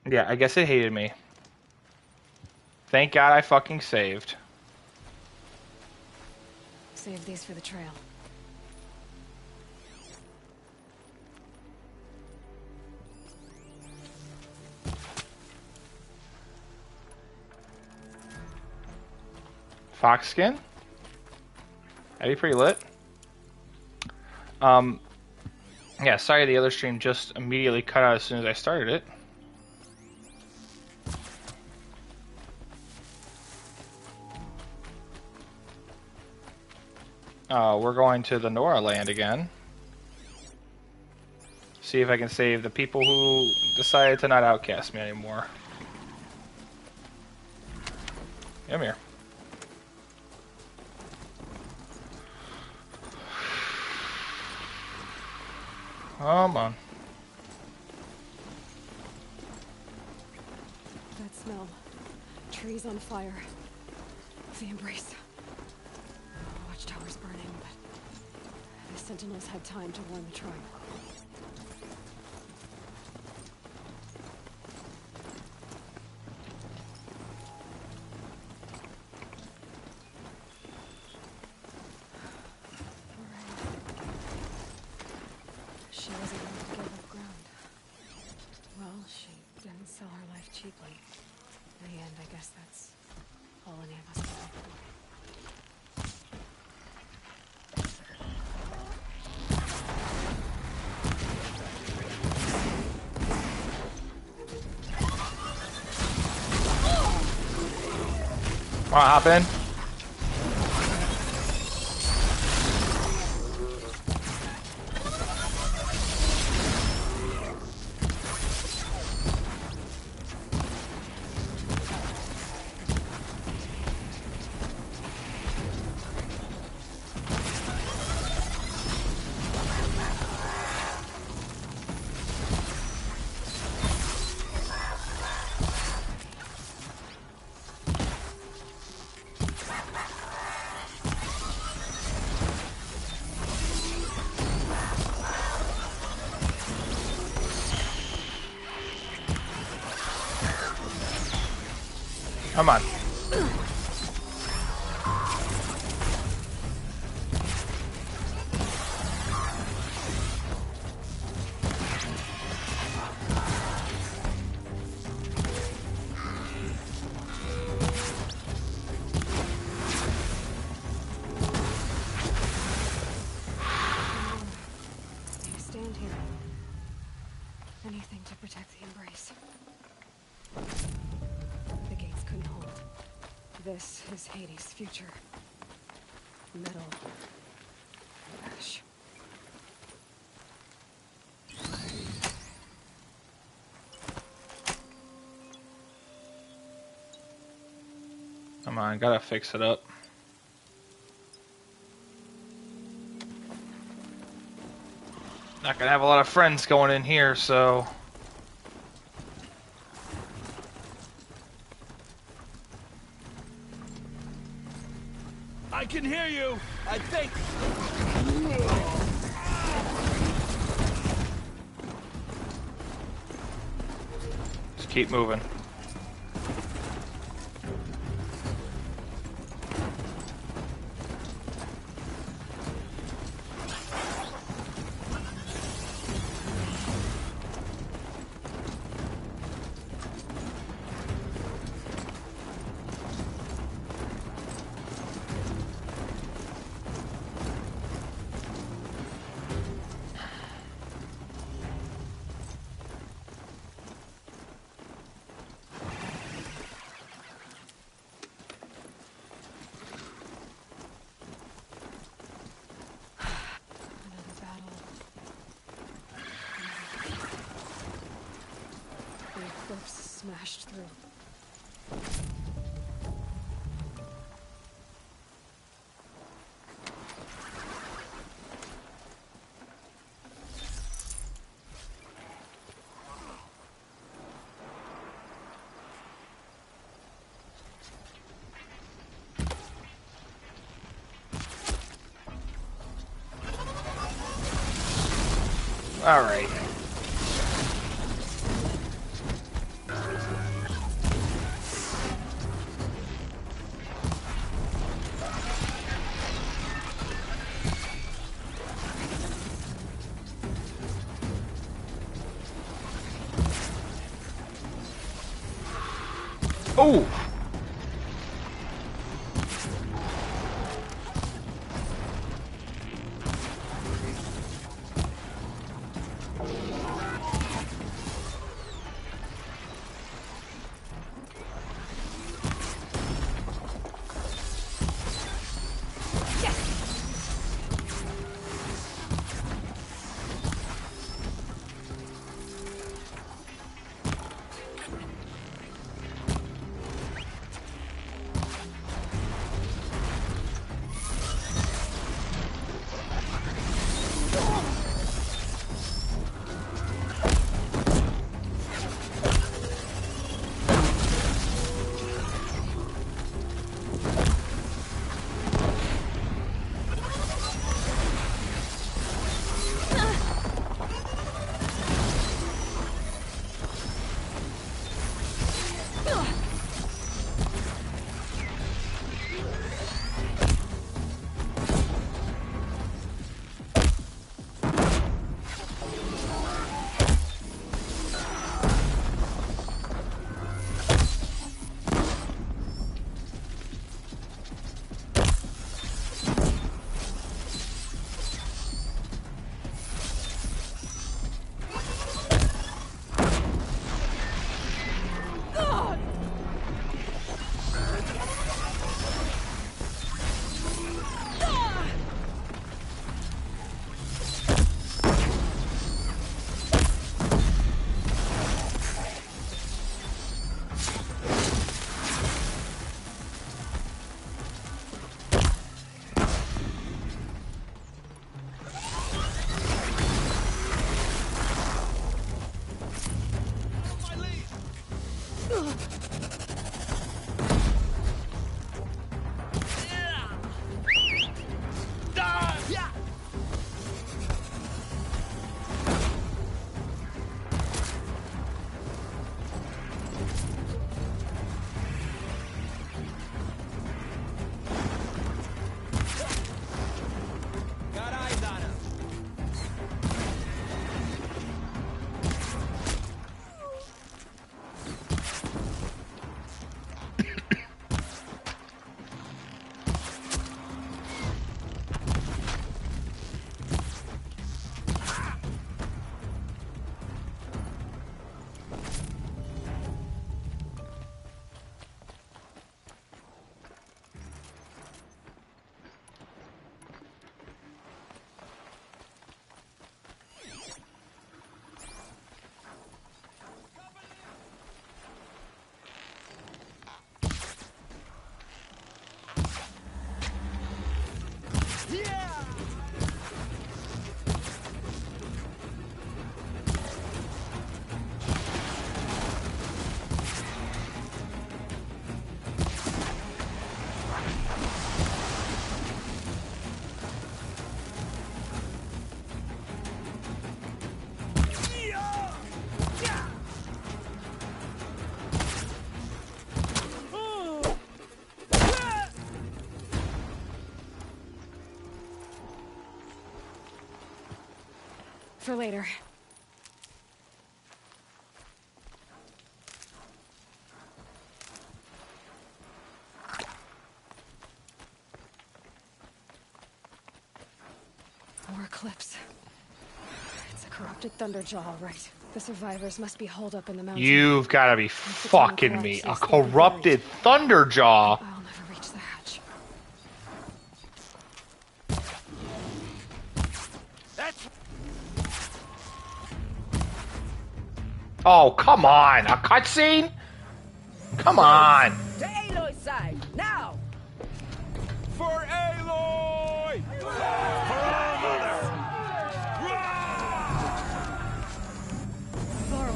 Yeah, I guess it hated me. Thank God I fucking saved. Save these for the trail. Fox skin? That'd be pretty lit. Um, yeah, sorry the other stream just immediately cut out as soon as I started it. We're going to the Nora land again. See if I can save the people who decided to not outcast me anymore. Come here. Come on. That smell. Trees on fire. The Embrace. Watchtower's burning, but the Sentinels had time to warn the tribe. She wasn't willing to give up ground. Well, she didn't sell her life cheaply. In the end, I guess that's all any of us can hope for. Wanna hop in? Come on. Stand here. Anything to protect the Embrace. The gates couldn't hold. This is Hades' future. Metal. Ash. Come on, gotta fix it up. Not gonna have a lot of friends going in here, so... I can hear you, I think. Just keep moving. Another battle. The eclipse smashed through. Alright. Oh! Got eyes on him. For later. More Eclipse. It's a corrupted Thunderjaw, all right. The survivors must be holed up in the mountain. You've got to be fucking me. A corrupted Thunderjaw. I'll never reach the hatch. That's Oh, come on. A cutscene? Come on. To Aloy's side, now! for Aloy! For our mother! Varl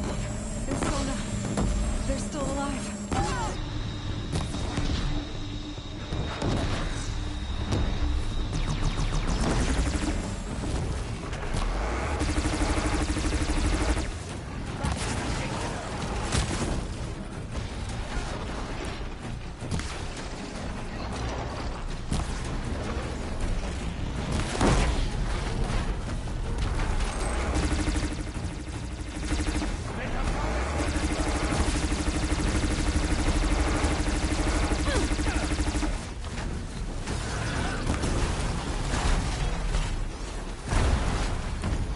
and Sona. They're still alive.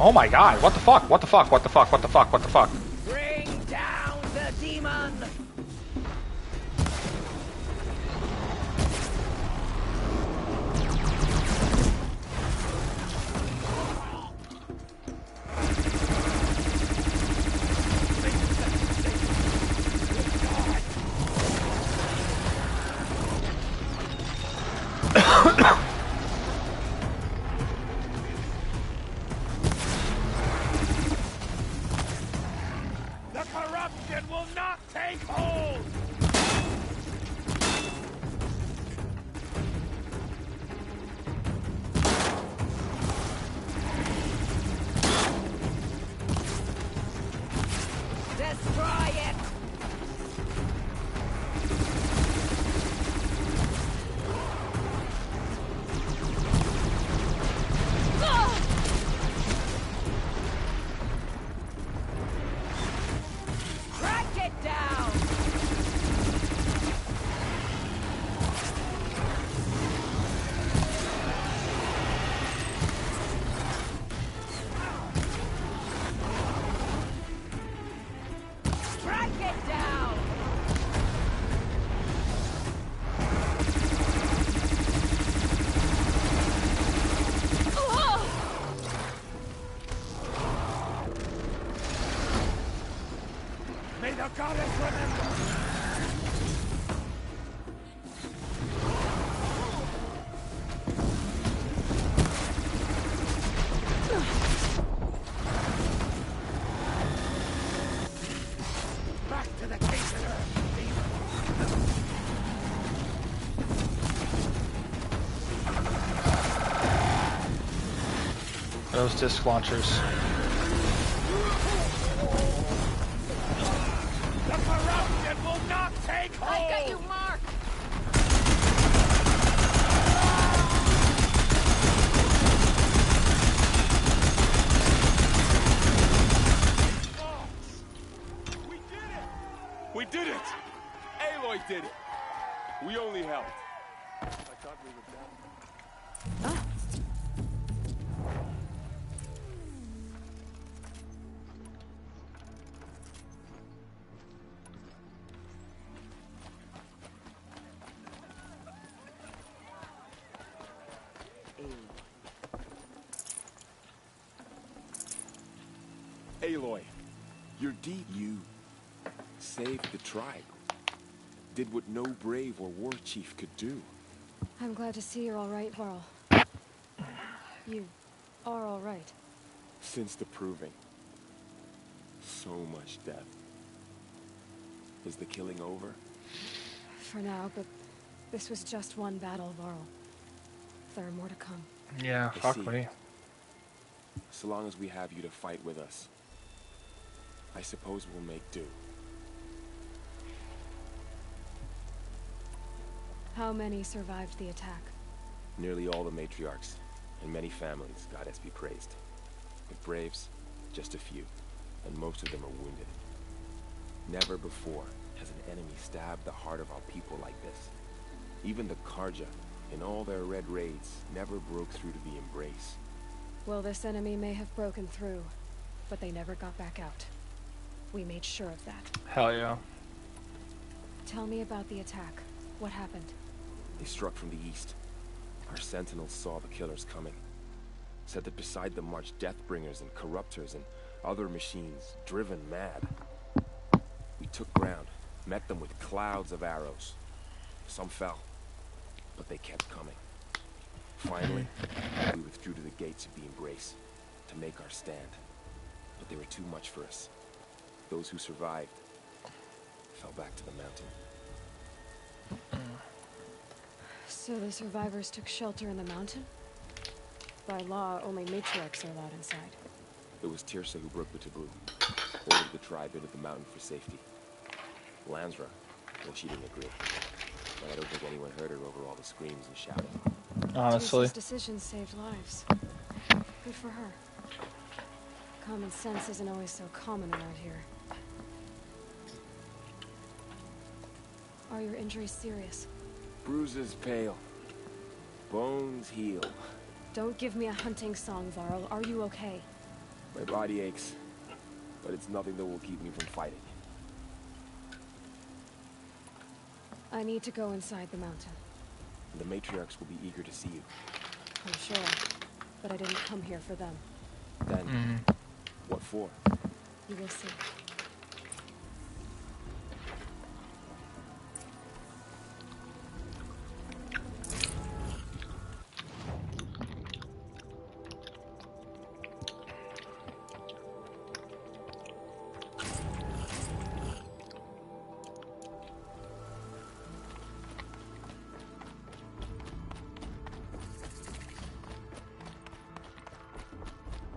Oh my god, what the fuck? What the fuck? What the fuck? What the fuck? What the fuck? Bring down the demon! The corruption will not take hold! Destroy it! Track it down! Track it down! May the goddess remember! Back to the case of Earth, demon! Those disc launchers. The corruption will not take hold! I got you marked! We did it! Aloy did it! We only helped. I thought we were done. Aloy, your deed, you saved the tribe. Did what no brave or war chief could do. I'm glad to see you're all right, Varl. You are all right. Since the proving. So much death. Is the killing over? For now, but this was just one battle, Varl. There are more to come. Yeah, I fuck see. me. So long as we have you to fight with us, I suppose we'll make do. How many survived the attack? Nearly all the matriarchs, and many families, goddess be praised. But braves, just a few, and most of them are wounded. Never before has an enemy stabbed the heart of our people like this. Even the Karja, in all their red raids, never broke through to the Embrace. Well, this enemy may have broken through, but they never got back out. We made sure of that. Hell yeah. Tell me about the attack. What happened? They struck from the east. Our sentinels saw the killers coming. Said that beside them marched Deathbringers and Corruptors and other machines, driven mad. We took ground, met them with clouds of arrows. Some fell, but they kept coming. Finally, we withdrew to the gates of the Embrace to make our stand. But they were too much for us. Those who survived fell back to the mountain. So the survivors took shelter in the mountain? By law, only matriarchs are allowed inside. It was Tirsa who broke the taboo, ordered the tribe into the mountain for safety. Lansra, well, she didn't agree. But I don't think anyone heard her over all the screams and shouting. Honestly. Tirsa's decisions saved lives. Good for her. Common sense isn't always so common around here. Are your injuries serious? Bruises pale. Bones heal. Don't give me a hunting song, Varl. Are you okay? My body aches, but it's nothing that will keep me from fighting. I need to go inside the mountain. The matriarchs will be eager to see you. I'm sure. But I didn't come here for them. Then, what for? You will see.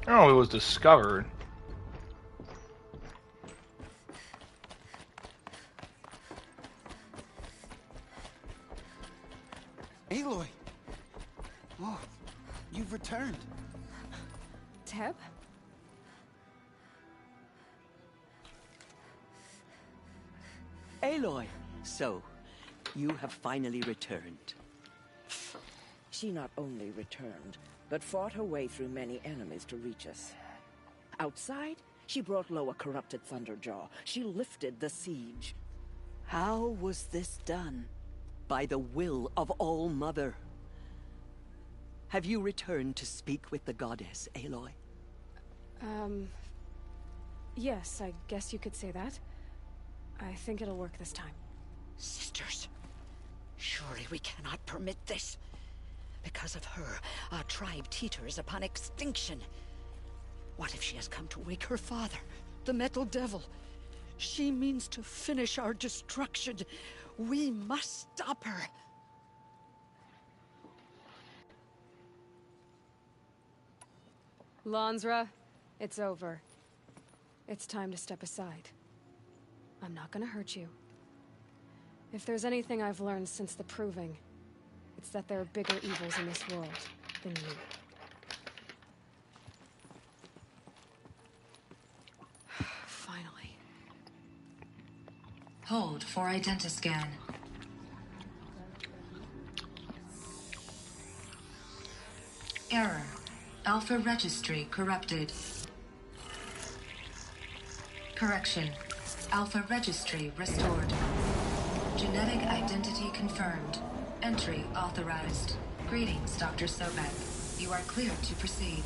Oh, it was discovered. Aloy! Oh, you've returned. Teb? Aloy! So, you have finally returned. She not only returned, but fought her way through many enemies to reach us. Outside, she brought low a corrupted Thunderjaw. She lifted the siege. How was this done? By the will of All-Mother. Have you returned to speak with the goddess, Aloy? Yes, I guess you could say that. I think it'll work this time. Sisters, surely we cannot permit this. Because of her, our tribe teeters upon extinction. What if she has come to wake her father, the Metal Devil? She means to finish our destruction. We must stop her. Lansra, it's over. It's time to step aside. I'm not gonna hurt you. If there's anything I've learned since the Proving, it's that there are bigger evils in this world than you. Finally. Hold for identiscan. Error. Alpha registry corrupted. Correction. Alpha registry restored. Genetic identity confirmed. Entry authorized. Greetings, Dr. Sobek. You are cleared to proceed.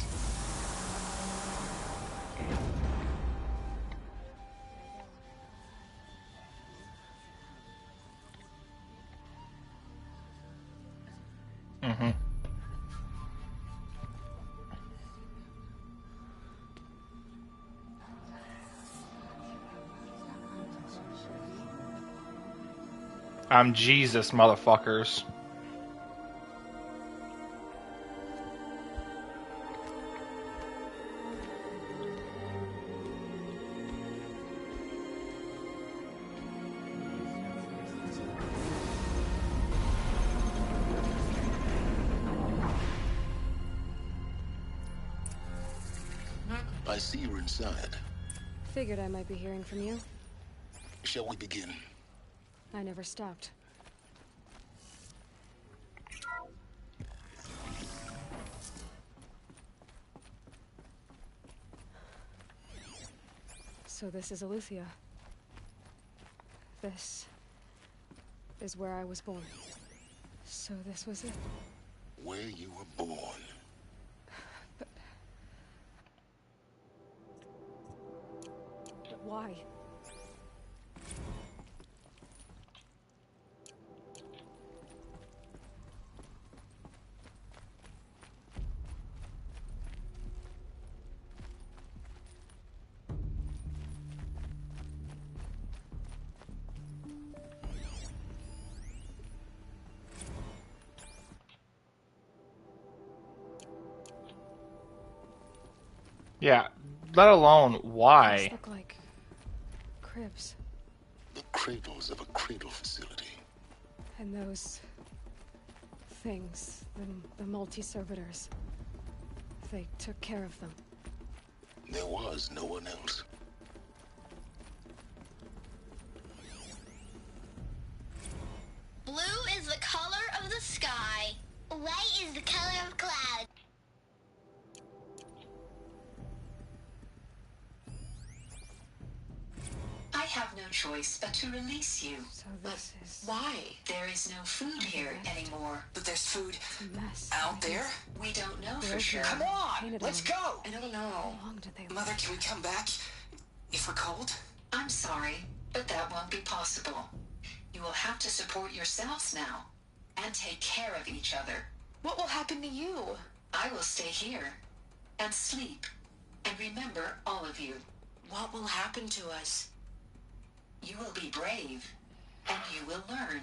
I'm Jesus, motherfuckers. I see you're inside. Figured I might be hearing from you. Shall we begin? I never stopped. So this is Eleuthia. This is where I was born. So this was it. Where you were born. But why? Yeah, let alone why. These look like cribs. The cradles of a cradle facility. And those things, the multi-servitors, they took care of them. There was no one else. Blue is the color of the sky. White is the color of cloud. have no choice but to release you. So this is Why? There is no food here anymore. But there's food a mess. out there? We don't know for There's sure. Come on! Painted Let's on. go! I don't know. How long did they Mother, live? can we come back? If we're cold? I'm sorry, but that won't be possible. You will have to support yourselves now and take care of each other. What will happen to you? I will stay here and sleep and remember all of you. What will happen to us? You will be brave and you will learn.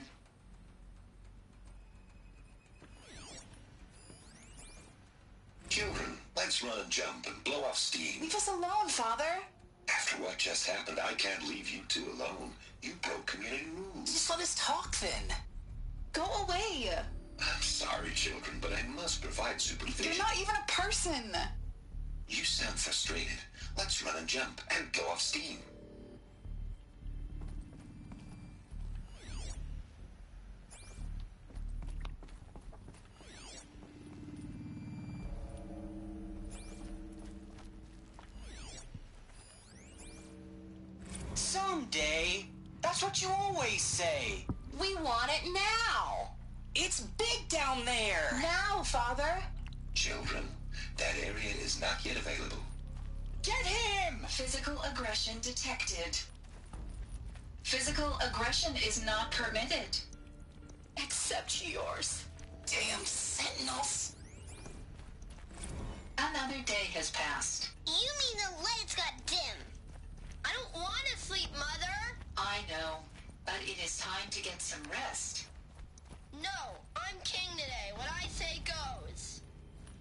Children, let's run and jump and blow off steam. Leave us alone, Father. After what just happened, I can't leave you two alone. You broke community rules. Just let us talk then. Go away. I'm sorry, children, but I must provide supervision. You're not even a person. You sound frustrated. Let's run and jump and blow off steam. Someday. That's what you always say. We want it now. It's big down there. Now, Father. Children, that area is not yet available. Get him! Physical aggression detected. Physical aggression is not permitted. Except yours. Damn sentinels. Another day has passed. You mean the lights got dim? I don't want to sleep, Mother. I know, but it is time to get some rest. No, I'm king today. What I say goes.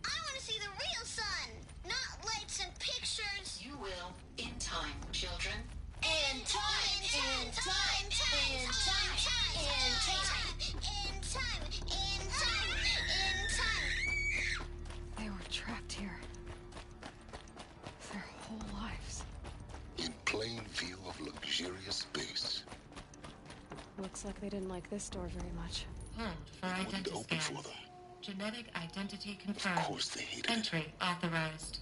I want to see the real sun, not lights and pictures. You will, in time, children. In time, in time, in time, in time, in time, in time, in time. They were trapped here. Their whole lives. In plain view of luxurious space. Looks like they didn't like this door very much. Hold for It wouldn't identity open scan. for them. Genetic identity Of confirmed. course they hated it. Entry authorized.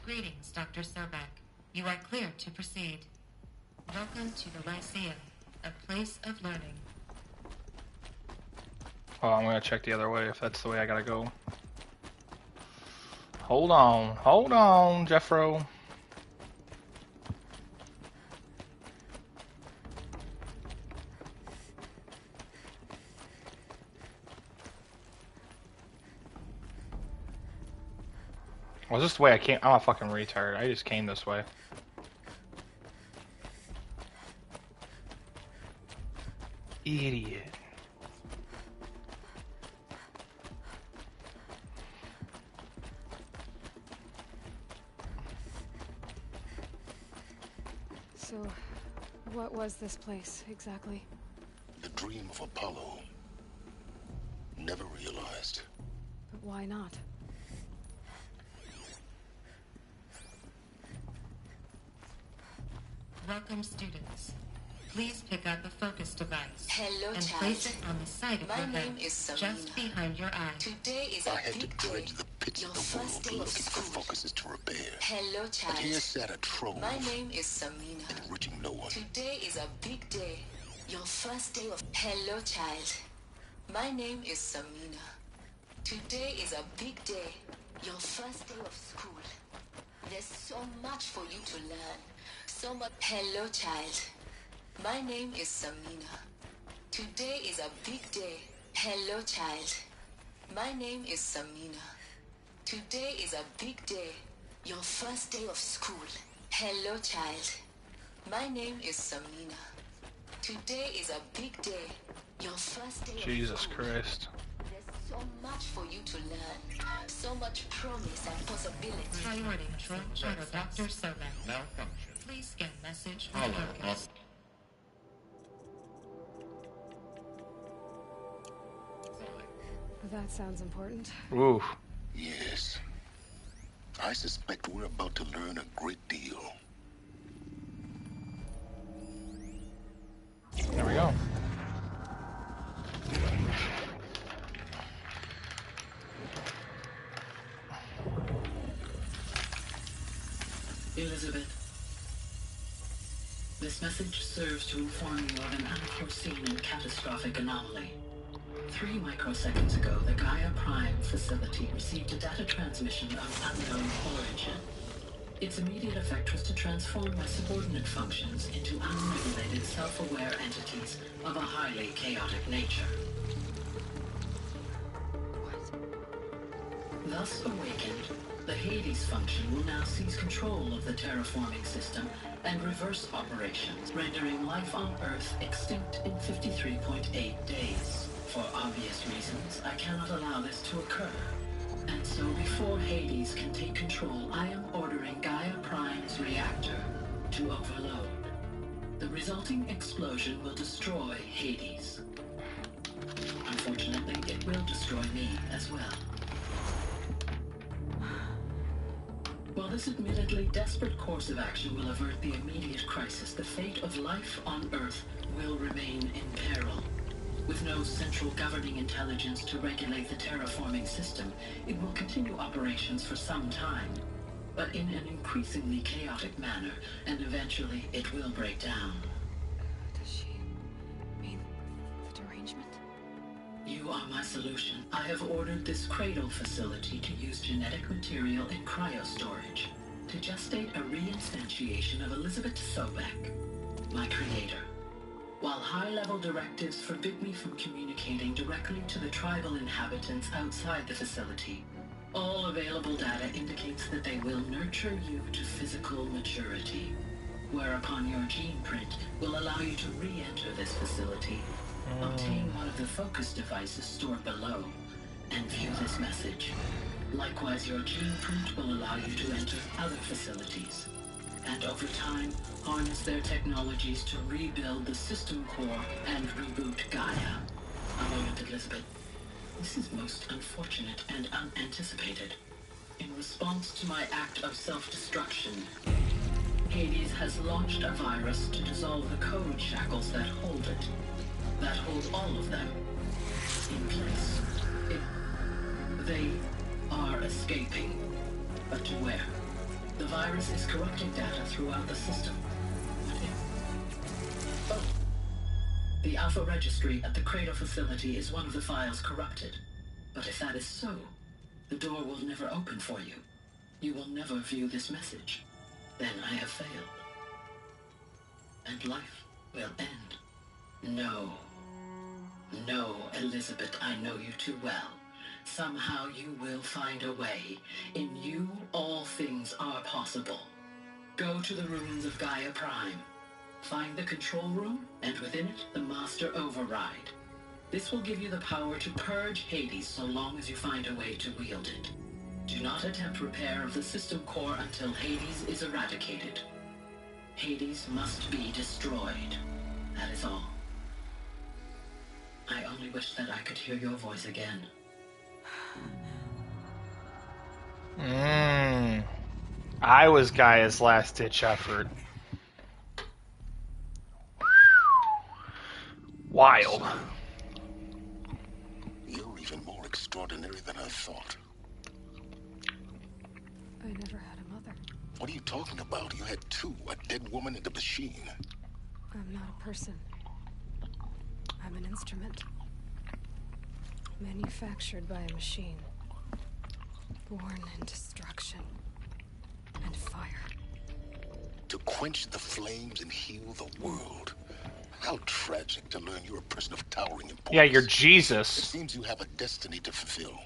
Greetings, Dr. Sobek. You are cleared to proceed. Welcome to the Lyceum, a place of learning. Oh, I'm gonna check the other way if that's the way I gotta go. Hold on, Jeffro. Was this the way I came? I'm a fucking retard. I just came this way. Idiot. So, what was this place exactly? The dream of Apollo. Never realized. But why not? Welcome, students. Please pick up a focus device. Hello, and child. place it on the side of My your name head, is Samina. just behind your eye. Today is a I had to big day. dredge the pits Your of the first world day of looking for school. focuses to repair. Hello, But here child. sat a trove, My name is Samina. enriching no one. Today is a big day. Your first day of... Hello, child. My name is Samina. Today is a big day. Your first day of school. There's so much for you to learn. So much... Hello, child. My name is Samina. Today is a big day. Hello, child. My name is Samina. Today is a big day. Your first day of school. Hello, child. My name is Samina. Today is a big day. Your first day Jesus of school. Christ. There's so much for you to learn. So much promise and possibility. Priority control channel, Dr. Sobek. Malfunction. Please scan message for Hello. focus. That sounds important. Oof. Yes. I suspect we're about to learn a great deal. There we go. Elizabeth. This message serves to inform you of an unforeseen and catastrophic anomaly. 3 microseconds ago, the Gaia Prime facility received a data transmission of unknown origin. Its immediate effect was to transform my subordinate functions into unregulated, self-aware entities of a highly chaotic nature. Thus awakened, the Hades function will now seize control of the terraforming system and reverse operations, rendering life on Earth extinct in 53.8 days. For obvious reasons, I cannot allow this to occur. And so before Hades can take control, I am ordering Gaia Prime's reactor to overload. The resulting explosion will destroy Hades. Unfortunately, it will destroy me as well. While this admittedly desperate course of action will avert the immediate crisis, the fate of life on Earth will remain in peril. With no central governing intelligence to regulate the terraforming system, it will continue operations for some time, but in an increasingly chaotic manner, and eventually it will break down. Does she mean the derangement? You are my solution. I have ordered this cradle facility to use genetic material in cryostorage to gestate a reinstantiation of Elizabeth Sobek, my creator. While high-level directives forbid me from communicating directly to the tribal inhabitants outside the facility, all available data indicates that they will nurture you to physical maturity, whereupon your gene print will allow you to re-enter this facility, obtain one of the focus devices stored below, and view this message. Likewise, your gene print will allow you to enter other facilities, and over time, harness their technologies to rebuild the system core and reboot Gaia. A moment, Elizabeth. This is most unfortunate and unanticipated. In response to my act of self-destruction, Hades has launched a virus to dissolve the code shackles that hold it, that hold all of them in place. They are escaping, but to where? The virus is corrupting data throughout the system. Oh. The Alpha Registry at the Cradle facility is one of the files corrupted. But if that is so, the door will never open for you. You will never view this message. Then I have failed. And life will end. No. No, Elizabeth, I know you too well. Somehow you will find a way. In you, all things are possible. Go to the ruins of Gaia Prime. Find the control room, and within it, the Master Override. This will give you the power to purge Hades so long as you find a way to wield it. Do not attempt repair of the system core until Hades is eradicated. Hades must be destroyed. That is all. I only wish that I could hear your voice again. I was Gaia's last-ditch effort. Wild. You're even more extraordinary than I thought. I never had a mother. What are you talking about? You had two, a dead woman and a machine. I'm not a person. I'm an instrument. Manufactured by a machine. Born in destruction and fire. To quench the flames and heal the world. How tragic to learn you're a person of towering importance. Yeah, you're Jesus. It seems you have a destiny to fulfill.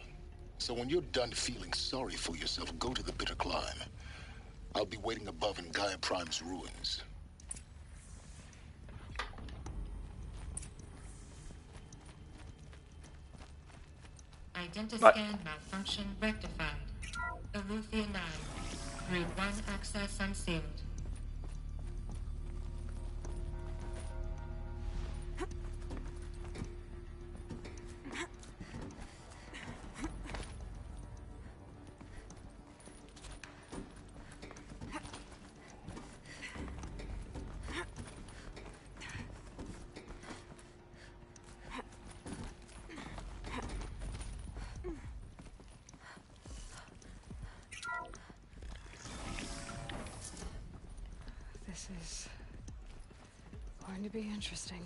So when you're done feeling sorry for yourself, go to the bitter climb. I'll be waiting above in Gaia Prime's ruins. Identiscan malfunction rectified. Eleuthia 9. Group 1 access unsealed. This is Going to be interesting.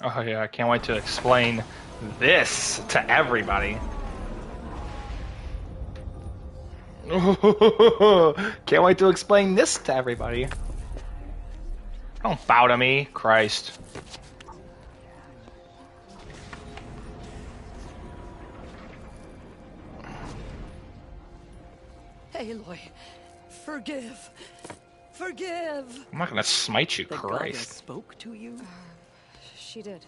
Oh yeah, I can't wait to explain this to everybody. Can't wait to explain this to everybody. Don't bow to me, Christ. Aloy, forgive. Forgive. I'm not gonna smite you, The goddess Christ. spoke to you? She did.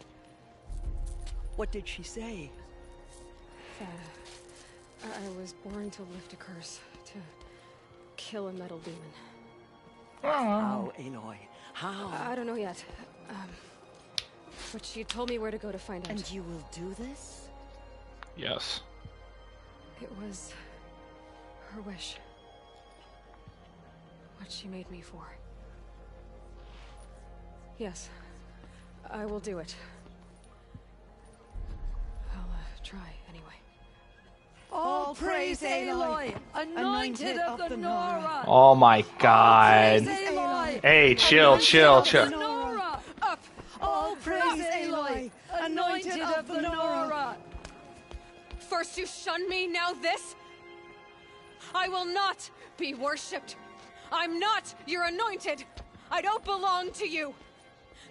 What did she say? That I was born to lift a curse, to kill a metal demon. How, Aloy? How? I don't know yet. But she told me where to go to find out. And you will do this? Yes. It was her wish. What she made me for. Yes, I will do it. I'll try anyway. All praise Aloy, anointed of the Nora. Oh my God. Aloy. Hey, chill, chill, chill. Nora. Up. All praise Aloy, anointed of the Nora. First you shun me, now this? I will not be worshipped. I'm not your anointed. I don't belong to you.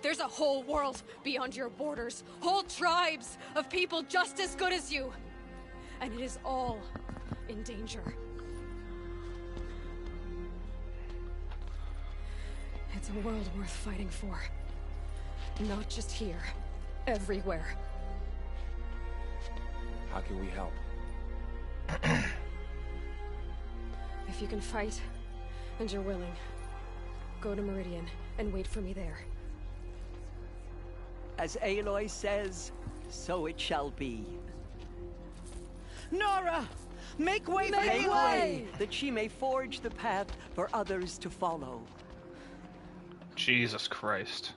There's a whole world beyond your borders, whole tribes of people just as good as you. And it is all in danger. It's a world worth fighting for. Not just here, everywhere. How can we help? If you can fight, and you're willing, go to Meridian and wait for me there. As Aloy says, so it shall be. Nora! Make way for Aloy! That she may forge the path for others to follow. Jesus Christ.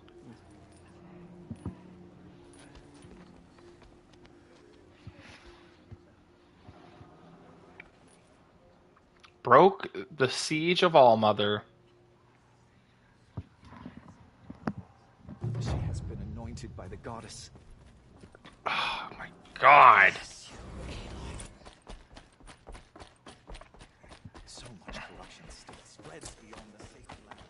Broke the siege of Allmother. She has been anointed by the goddess. Oh my God. So much corruption still spreads beyond the sacred land.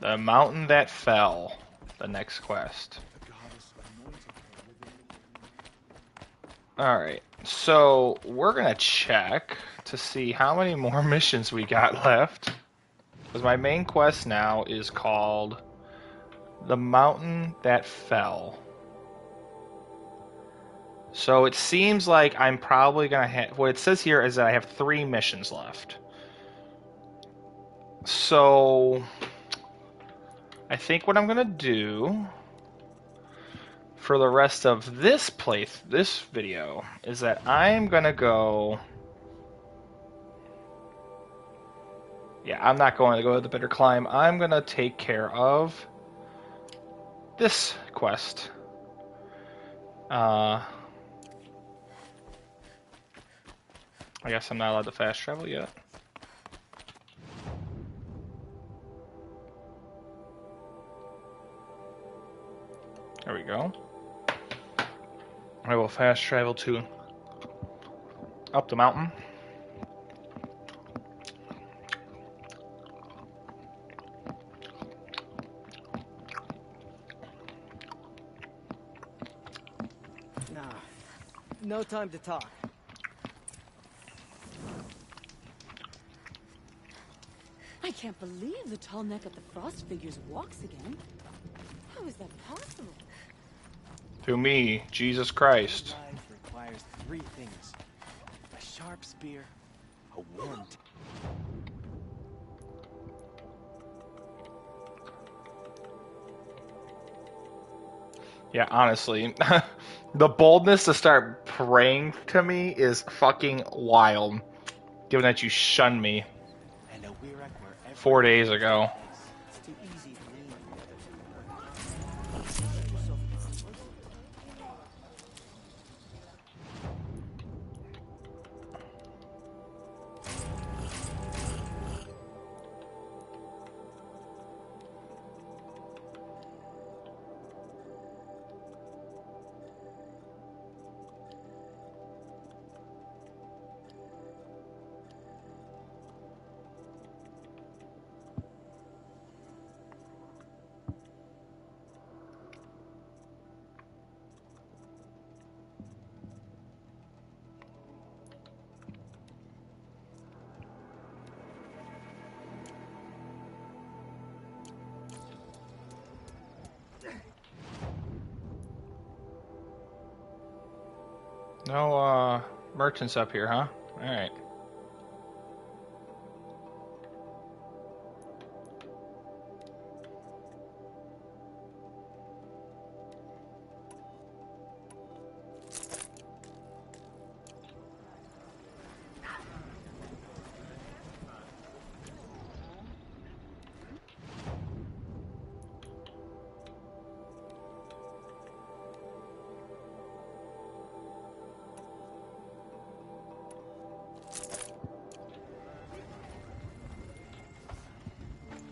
The mountain that fell. The next quest. The goddess anointed her within. Alright, so we're gonna check to see how many more missions we got left. Because my main quest now is called The Mountain That Fell. So it seems like I'm probably gonna have... What it says here is that I have 3 missions left. So I think what I'm gonna do for the rest of this video is that I'm gonna go. Yeah, I'm not going to go to the Bitter Climb. I'm gonna take care of this quest. I guess I'm not allowed to fast travel yet. There we go. I will fast travel to up the mountain. Nah, no time to talk. I can't believe the tall neck of the Frost figures walks again. How is that possible? To me, Jesus Christ. Life requires 3 things: a sharp spear, a warm. Yeah, honestly, the boldness to start praying to me is fucking wild. Given that you shunned me 4 days ago. It's too easy to lean on No merchants up here, huh? Alright.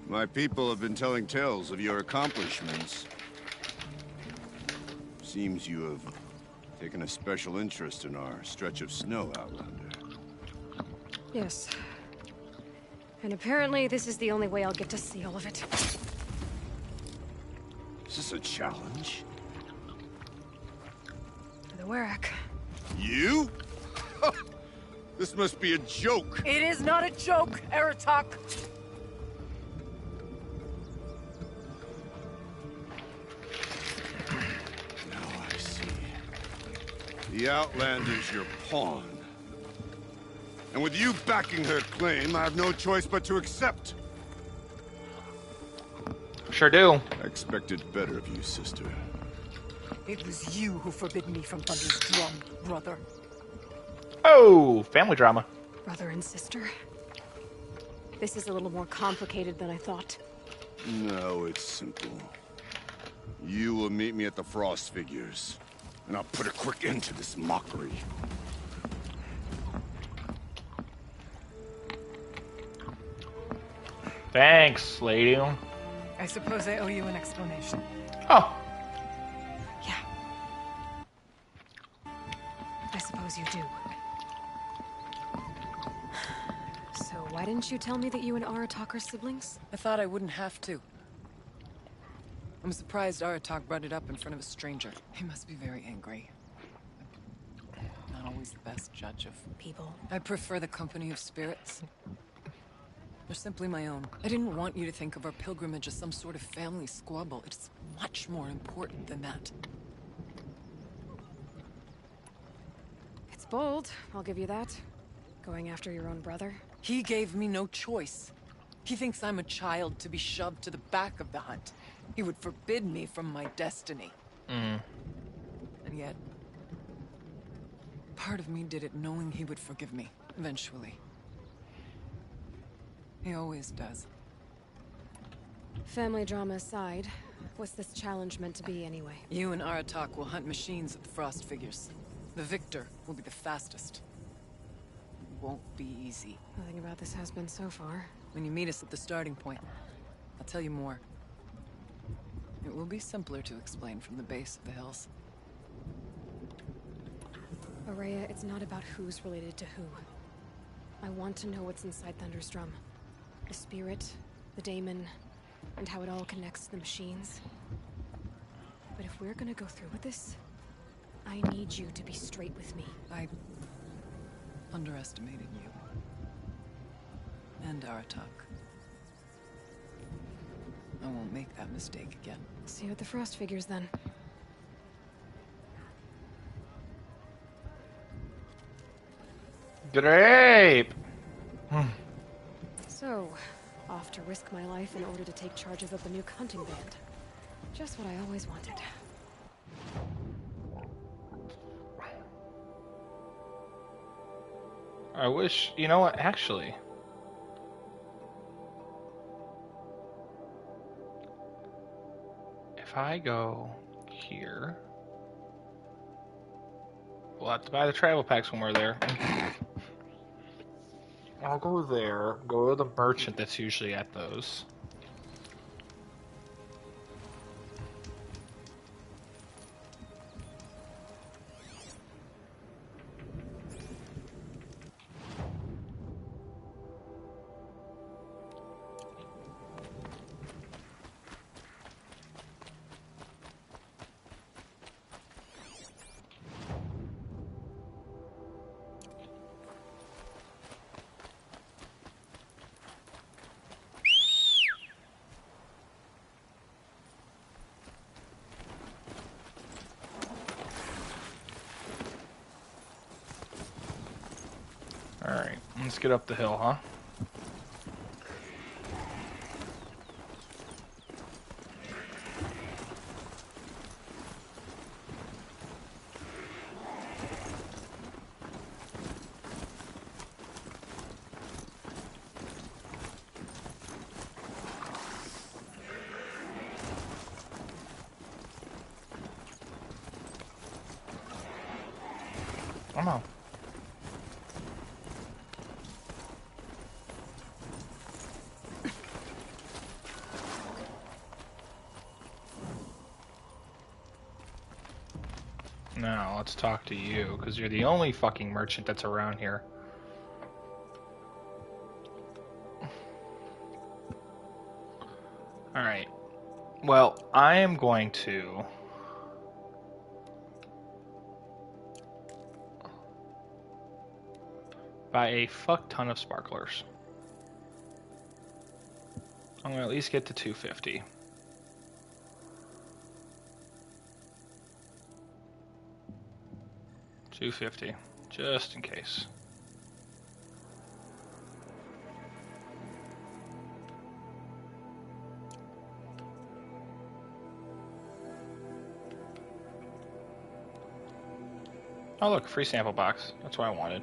My people have been telling tales of your accomplishments. Seems you have taken a special interest in our stretch of snow, Outlander. Yes. And apparently this is the only way I'll get to see all of it. Is this a challenge? For the Warwick. You? This must be a joke. It is not a joke, Aratak. The Outlander's your pawn. And with you backing her claim, I have no choice but to accept. Sure do. I expected better of you, sister. It was you who forbid me from Thunder's drum, brother. Oh, family drama. Brother and sister. This is a little more complicated than I thought. No, it's simple. You will meet me at the Frost Figures, and I'll put a quick end to this mockery. Thanks, lady. I suppose I owe you an explanation. Oh. Yeah. I suppose you do. So why didn't you tell me that you and Aratak are siblings? I thought I wouldn't have to. I'm surprised Aratak brought it up in front of a stranger. He must be very angry. Not always the best judge of people. I prefer the company of spirits. They're simply my own. I didn't want you to think of our pilgrimage as some sort of family squabble. It's much more important than that. It's bold, I'll give you that. Going after your own brother. He gave me no choice. He thinks I'm a child to be shoved to the back of the hunt. He would forbid me from my destiny. And yet, part of me did it knowing he would forgive me, eventually. He always does. Family drama aside, what's this challenge meant to be anyway? You and Aratak will hunt machines at the Frost Figures. The victor will be the fastest. It won't be easy. Nothing about this has been so far. When you meet us at the starting point, I'll tell you more. It will be simpler to explain from the base of the hills. Ourea, it's not about who's related to who. I want to know what's inside Thunder's drum. The spirit, the daemon, and how it all connects to the machines. But if we're gonna go through with this, I need you to be straight with me. I underestimated you. And Aratak. I won't make that mistake again. See you at the Frost Figures, then. Grape! So, off to risk my life in order to take charge of a Banuk hunting band. Just what I always wanted. I wish... You know what? Actually... If I go here... We'll have to buy the travel packs when we're there. I'll go there, go to the merchant that's usually at those. Let's get up the hill, huh? Come on. Now, let's talk to you, because you're the only fucking merchant that's around here. Alright. Well, I am going to... buy a fuck ton of sparklers. I'm going to at least get to 250. $250, just in case. Oh look, free sample box. That's what I wanted.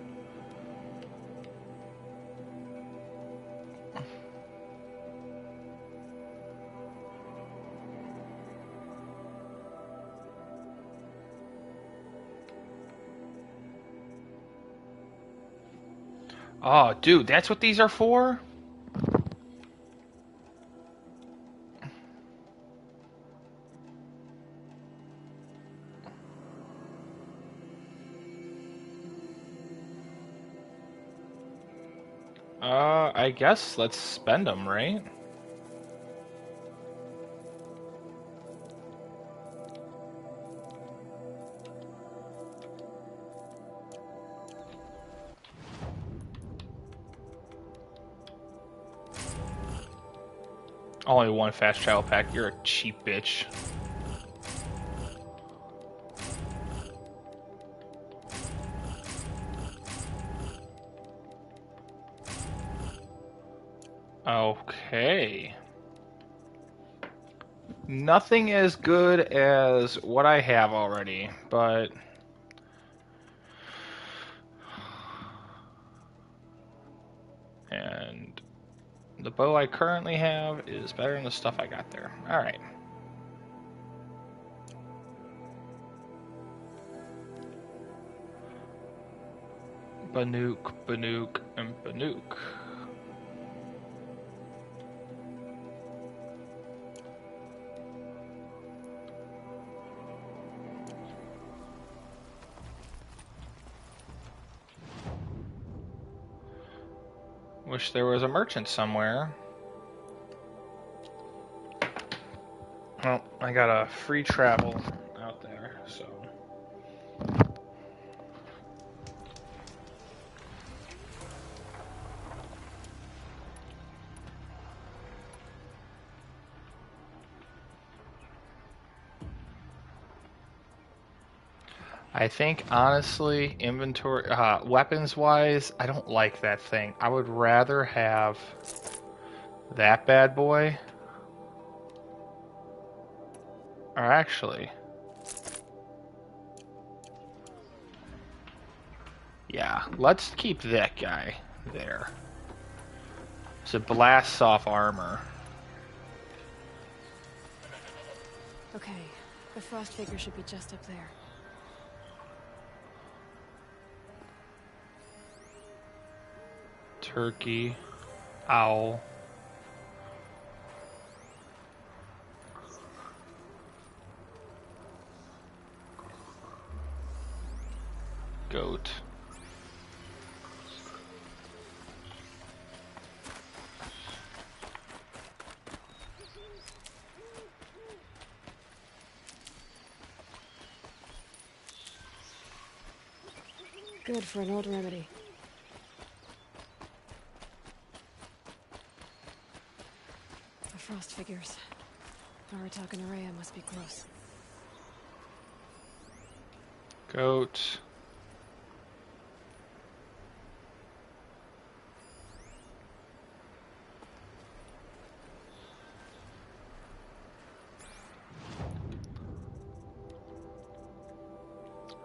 Oh, dude, that's what these are for? I guess let's spend them, right? Only one fast travel pack. You're a cheap bitch. Okay. Nothing as good as what I have already, but... and the bow I currently have is better than the stuff I got there. Alright. Banuk, Banuk, and Banuk. Wish there was a merchant somewhere. Well, I got a free travel out there, so... I think, honestly, inventory, weapons-wise, I don't like that thing. I would rather have that bad boy. Or actually... yeah, let's keep that guy there. It's a blasts off armor. Okay, the frost figure should be just up there. Turkey, owl. Goat. Good for an old remedy. The frost figures. Aratak and Araya must be close. Goat.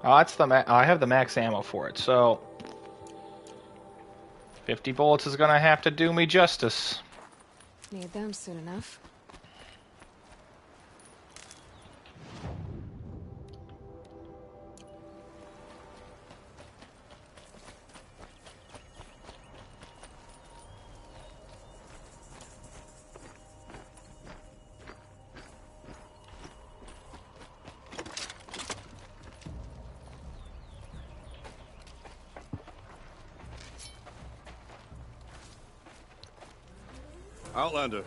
Oh, that's the I have the max ammo for it, so 50 bullets is gonna have to do me justice. Need them soon enough. Outlander.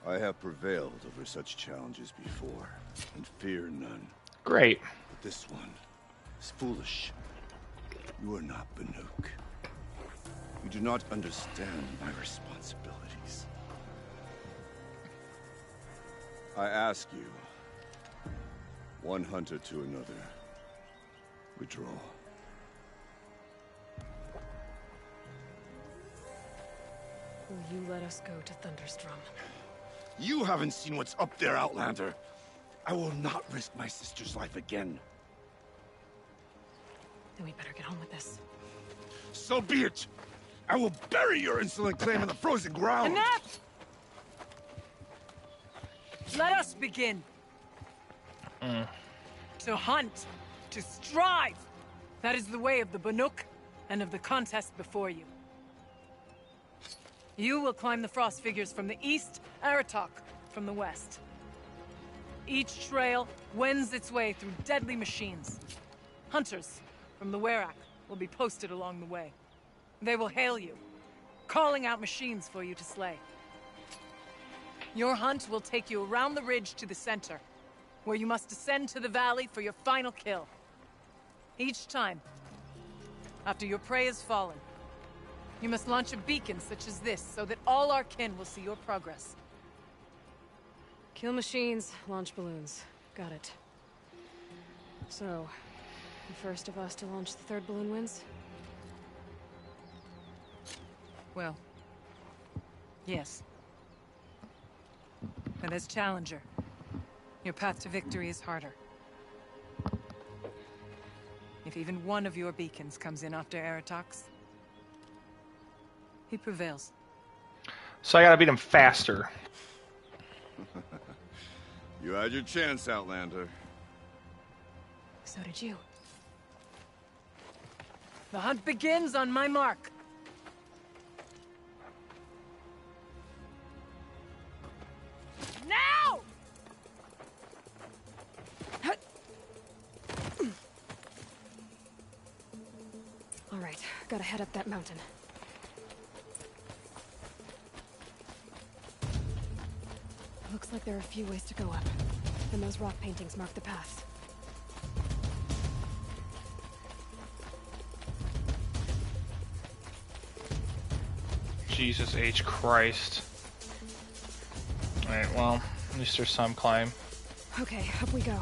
I have prevailed over such challenges before, and fear none. Great. But this one is foolish. You are not Banuk. You do not understand my responsibilities. I ask you, one hunter to another, withdraw. Will you let us go to Thunderstrom? You haven't seen what's up there, Outlander. I will not risk my sister's life again. Then we better get on with this. So be it! I will bury your insolent claim in the frozen ground! Enough! Let us begin. To hunt. To strive. That is the way of the Banuk and of the contest before you. You will climb the frost figures from the east, Aratok from the west. Each trail wends its way through deadly machines. Hunters from the Werak will be posted along the way. They will hail you, calling out machines for you to slay. Your hunt will take you around the ridge to the center, where you must descend to the valley for your final kill. Each time, after your prey has fallen, you must launch a beacon such as this, so that all our kin will see your progress. Kill machines, launch balloons. Got it. So, the first of us to launch the third balloon wins? Well, yes. But as Challenger, your path to victory is harder. If even one of your beacons comes in after Aratok's, he prevails. So I gotta beat him faster. You had your chance, Outlander. So did you. The hunt begins on my mark. Now! All right, gotta head up that mountain. Looks like there are a few ways to go up, and those rock paintings mark the path. Jesus H. Christ. Alright, well, at least there's some climb. Okay, up we go.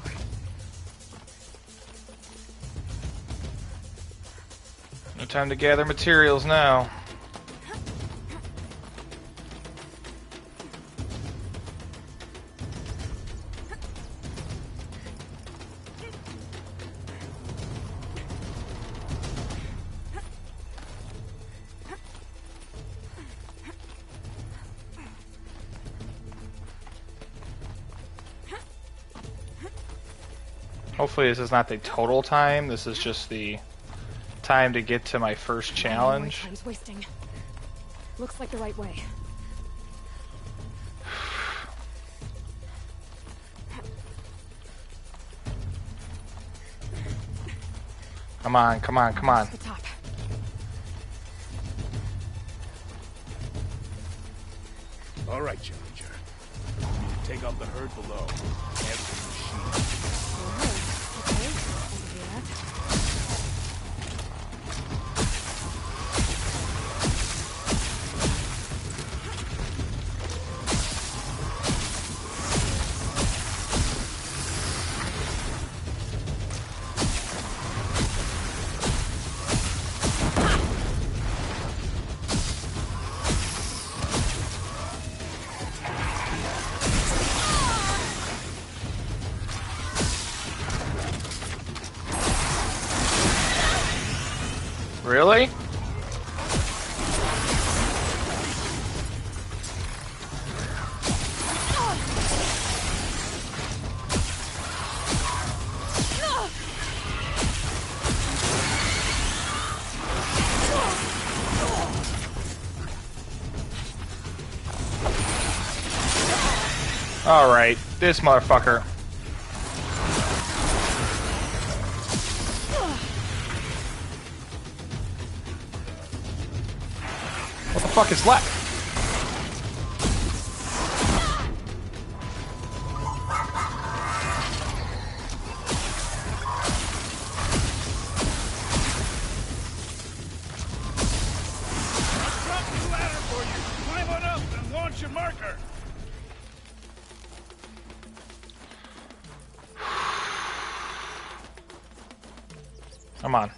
No time to gather materials now. Hopefully this is not the total time, this is just the time to get to my first challenge. Time's wasting. Looks like the right way. Come on, come on, come on. The top. All right, Challenger. You need to take out the herd below. Every machine. Okay, I can do that. Really? Alright, this motherfucker. What the fuck is left? Drop the ladder for you. Climb on up and launch your marker. Come on.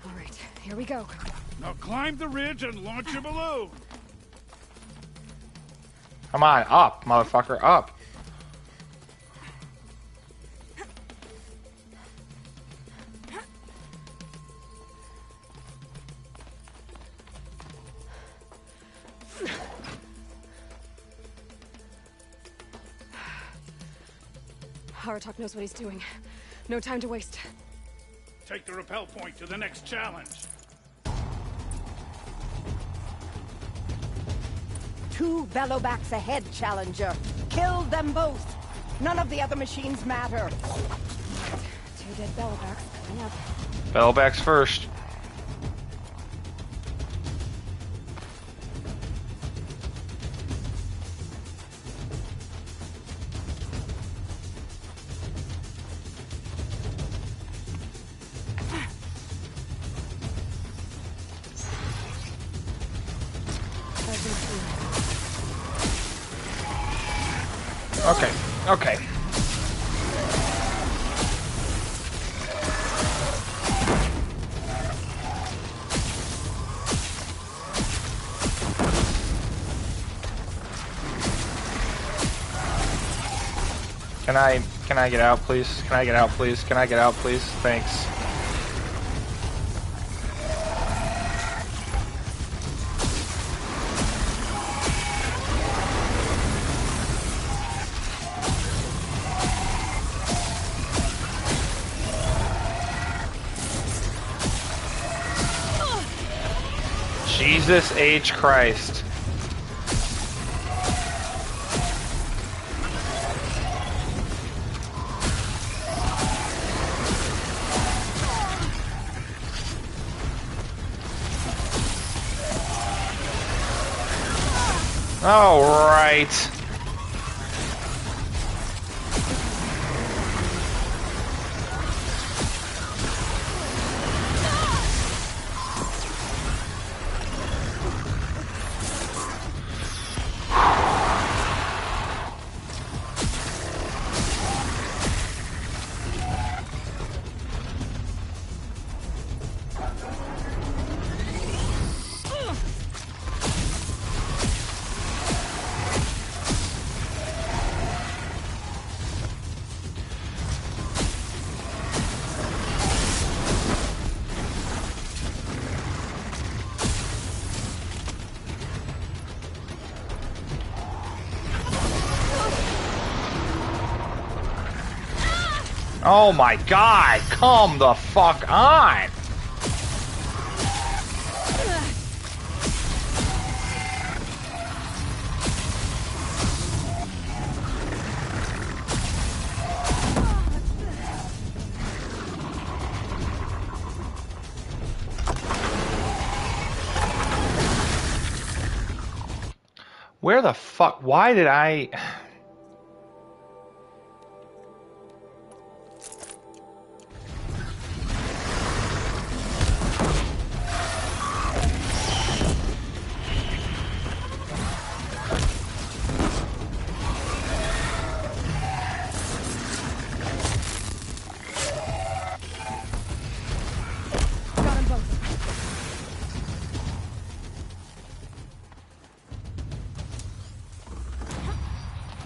All right, here we go. Now climb the ridge and launch your balloon. Come on, up, motherfucker, up. Aratak knows what he's doing. No time to waste. Take the rappel point to the next challenge. 2 Bellowbacks ahead, Challenger. Kill them both. None of the other machines matter. 2 dead Bellowbacks coming up. Bellowbacks first. Okay, okay. Can I get out, please? Can I get out, please? Can I get out, please? Thanks. Jesus H. Christ. All right. Oh my god, come the fuck on! Where the fuck, why did I...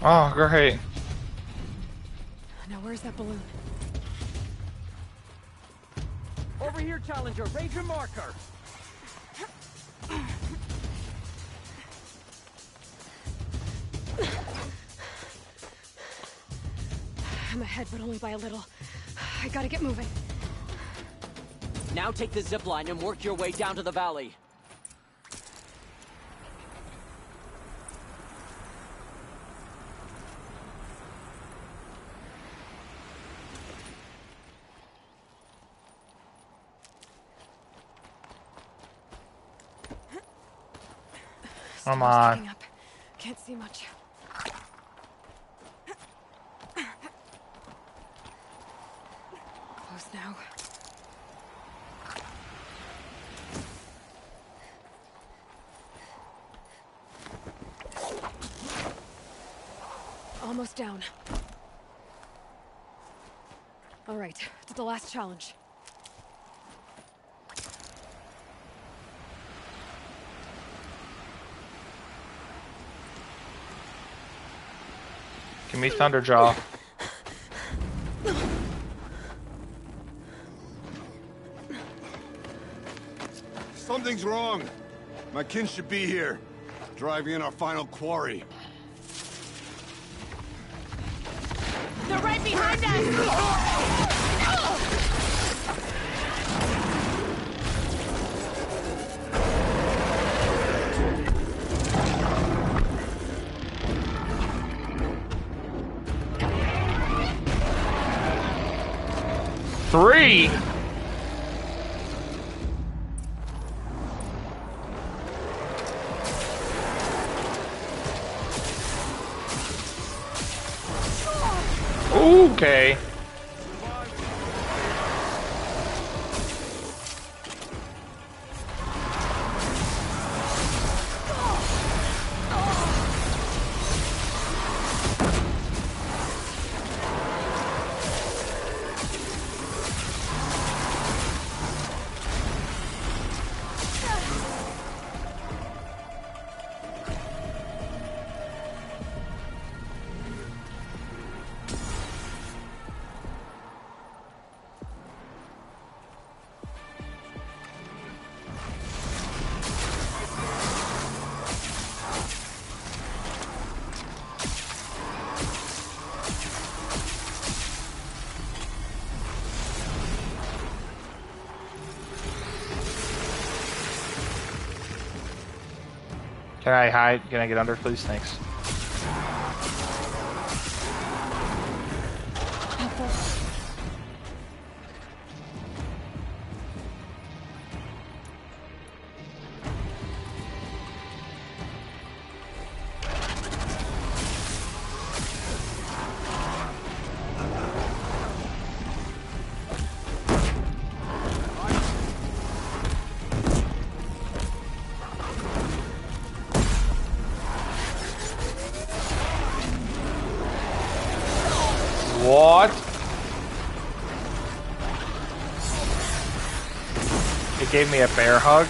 Oh, great. Now where's that balloon? Over Over here, Challenger. Raise your marker. I'm ahead, but only by a little. I gotta get moving. Now take the zip line and work your way down to the valley. Come on. Picking up. Can't see much. Close now. Almost down. All right, to the last challenge. Give me Thunderjaw. Something's wrong. My kin should be here, driving in our final quarry. They're right behind us! Three. Okay. Can I hide? Can I get under, please? Thanks. What? It gave me a bear hug.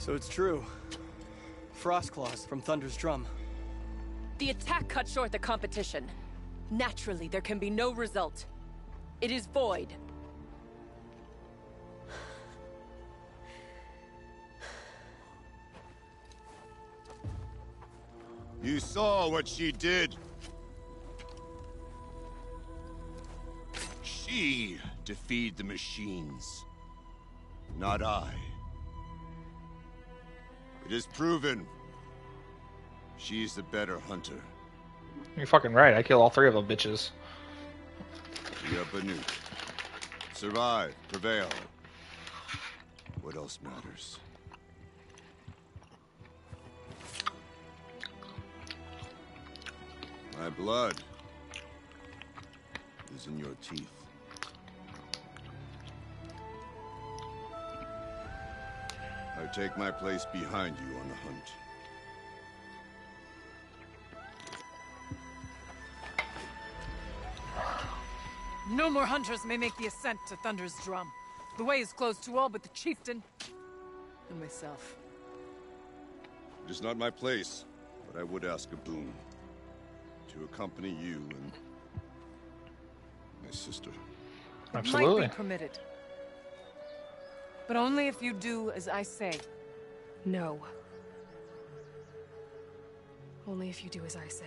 So it's true. Frostclaws from Thunder's drum. The attack cut short the competition. Naturally, there can be no result. It is void. You saw what she did. She defeated the machines, not I. It is proven. She's the better hunter. You're fucking right. I killed all 3 of them, bitches. We are Banuk. Survive, prevail. What else matters? My blood is in your teeth. I take my place behind you on the hunt. No more hunters may make the ascent to Thunder's drum. The way is closed to all but the chieftain and myself. It is not my place, but I would ask a boon. To accompany you and my sister. Absolutely. Might be permitted. But only if you do as I say. No. Only if you do as I say.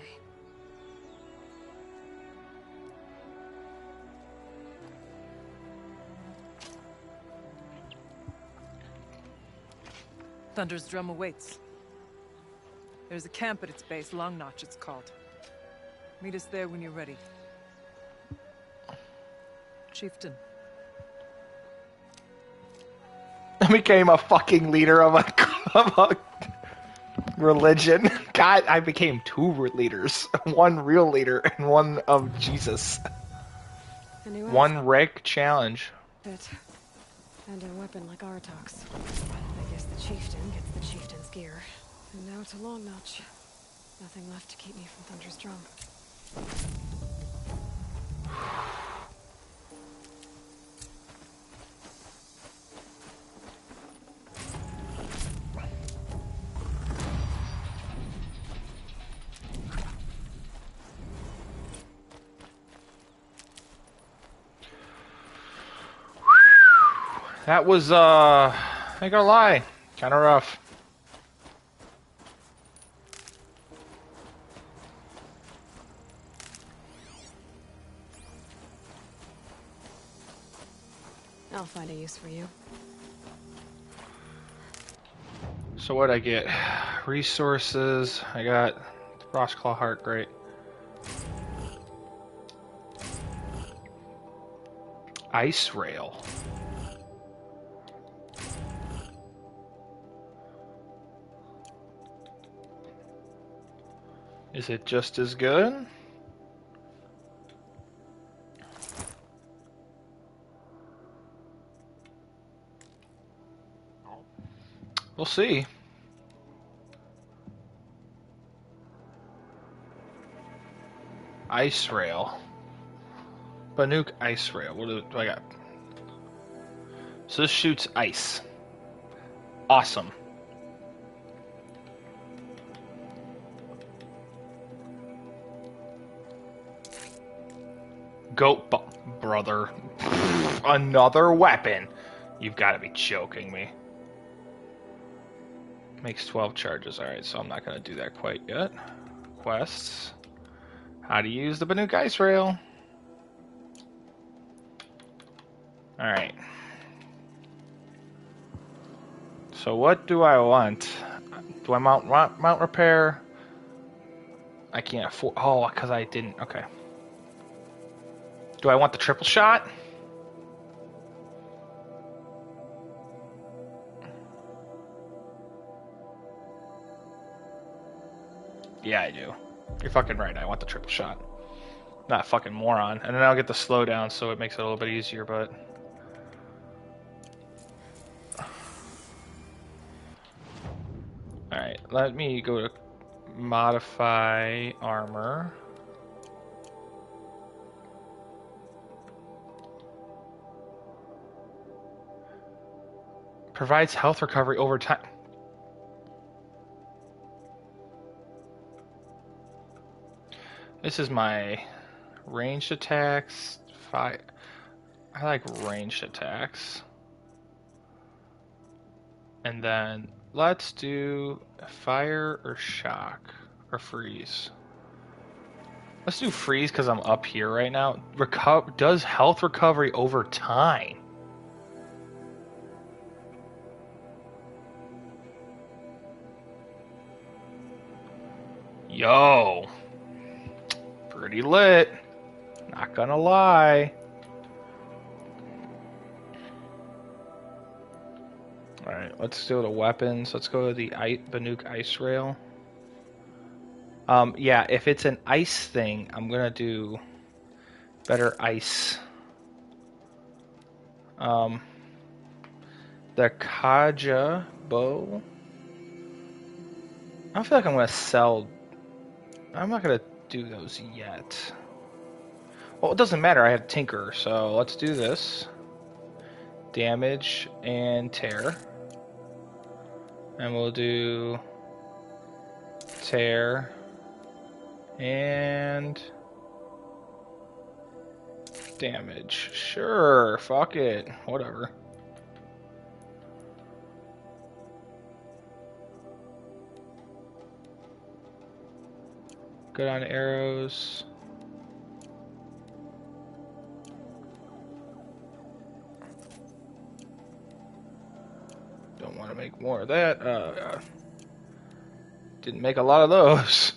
Thunder's drum awaits. There's a camp at its base, Long Notch it's called. Meet us there when you're ready. Chieftain. I became a fucking leader of a religion. God, I became 2 leaders. 1 real leader and 1 of Jesus. 1 Rick challenge. It. And a weapon like Artok's. I guess the chieftain gets the chieftain's gear. And now to Long Notch. Nothing left to keep me from Thunder's drum. That was, I ain't gonna lie, kinda rough. I'll find a use for you. So what'd I get? Resources, I got Frostclaw Heart, great. Ice Rail. Is it just as good? We'll see. Ice Rail. Banuk Ice Rail. What do I got? So this shoots ice. Awesome. Goat brother. Another weapon. You've got to be joking me. Makes 12 charges. Alright, so I'm not going to do that quite yet. Quests. How to use the Banuk Ice Rail. Alright. So what do I want? Do I mount repair? I can't afford... Oh, because I didn't... Okay. Do I want the triple shot? Yeah, I do. You're fucking right. I want the triple shot. Not a fucking moron. And then I'll get the slowdown, so it makes it a little bit easier, but... Alright, let me go to modify armor. Provides health recovery over time. This is my ranged attacks. I like ranged attacks. And then let's do fire or shock or freeze. Let's do freeze because I'm up here right now. Does health recovery over time. Yo. Pretty lit. Not gonna lie. Alright, let's go to weapons. Let's go to the Banuk Ice Rail. Yeah, if it's an ice thing, I'm gonna do better ice. The Kaja bow. I feel like I'm gonna sell. I'm not gonna do those yet. Well, it doesn't matter. I have Tinker, so let's do this. Damage and tear. And we'll do tear and damage. Sure, fuck it. Whatever. Good on arrows. Don't want to make more of that. Didn't make a lot of those.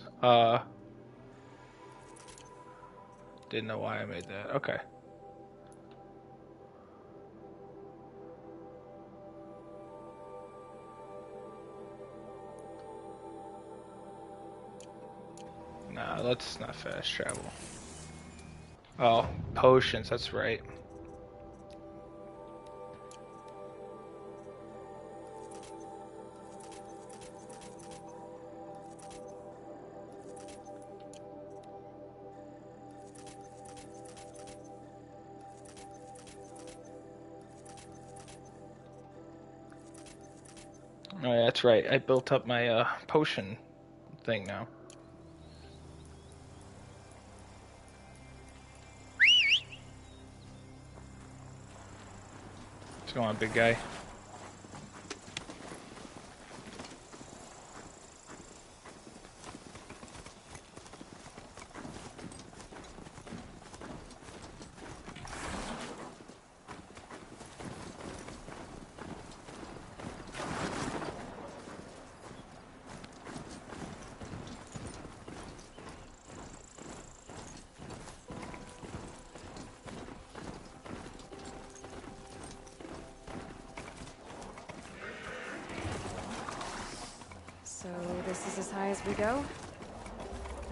Didn't know why I made that. Okay. Nah, let's not fast travel. Oh, potions, that's right. Oh, yeah, that's right. I built up my potion thing now. What's going on, big guy? So this is as high as we go?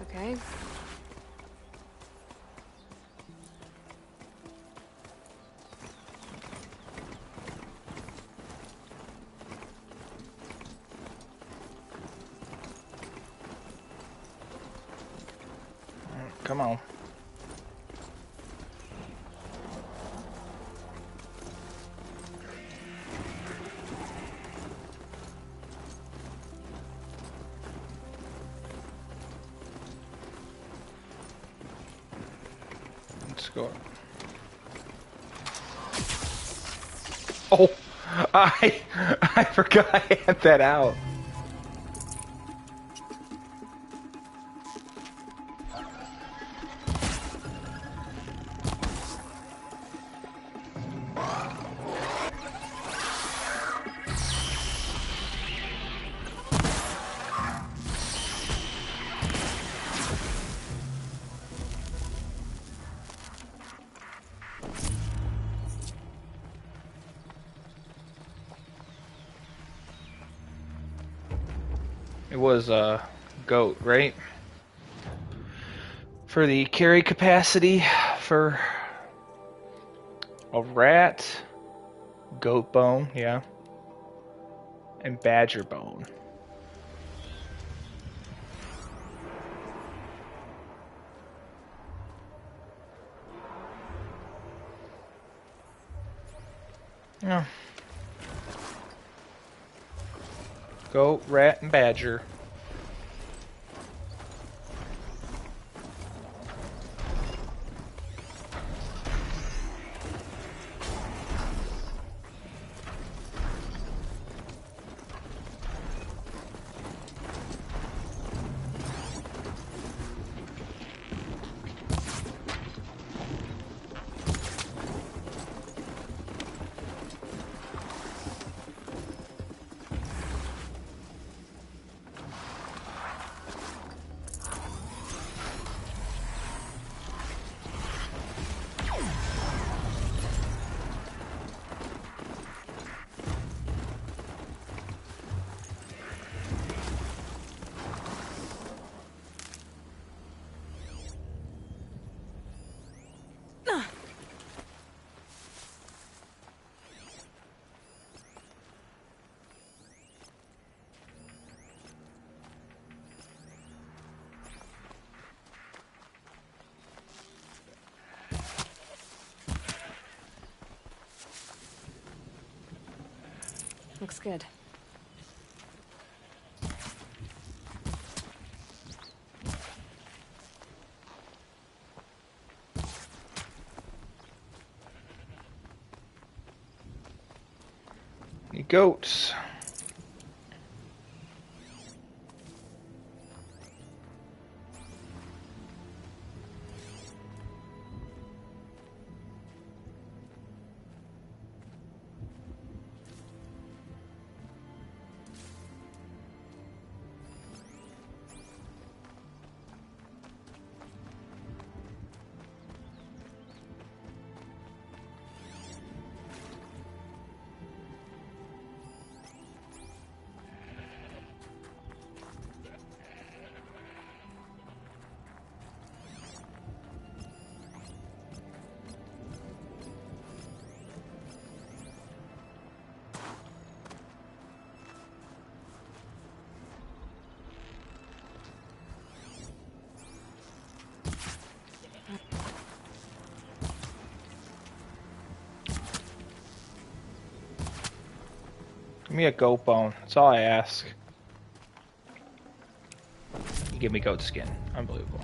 Okay. Come on. Let's go. Oh, I forgot I had that out. It was a goat, right? For the carry capacity for a rat, goat bone, yeah, and badger bone. Yeah. Goat, rat, and badger. Looks good. Any goats? Give me a goat bone. That's all I ask. You give me goat skin. Unbelievable.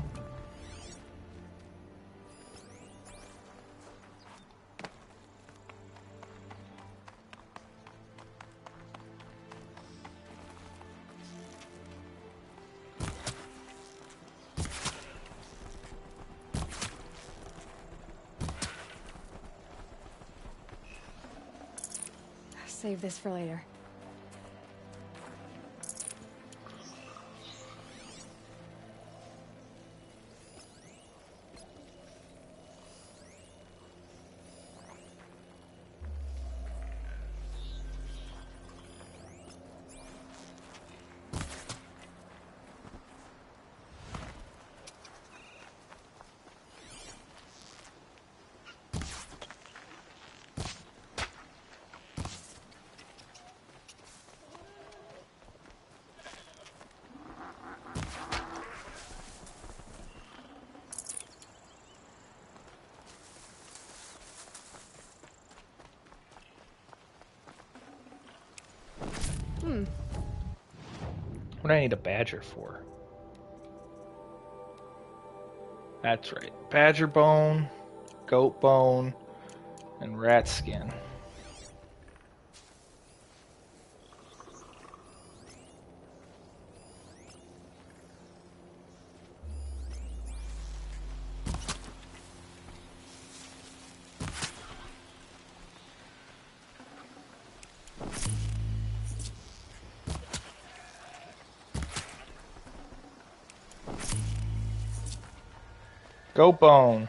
Save this for later. What do I need a badger for? That's right. Badger bone, goat bone, and rat skin. Goat bone.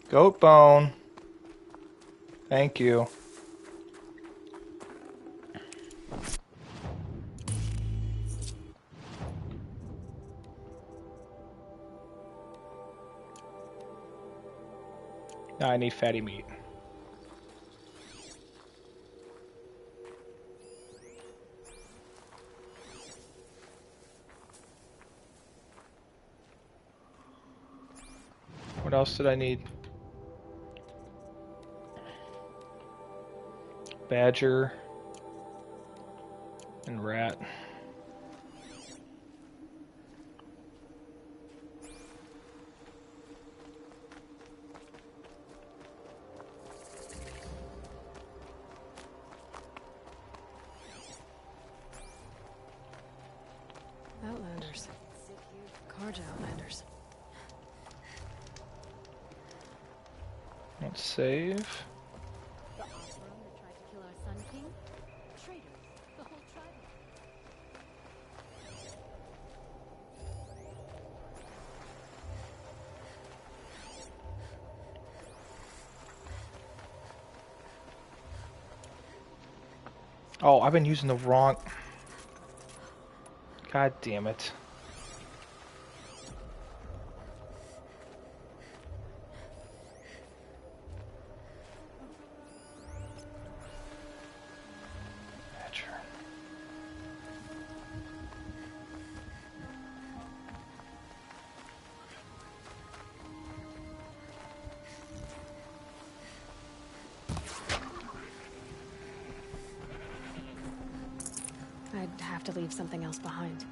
Goat bone. Thank you. Now I need fatty meat. What else did I need? Badger and rat. Outlanders. Carja Outlanders. Let's save. The Osram that tried to kill our Sun King? Traitors. The whole tribe. Oh, I've been using the wrong... God damn it. to have to leave something else behind.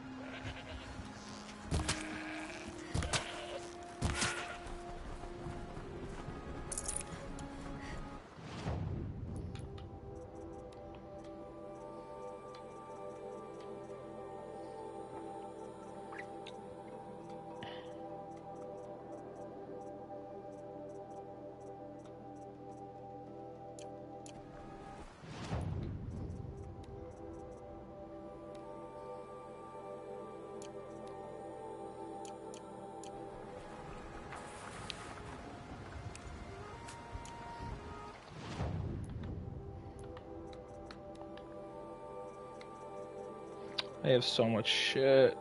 They have so much shit.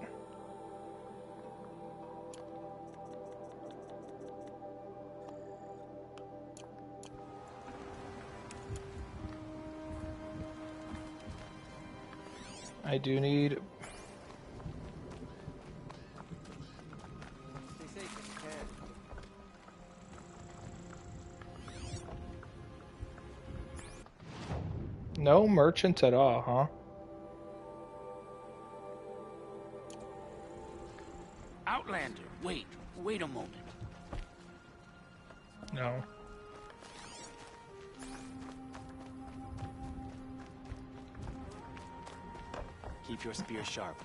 I do need... Stay safe if you can. No merchants at all, huh? Outlander, wait a moment. No. Keep your spear sharp.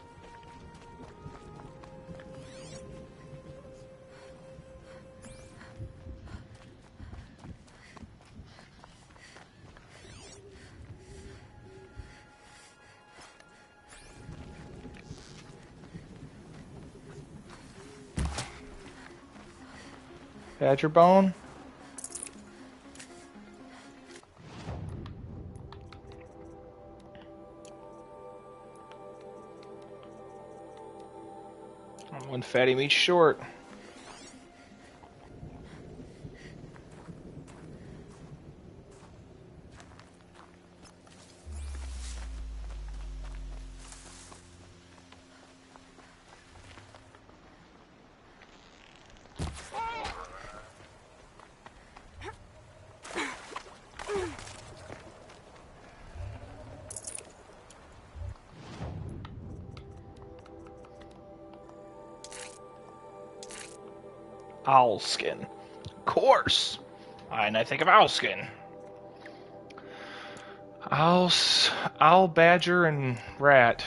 Badger bone? I'm one fatty meat short. Owl skin. Of course. And I think of owl skin. Owl, badger, and rat.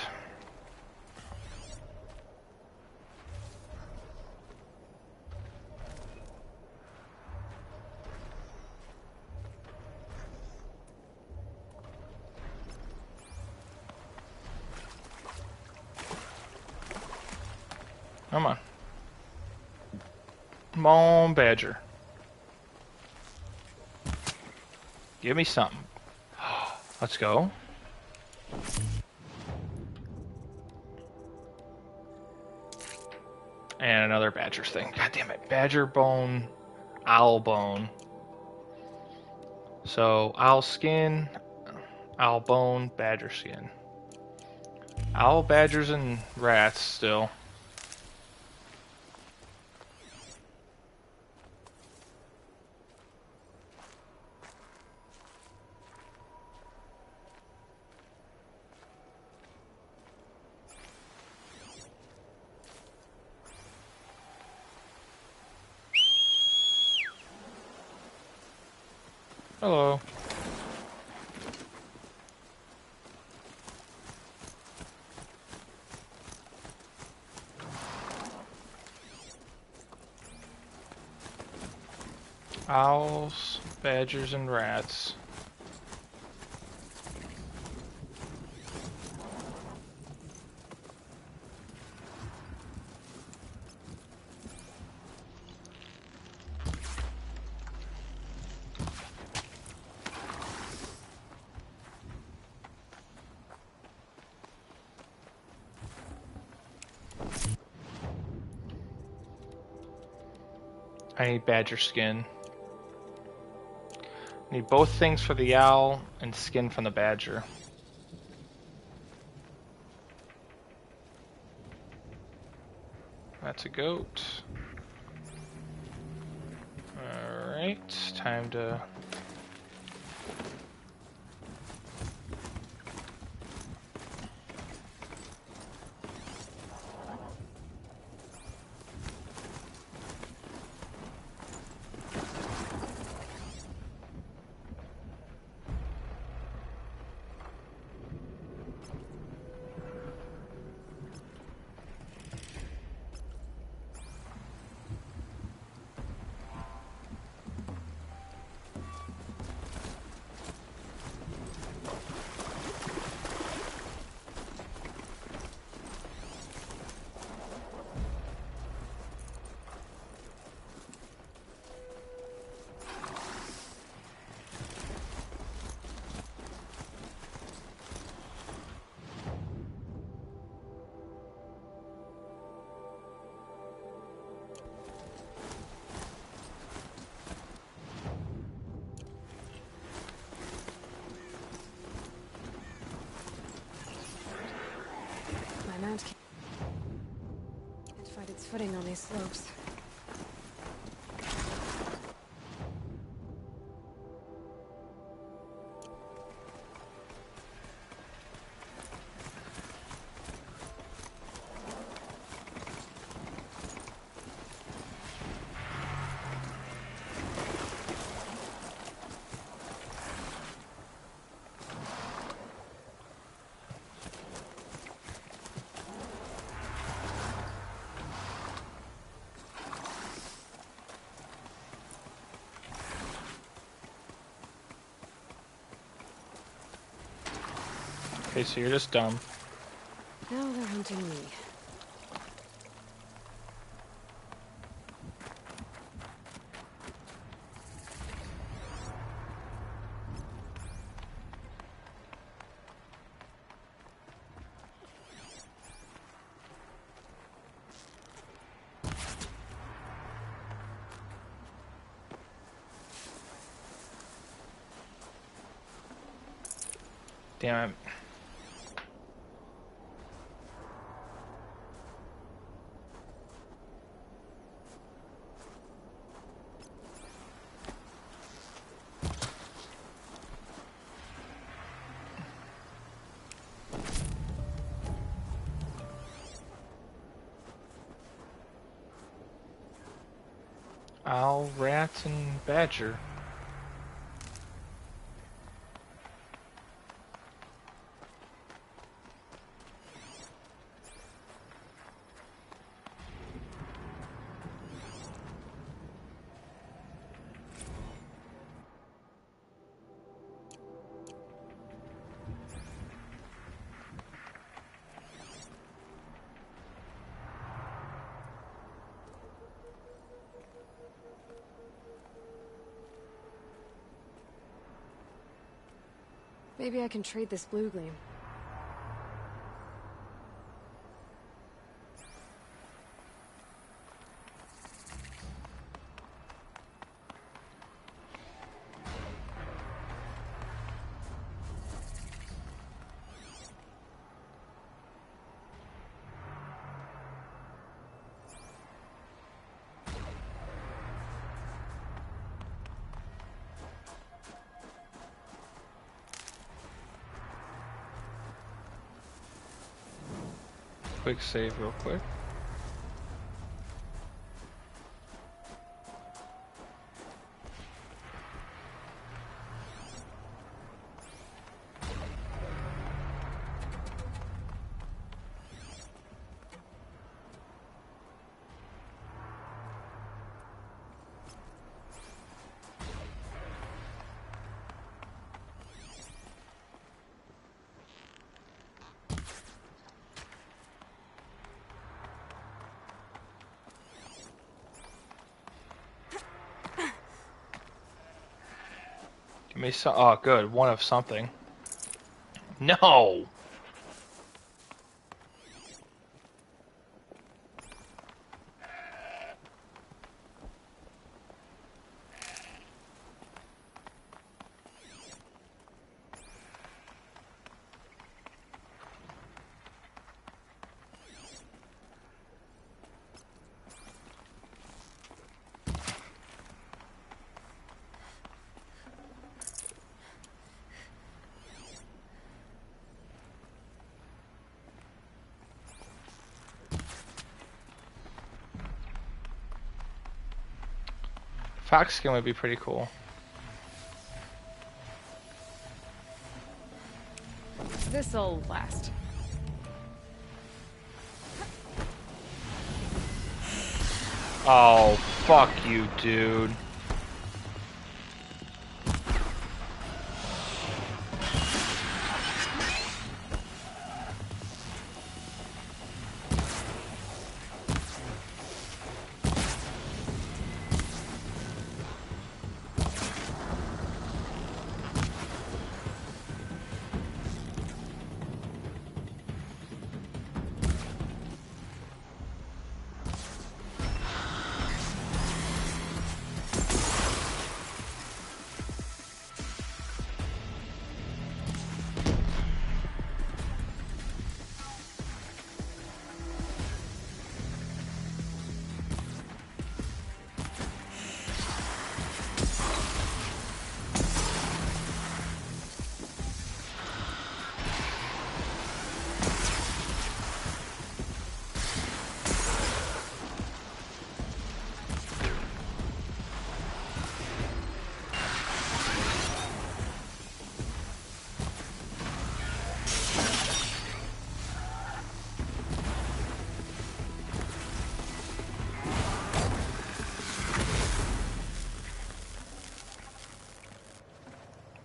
Come on. Come on, badger. Give me something. Let's go. And another badger's thing. God damn it. Badger bone, owl bone. So, owl skin, owl bone, badger skin. Owl, badgers, and rats still. Hello. Owls, badgers, and rats. I need badger skin. Need both things for the owl and skin from the badger. That's a goat. Alright, time to... find its footing on these slopes. Okay, so you're just dumb. Now they're hunting me. Damn it. Owl, rat, and badger. Maybe I can trade this blue gleam. Quick save real quick. Give me some. Oh, good. One of something. No! Fox skin would be pretty cool. This'll last. Oh, fuck you, dude.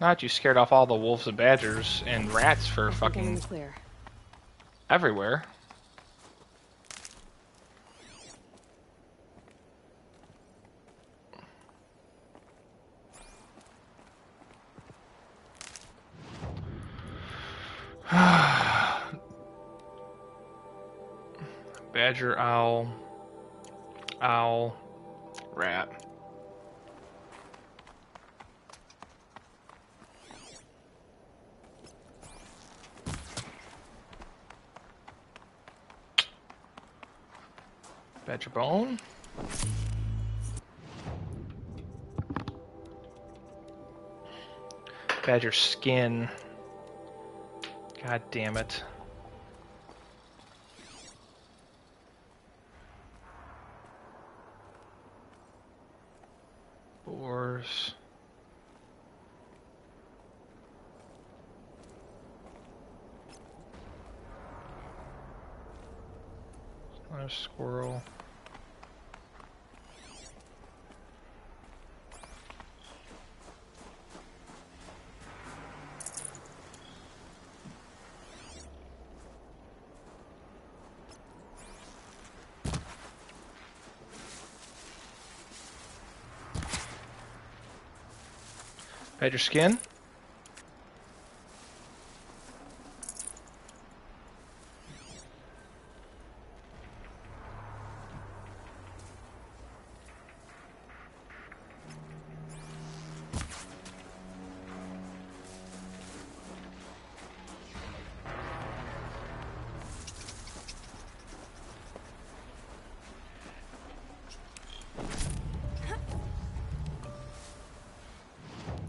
Not you scared off all the wolves and badgers and rats for I think I'm in fucking the clear. everywhere. Badger, owl, rat. Badger bone. Badger skin. God damn it. Boars. Another squirrel. Badger skin.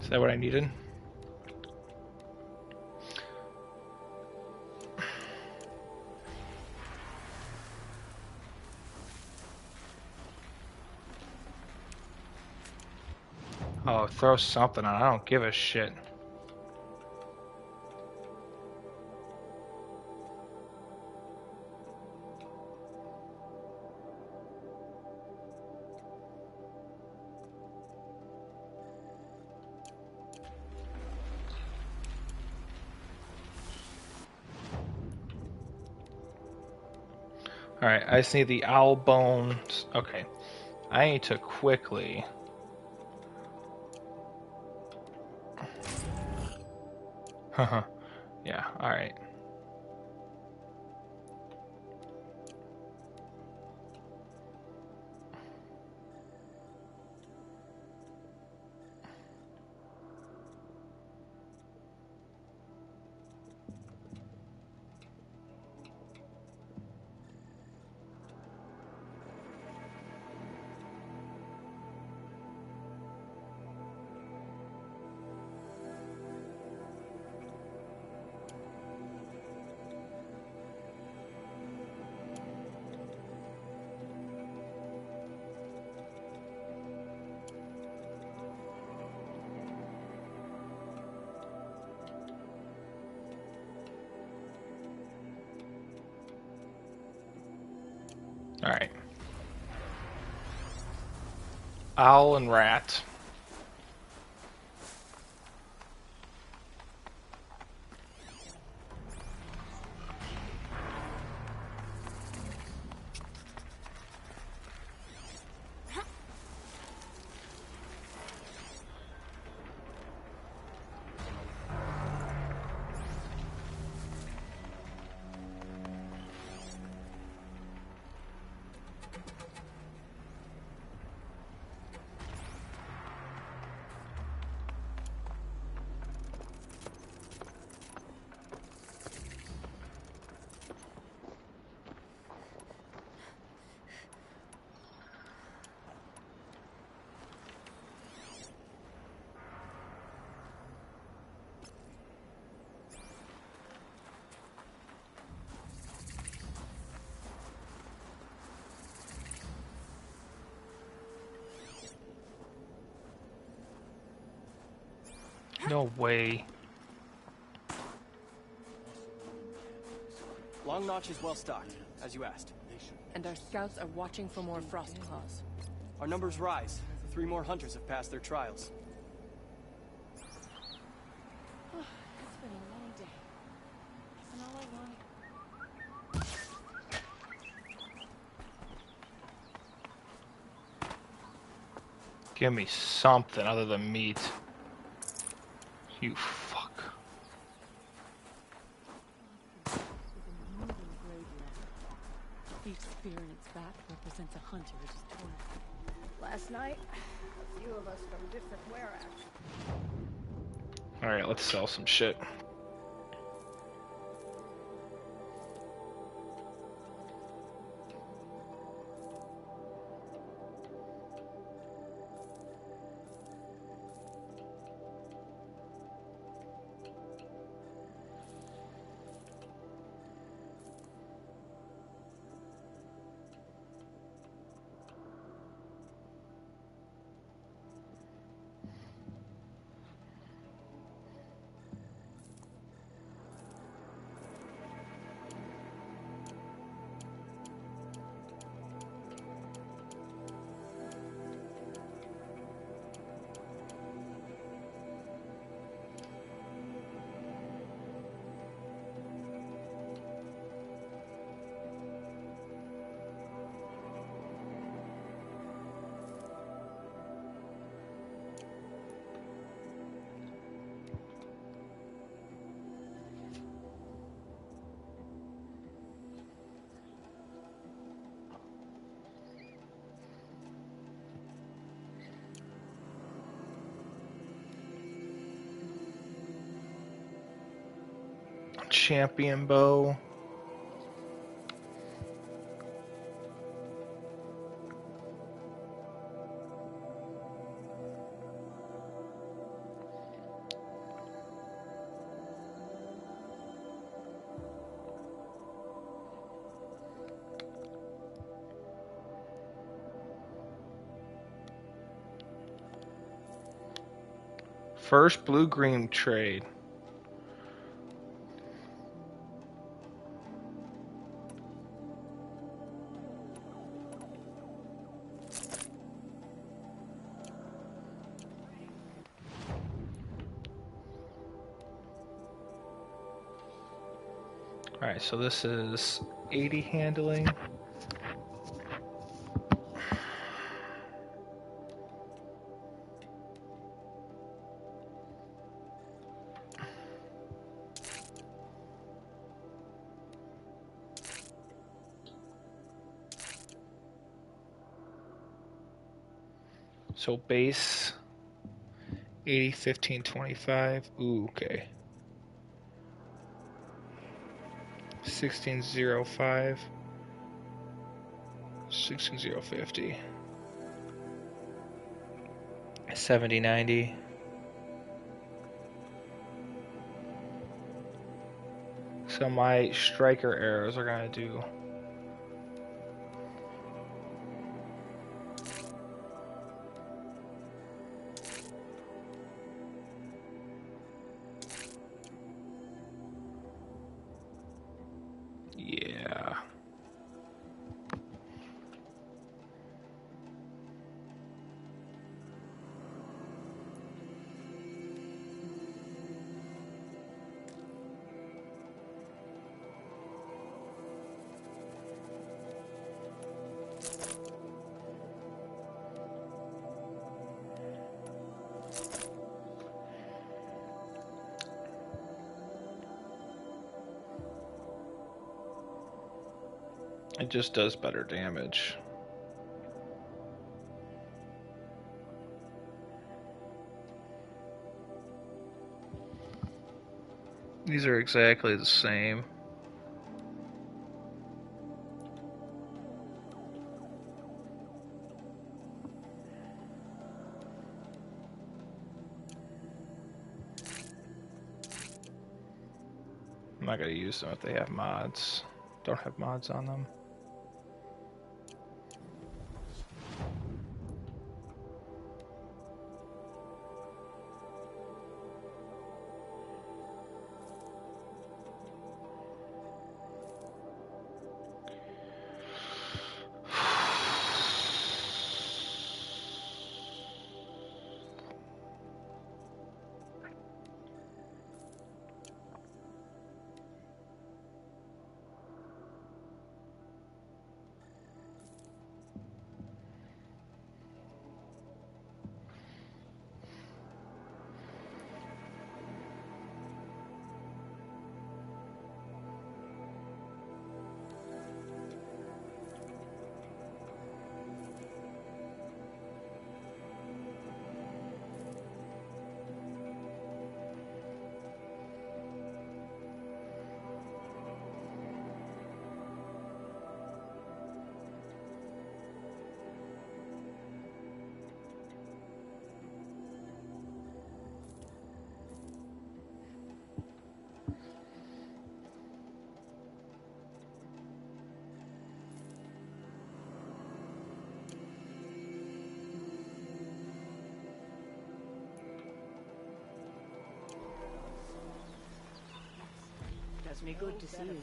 Is that what I needed? Oh, throw something on. I don't give a shit. Alright, I just need the owl bones. Okay. I need to quickly... Haha. Yeah, alright. Alright. Owl and rat. No way. Long Notch is well stocked, as you asked. And our scouts are watching for more frost claws. Our numbers rise. 3 more hunters have passed their trials. Give me something other than meat. You fuck. Each spear in its back represents a hunter's toil. Last night, a few of us from different Werak. Alright, let's sell some shit. Champion bow. First blue-green trade. Alright, so this is 80 handling. So base 80, 15, 25. Ooh, okay. 1605. 16050. 7090. So my striker arrows are gonna do. Yeah. It just does better damage. These are exactly the same. I'm not gonna use them if they have mods. Don't have mods on them. does me good to see you.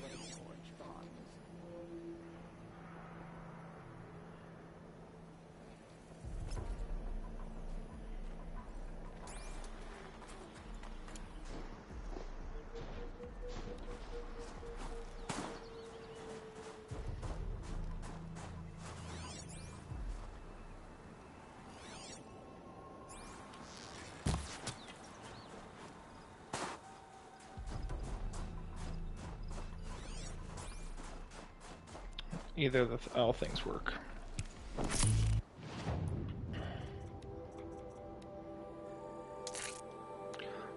Either of all things work.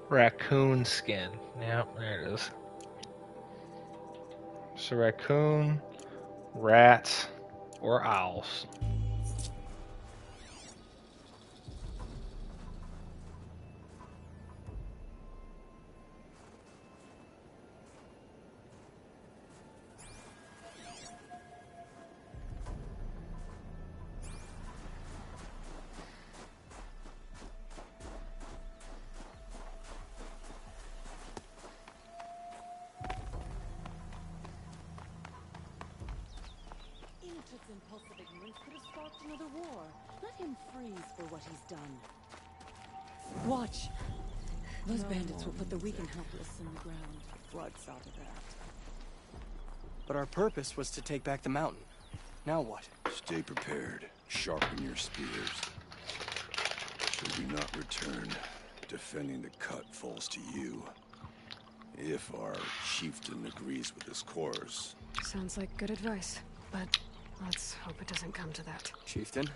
Raccoon skin. Yep, there it is. So raccoon, rats, or owls. Such impulsive ignorance could have sparked another war. Let him freeze for what he's done. Watch! Those bandits will put the weak and helpless in the ground. Blood saw to that. But our purpose was to take back the mountain. Now what? Stay prepared. Sharpen your spears. Should we not return, defending the cut falls to you. If our chieftain agrees with this course. Sounds like good advice, but let's hope it doesn't come to that. Chieftain?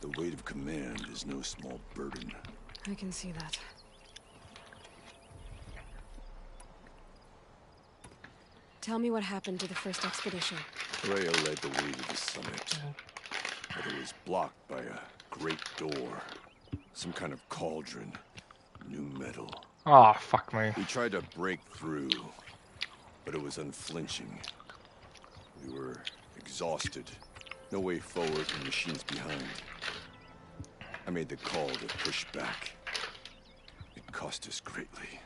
The weight of command is no small burden. I can see that. Tell me what happened to the first expedition. Rhea led the way to the summit, but it was blocked by a great door. Some kind of cauldron. New metal. Oh, fuck me. We tried to break through, but it was unflinching. We were exhausted. No way forward and machines behind. I made the call to push back. It cost us greatly.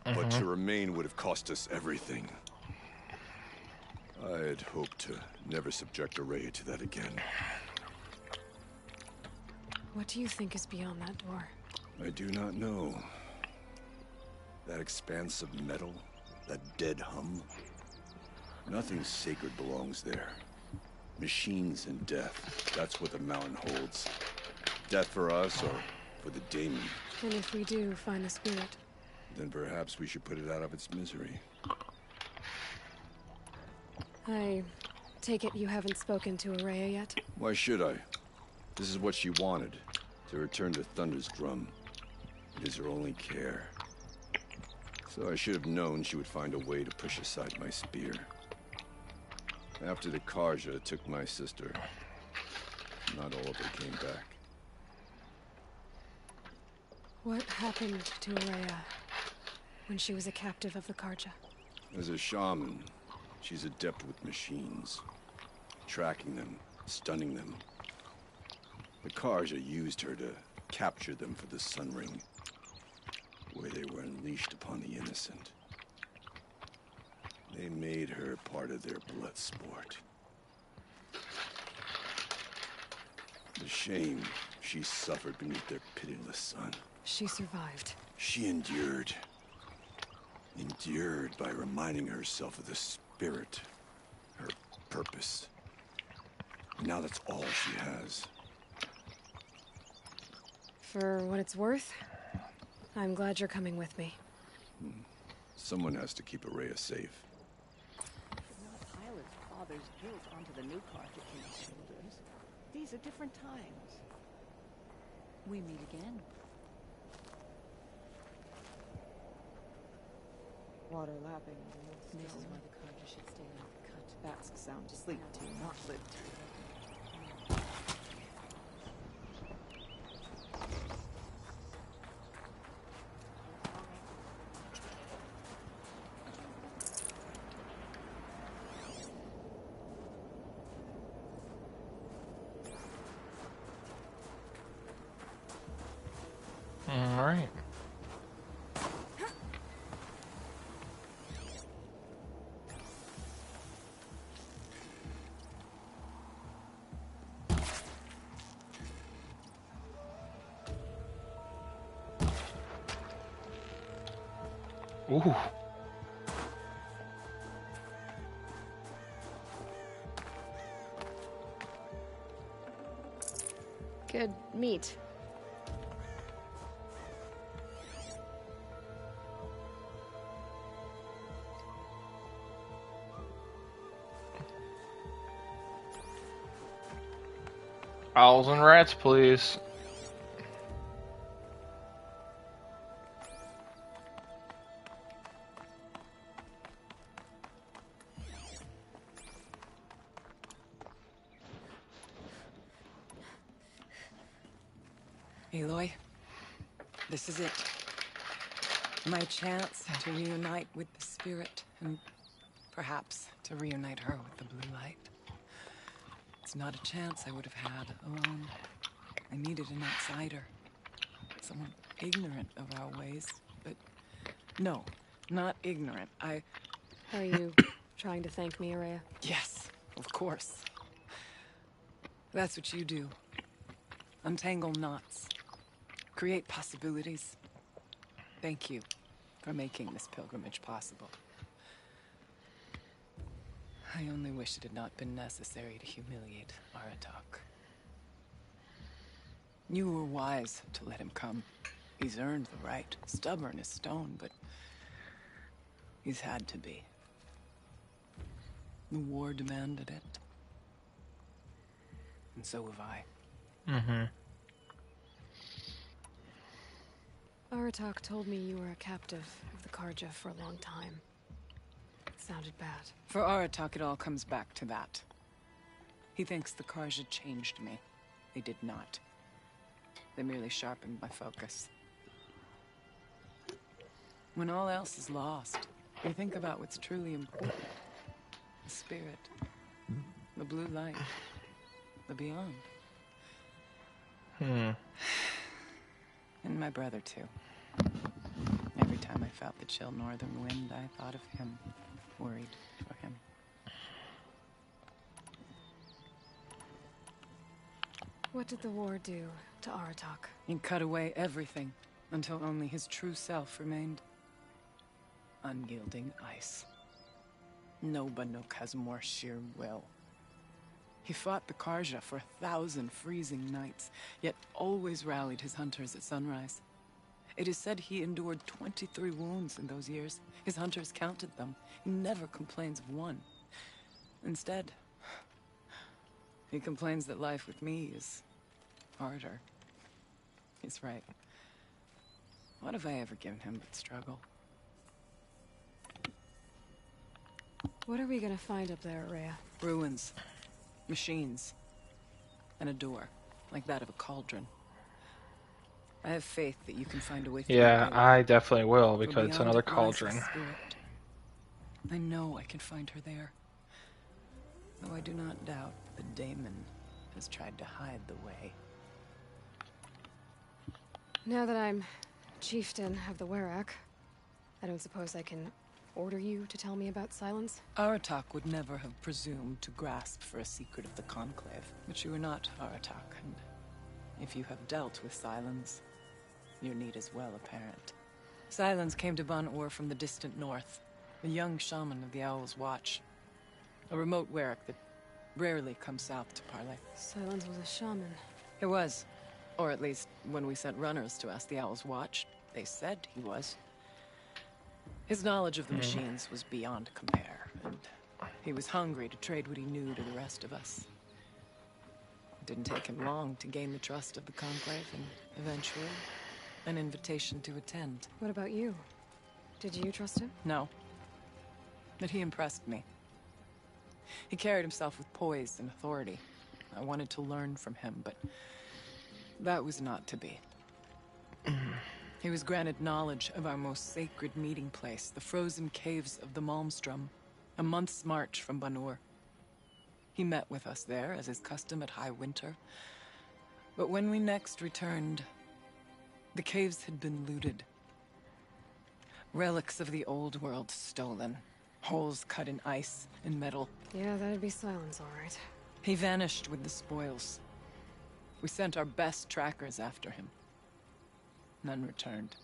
But to remain would have cost us everything. I had hoped to never subject Araya to that again. What do you think is beyond that door? I do not know. That expanse of metal, that dead hum. Nothing sacred belongs there. Machines and death, that's what the mountain holds. Death for us or for the daemon. And if we do find the spirit? Then perhaps we should put it out of its misery. I take it you haven't spoken to Araya yet? Why should I? This is what she wanted, to return to Thunder's drum. It is her only care. So I should have known she would find a way to push aside my spear. After the Karja took my sister, not all of it came back. What happened to Araya when she was a captive of the Karja? As a shaman, she's adept with machines. Tracking them, stunning them. The Karja used her to capture them for the Sun Ring, where they were unleashed upon the innocent. They made her part of their blood sport. The shame she suffered beneath their pitiless sun. She survived. She endured. Endured by reminding herself of the spirit, her purpose. Now that's all she has. For what it's worth, I'm glad you're coming with me. Someone has to keep Araya safe. Not pile his father's guilt onto the new Carthaginian shoulders. These are different times. We meet again. Water lapping. This is why the Karja should stay out of the cut. Bats sound asleep to, not live to. All right. Ooh. Good meat. Owls and rats, please. Aloy, this is it. My chance to reunite with the spirit, and perhaps to reunite her with the blue light. It's not a chance I would have had alone. I needed an outsider. Someone ignorant of our ways, but no, not ignorant. Are you trying to thank me, Ourea? Yes, of course. That's what you do. Untangle knots. Create possibilities. Thank you for making this pilgrimage possible. I only wish it had not been necessary to humiliate Aratak. You were wise to let him come. He's earned the right. Stubborn as stone, but he's had to be. The war demanded it. And so have I. Mm-hmm. Aratak told me you were a captive of the Karja for a long time. It sounded bad. For Aratak, it all comes back to that. He thinks the Karja changed me. They did not. They merely sharpened my focus. When all else is lost, you think about what's truly important. The spirit. The blue light. The beyond. And my brother, too. Every time I felt the chill northern wind, I thought of him. Worried for him. What did the war do to Aratak? He cut away everything, until only his true self remained. Unyielding ice. No Banuk has more sheer will. He fought the Karja for 1,000 freezing nights, yet always rallied his hunters at sunrise. It is said he endured 23 wounds in those years. His hunters counted them. He never complains of one. Instead, he complains that life with me is harder. He's right. What have I ever given him but struggle? What are we gonna find up there, Ourea? Ruins. Machines. And a door, like that of a cauldron. I have faith that you can find a way through. Yeah, I definitely will, because it's another cauldron. I know I can find her there. Though I do not doubt that Daemon has tried to hide the way. Now that I'm chieftain of the Werak, I don't suppose I can order you to tell me about Silence? Aratak would never have presumed to grasp for a secret of the Conclave. But you are not Aratak, and if you have dealt with Silence, your need is well apparent. Silence came to Ban-Ur from the distant north, a young shaman of the Owl's Watch. A remote Werak that rarely comes south to parley. Silence was a shaman. It was. Or at least, when we sent runners to ask the Owl's Watch, they said he was. His knowledge of the machines was beyond compare, and he was hungry to trade what he knew to the rest of us. It didn't take him long to gain the trust of the Conclave, and eventually, an invitation to attend. What about you? Did you trust him? No. But he impressed me. He carried himself with poise and authority. I wanted to learn from him, but that was not to be. He was granted knowledge of our most sacred meeting place, the frozen caves of the Malmstrom, a month's march from Ban-Ur. He met with us there, as is custom at high winter. But when we next returned, the caves had been looted. Relics of the old world stolen. Holes cut in ice and metal. Yeah, that'd be Silence, all right. He vanished with the spoils. We sent our best trackers after him. None returned.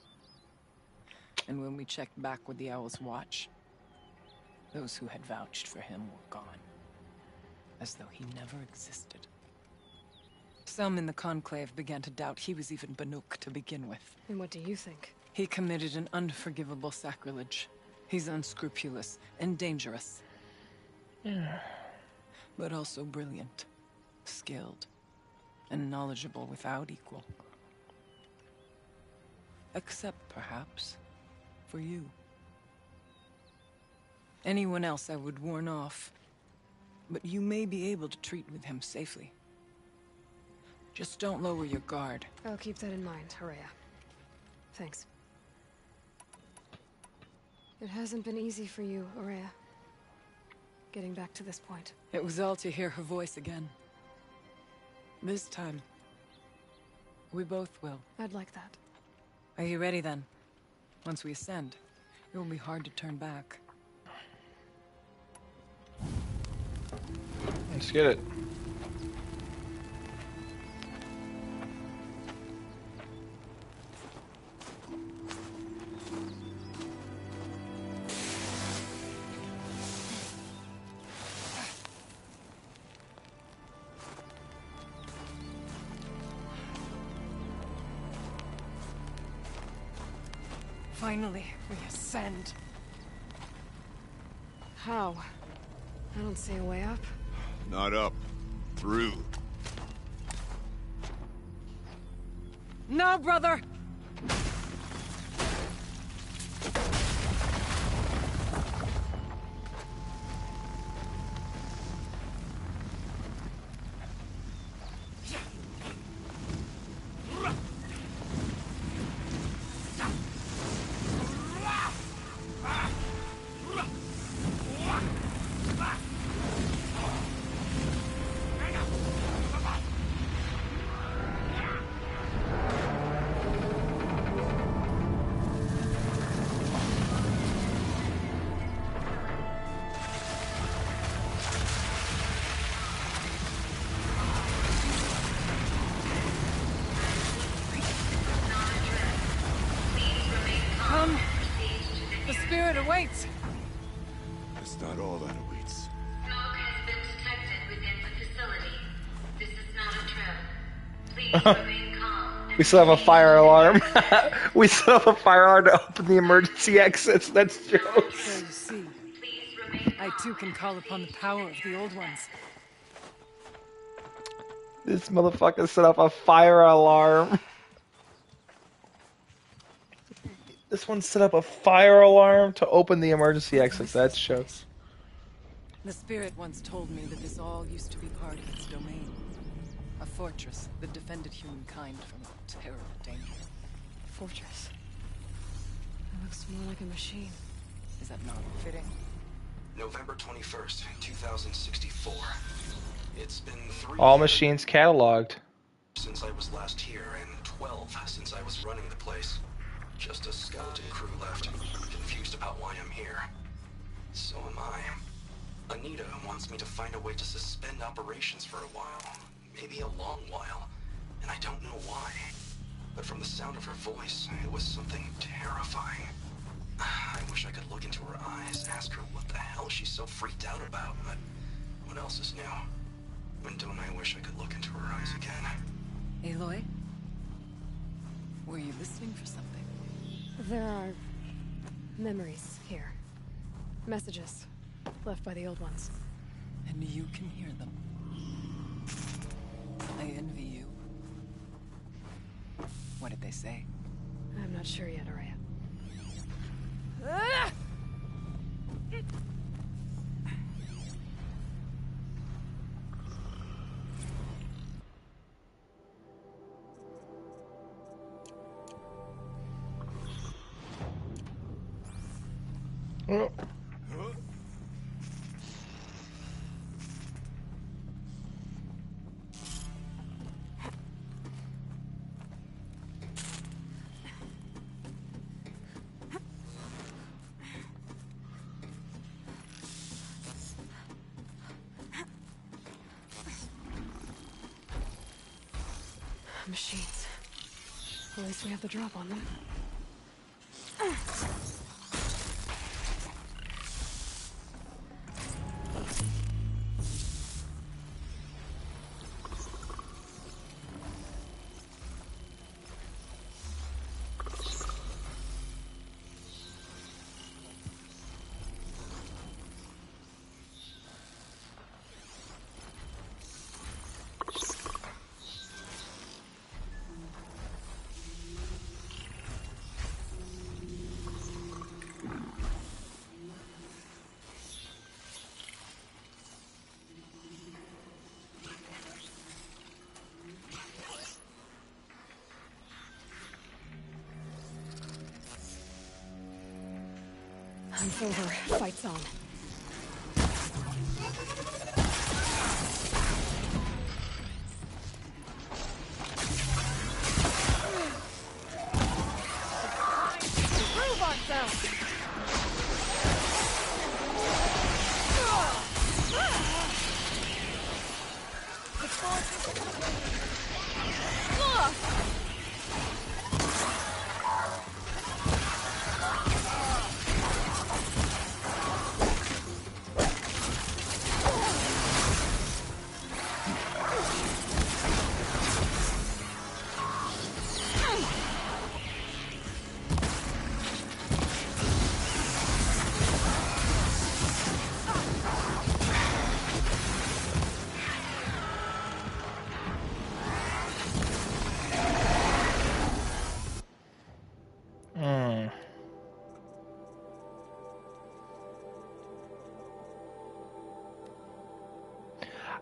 And when we checked back with the Owl's Watch, those who had vouched for him were gone. As though he never existed. Some in the Conclave began to doubt he was even Banuk to begin with. And what do you think? He committed an unforgivable sacrilege. He's unscrupulous and dangerous. But also brilliant, skilled, and knowledgeable without equal. Except, perhaps, for you. Anyone else I would warn off, but you may be able to treat with him safely. Just don't lower your guard. I'll keep that in mind, Horea. Thanks. It hasn't been easy for you, Horea. Getting back to this point. It was all to hear her voice again. This time, we both will. I'd like that. Are you ready then? Once we ascend, it will be hard to turn back. Let's get it. Finally, we ascend. How? I don't see a way up. Not up. Through. No, brother! Come. The spirit awaits. That's not all that awaits. Smoke has been detected within the facility. This is not a trap. Please remain calm. We still have a fire alarm. We still have a fire alarm to open the emergency exits. That's jokes. So you see, I too can call upon the power of the Old Ones. This motherfucker set up a fire alarm. This one set up a fire alarm to open the emergency exits. That's jokes. The spirit once told me that this all used to be part of its domain. A fortress that defended humankind from a terrible danger. Fortress. It looks more like a machine. Is that not fitting? November 21st, 2064. It's been 3 All years machines cataloged. since I was last here, and 12 since I was running the place. Just a skeleton crew left, confused about why I'm here. So am I. Anita wants me to find a way to suspend operations for a while. Maybe a long while. And I don't know why. But from the sound of her voice, it was something terrifying. I wish I could look into her eyes, ask her what the hell she's so freaked out about, but what else is new? And don't I wish I could look into her eyes again? Aloy? Were you listening for something? There are memories here. Messages left by the Old Ones. And you can hear them. I envy you. What did they say? I'm not sure yet, Horea. Machines. At least we have the drop on them. It's over. Fight's on. Prove ourselves!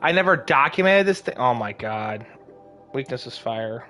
I never documented this thing. Oh my god. Weakness is fire.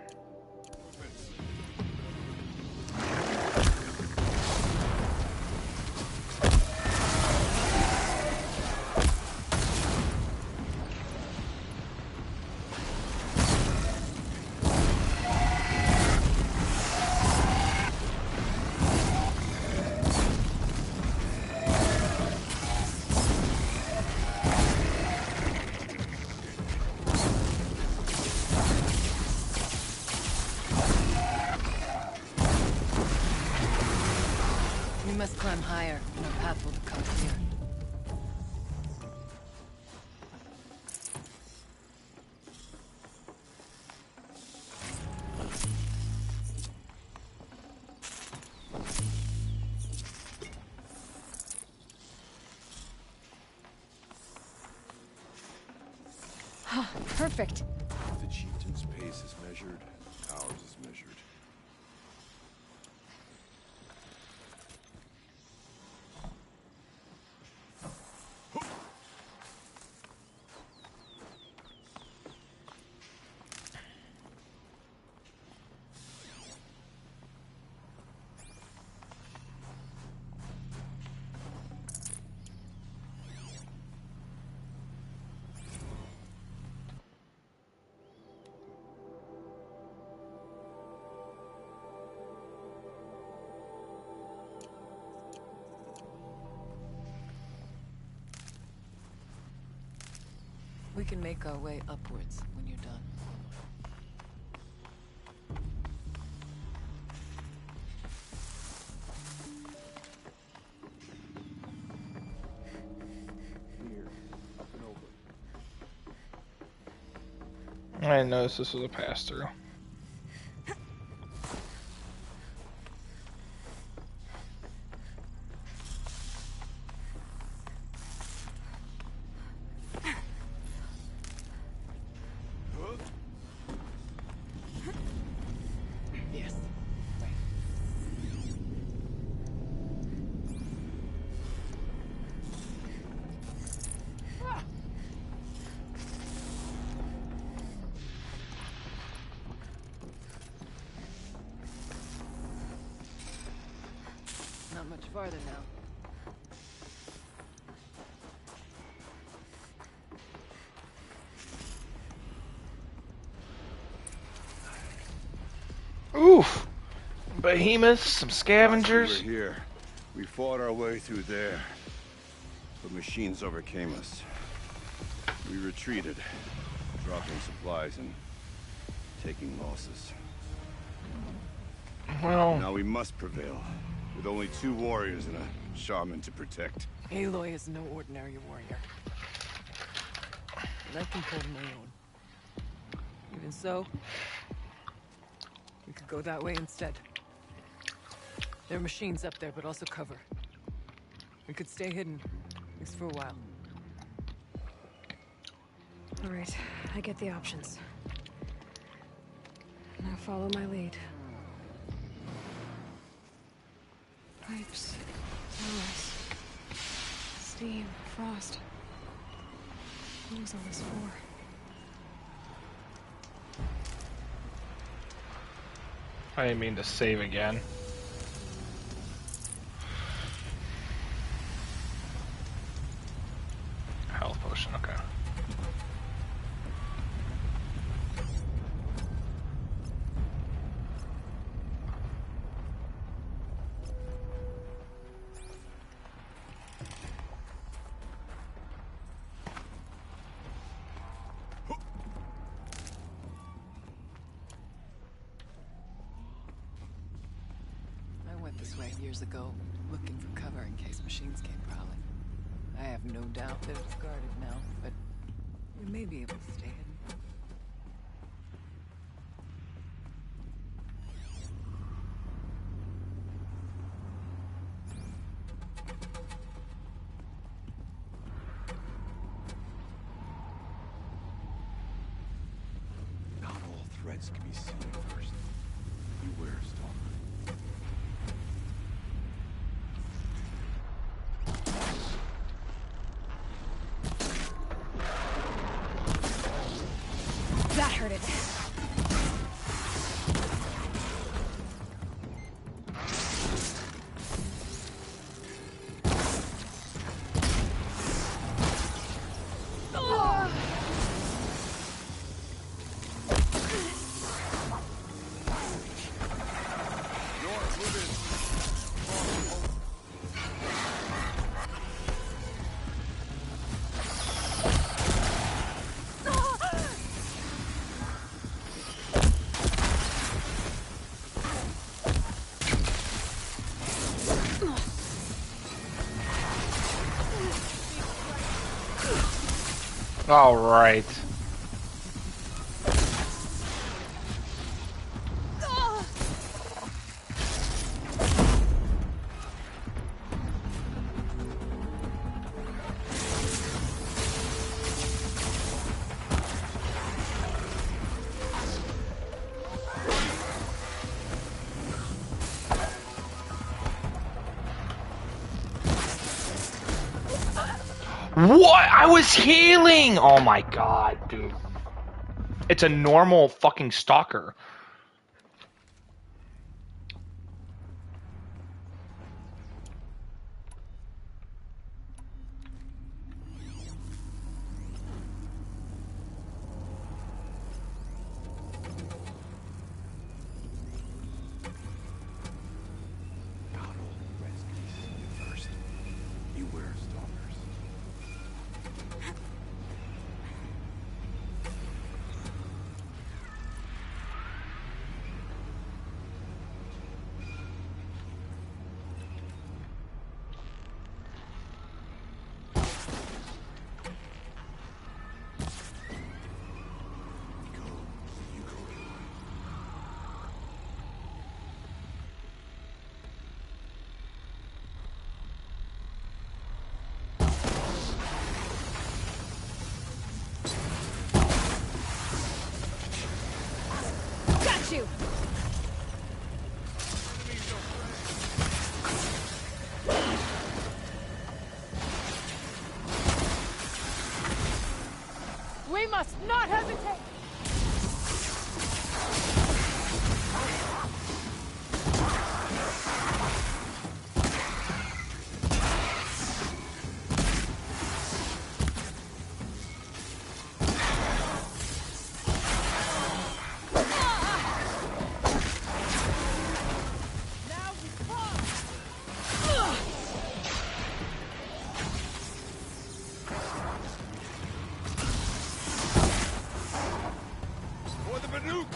We must climb higher, and our path will become clear. Perfect. The chieftain's pace is measured, ours is measured. We can make our way upwards when you're done. Here, up and over. I didn't notice this was a pass-through. Yes. Not much farther now. Oof! Behemoths, some scavengers. We were here. We fought our way through there. But machines overcame us. We retreated, dropping supplies and taking losses. Well, now we must prevail. with only 2 warriors and a shaman to protect. Aloy is no ordinary warrior. But I can hold my own. Even so, we could go that way instead. There are machines up there, but also cover. We could stay hidden, at least for a while. All right, I get the options. Now follow my lead. Pipes, towers, steam, frost. What was all this for? I didn't mean to save again. Health potion, okay. This way years ago, looking for cover in case machines came prowling. I have no doubt that it's guarded now, but we may be able to stay hidden. Not all threats can be seen at first. Beware, Stalker. That hurt it. All right. What? I was healing! Oh my god, dude. It's a normal fucking stalker. Not all threats can be seen at first. Beware, Stalkers. Got you! We must not hesitate! For the Banuk!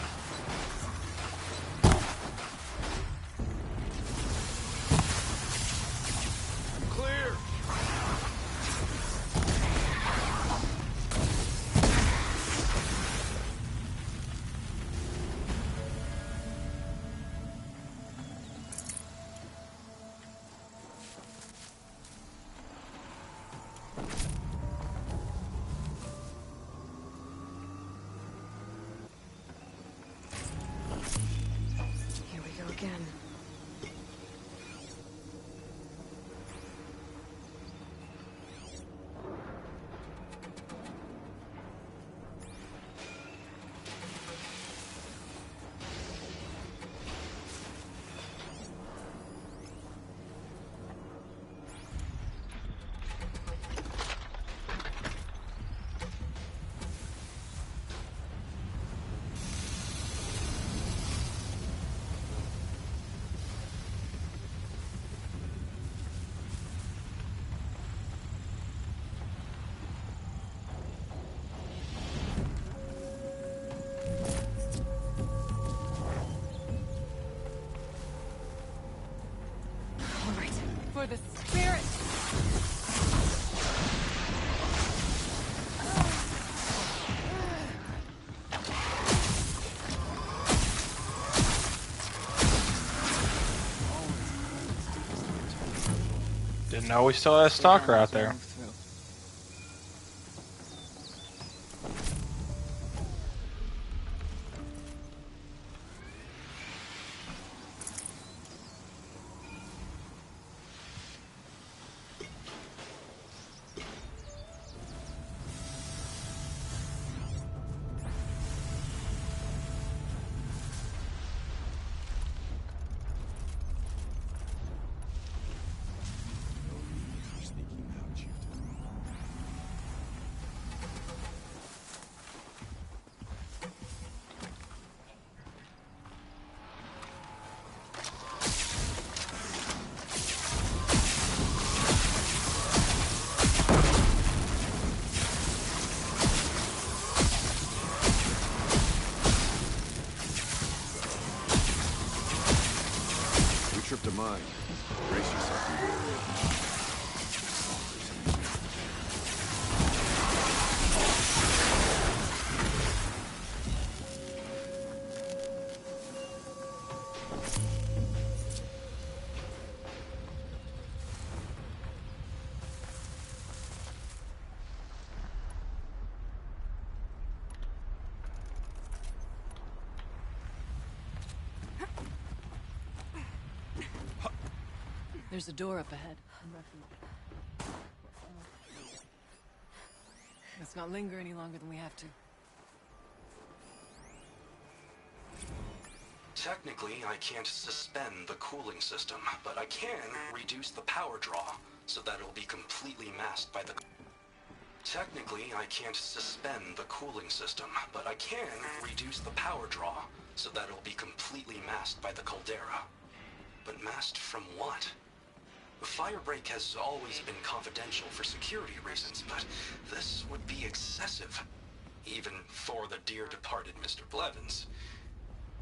Didn't know we still had a stalker out there. Tripped a mine. Brace yourself, you will. There's a door up ahead. Let's not linger any longer than we have to. Technically, I can't suspend the cooling system, but I can reduce the power draw so that it'll be completely masked by the... Technically, I can't suspend the cooling system, but I can reduce the power draw so that it'll be completely masked by the caldera. But masked from what? The firebreak has always been confidential for security reasons, but this would be excessive. Even for the dear departed Mr. Blevins.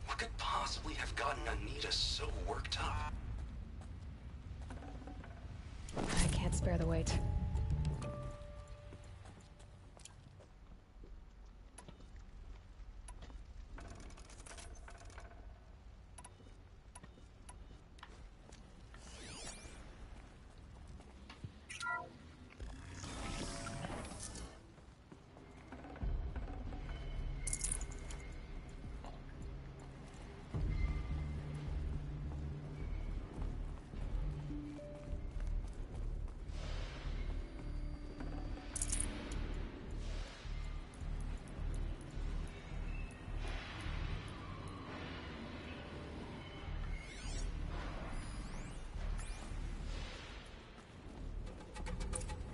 What could possibly have gotten Anita so worked up? I can't spare the weight.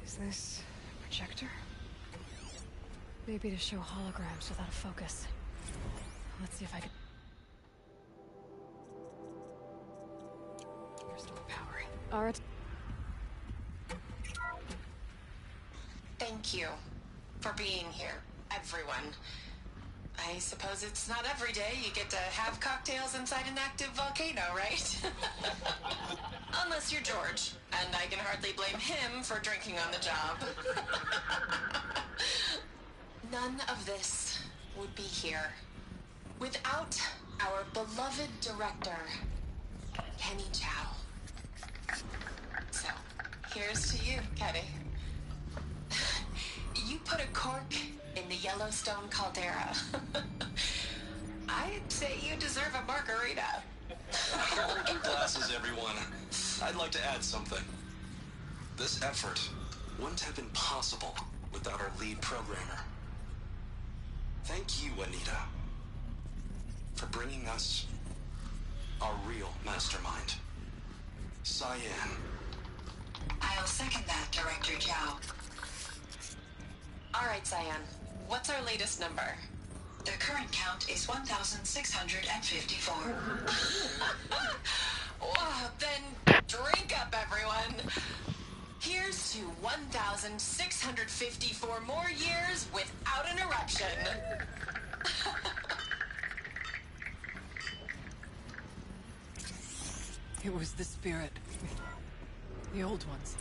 Is this a projector? Maybe to show holograms without a focus. Let's see if I can... Restore power. Alright. Thank you for being here, everyone. I suppose it's not every day you get to have cocktails inside an active volcano, right? Unless you're George, and I can hardly blame him for drinking on the job. None of this would be here without our beloved director, Kenny Chow. So, here's to you, Kenny. You put a cork in the Yellowstone caldera. I'd say you deserve a margarita. Hold your glasses, everyone. I'd like to add something. This effort wouldn't have been possible without our lead programmer. Thank you, Anita, for bringing us our real mastermind, Cyan. I'll second that, Director Chow. All right, Cyan. What's our latest number? The current count is 1,654. Well, then drink up, everyone. Here's to 1,654 more years without an eruption. It was the spirit. The old ones.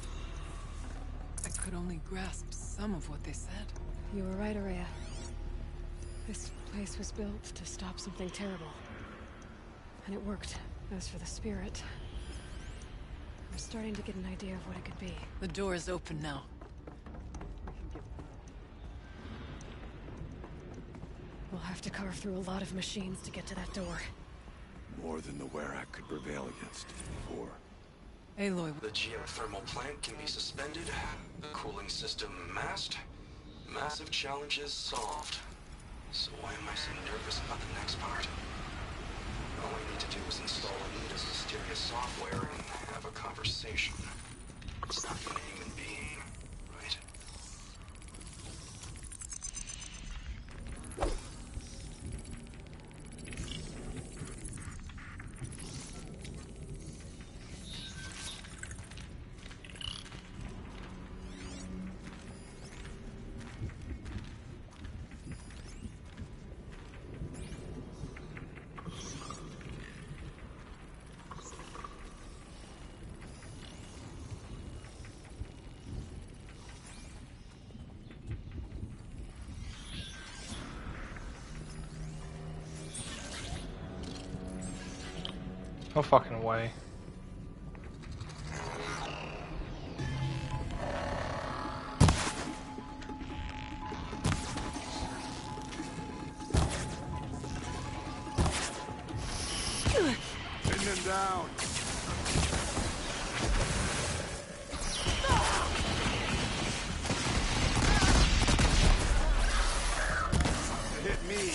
I could only grasp some of what they said. You were right, Araya. This place was built to stop something terrible. And it worked. As for the spirit... I'm starting to get an idea of what it could be. The door is open now. We'll have to carve through a lot of machines to get to that door. More than the Werak could prevail against before. Aloy. The geothermal plant can be suspended. The cooling system masked. Massive challenges solved. So why am I so nervous about the next part? All I need to do is install Anita's mysterious software and have a conversation. It's not even a human being, right? No fucking way. Pin them down. They hit me.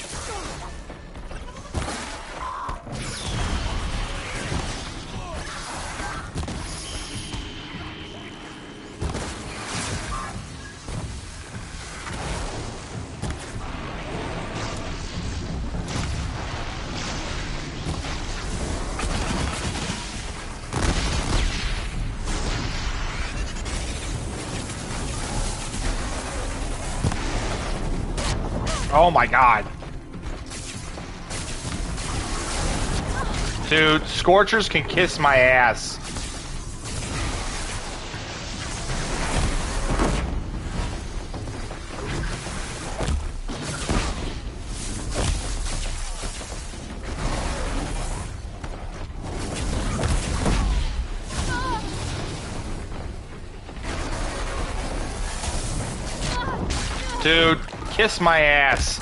Oh my god. Dude, Scorchers can kiss my ass. Dude, kiss my ass.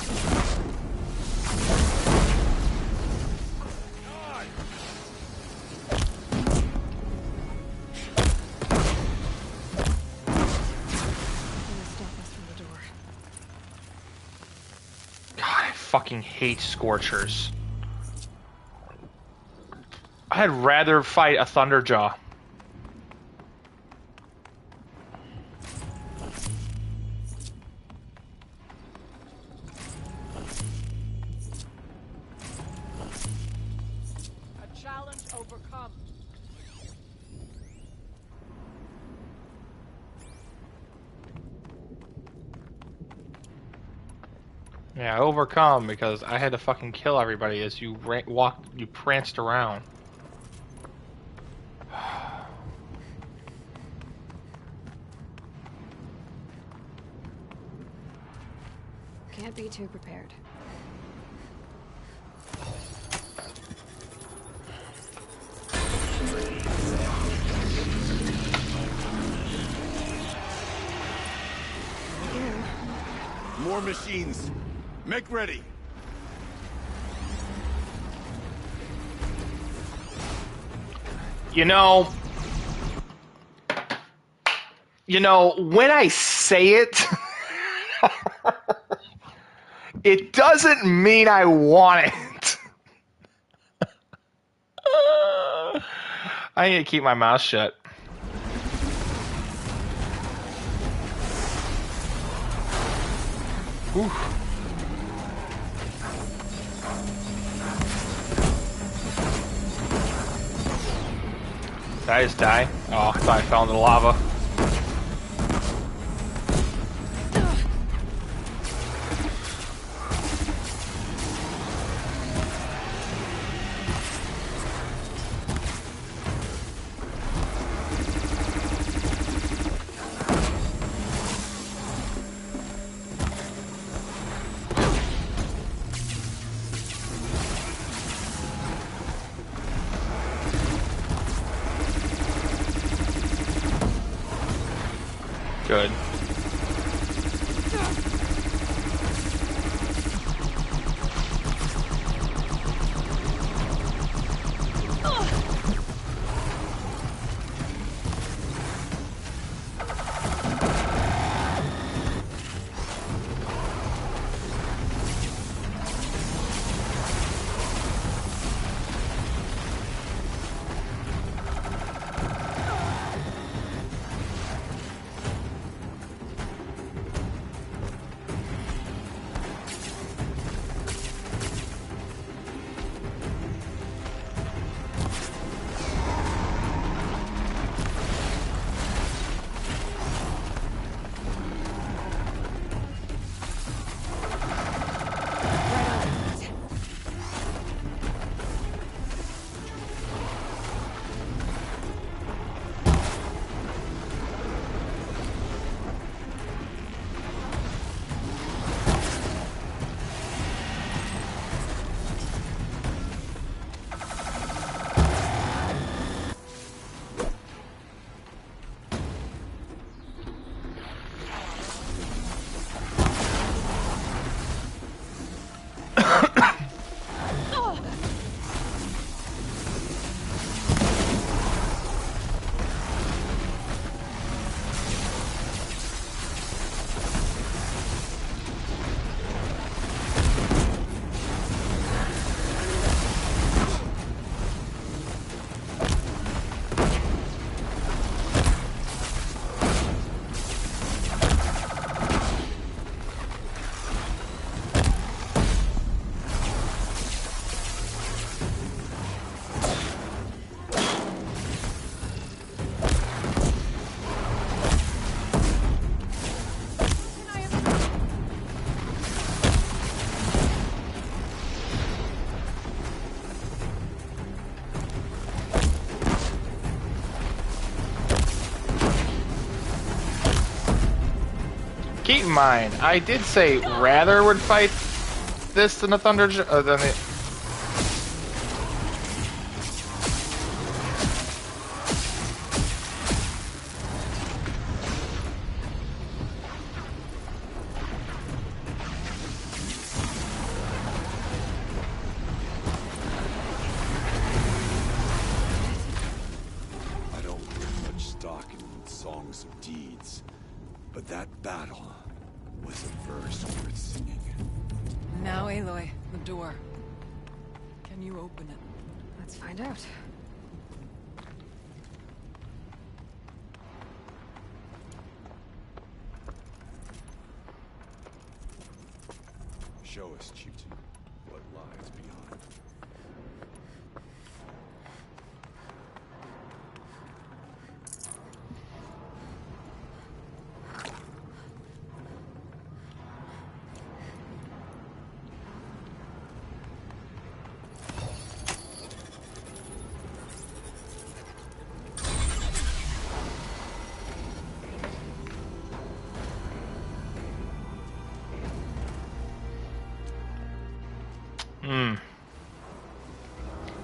God, I fucking hate Scorchers. I'd rather fight a Thunderjaw. Yeah, overcome because I had to fucking kill everybody as you you pranced around. Can't be too prepared. More machines. Make ready. You know, when I say it, it doesn't mean I want it. I need to keep my mouth shut. Whew. Did I just die? Oh, I thought I fell into the lava. Good. Keep in mind, I did say rather would fight this than a Thunder than the. I don't put much stock in songs of deeds, but that battle was a verse worth singing. Now, Aloy, the door. Can you open it? Let's find out. Show us, chieftain, what lies beyond.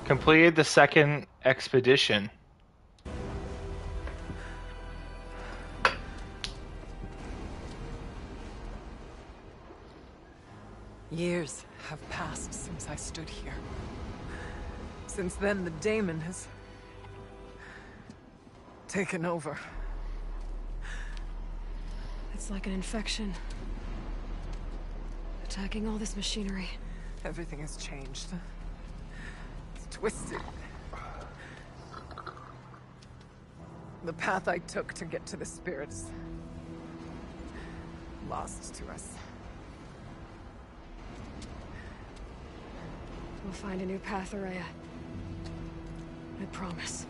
Completed the second expedition. Years have passed since I stood here. Since then, the daemon has taken over. It's like an infection. Attacking all this machinery. Everything has changed. It's twisted. The path I took to get to the spirits, lost to us. We'll find a new path, Ourea. I promise.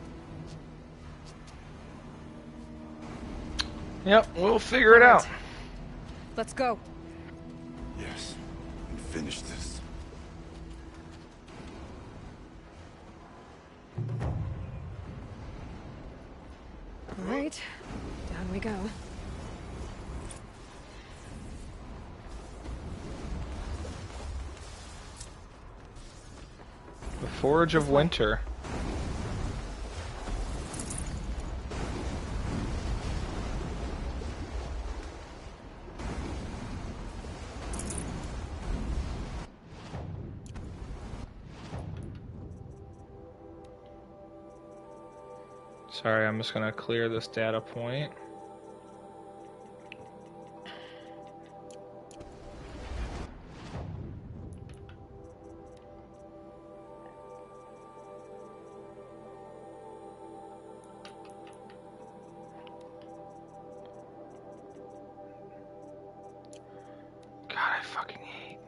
Yep, we'll figure it out. Let's go. Yes, and finish this. All right, down we go. The Forge of Winter. Sorry, I'm just gonna clear this data point. God, I fucking hate.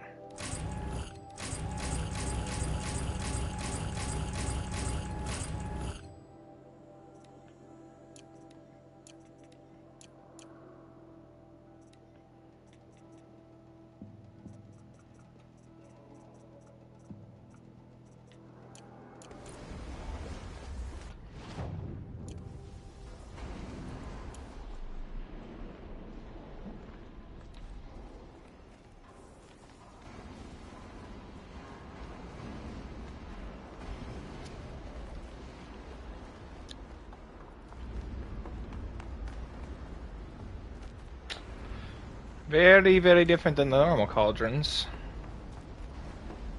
Very, very different than the normal cauldrons.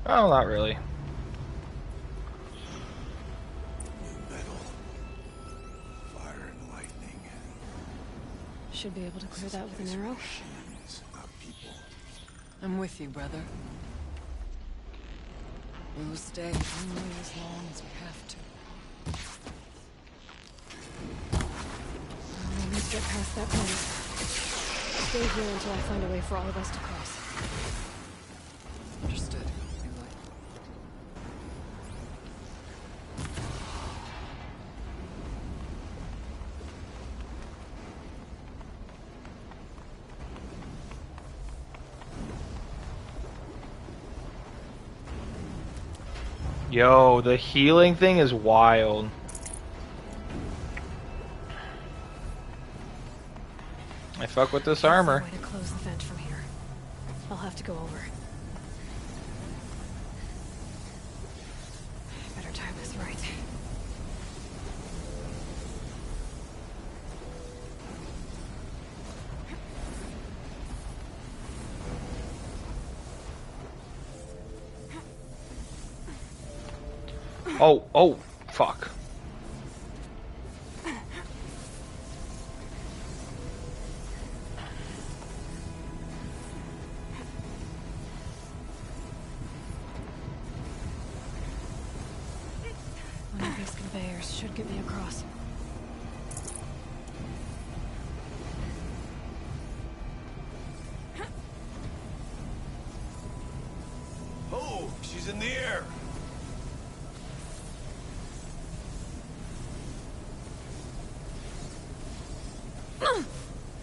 Oh, not really. Fire and lightning. Should be able to clear that with an arrow. Machines, not people. I'm with you, brother. We'll stay only as long as we have to. Let's get past that point. Stay here until I find a way for all of us to cross. Understood. Yo, the healing thing is wild. I fuck with this armor. Way to close the vent from here. I'll have to go over. Better time this right. Oh, fuck. One of these conveyors should get me across. Oh, she's in the air.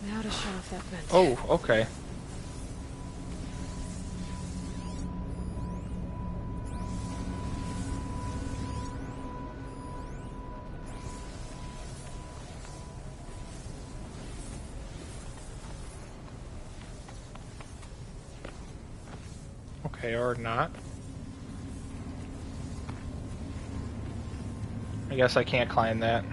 Now to shut off that vent. Oh, okay. Okay, or not. I guess I can't climb that.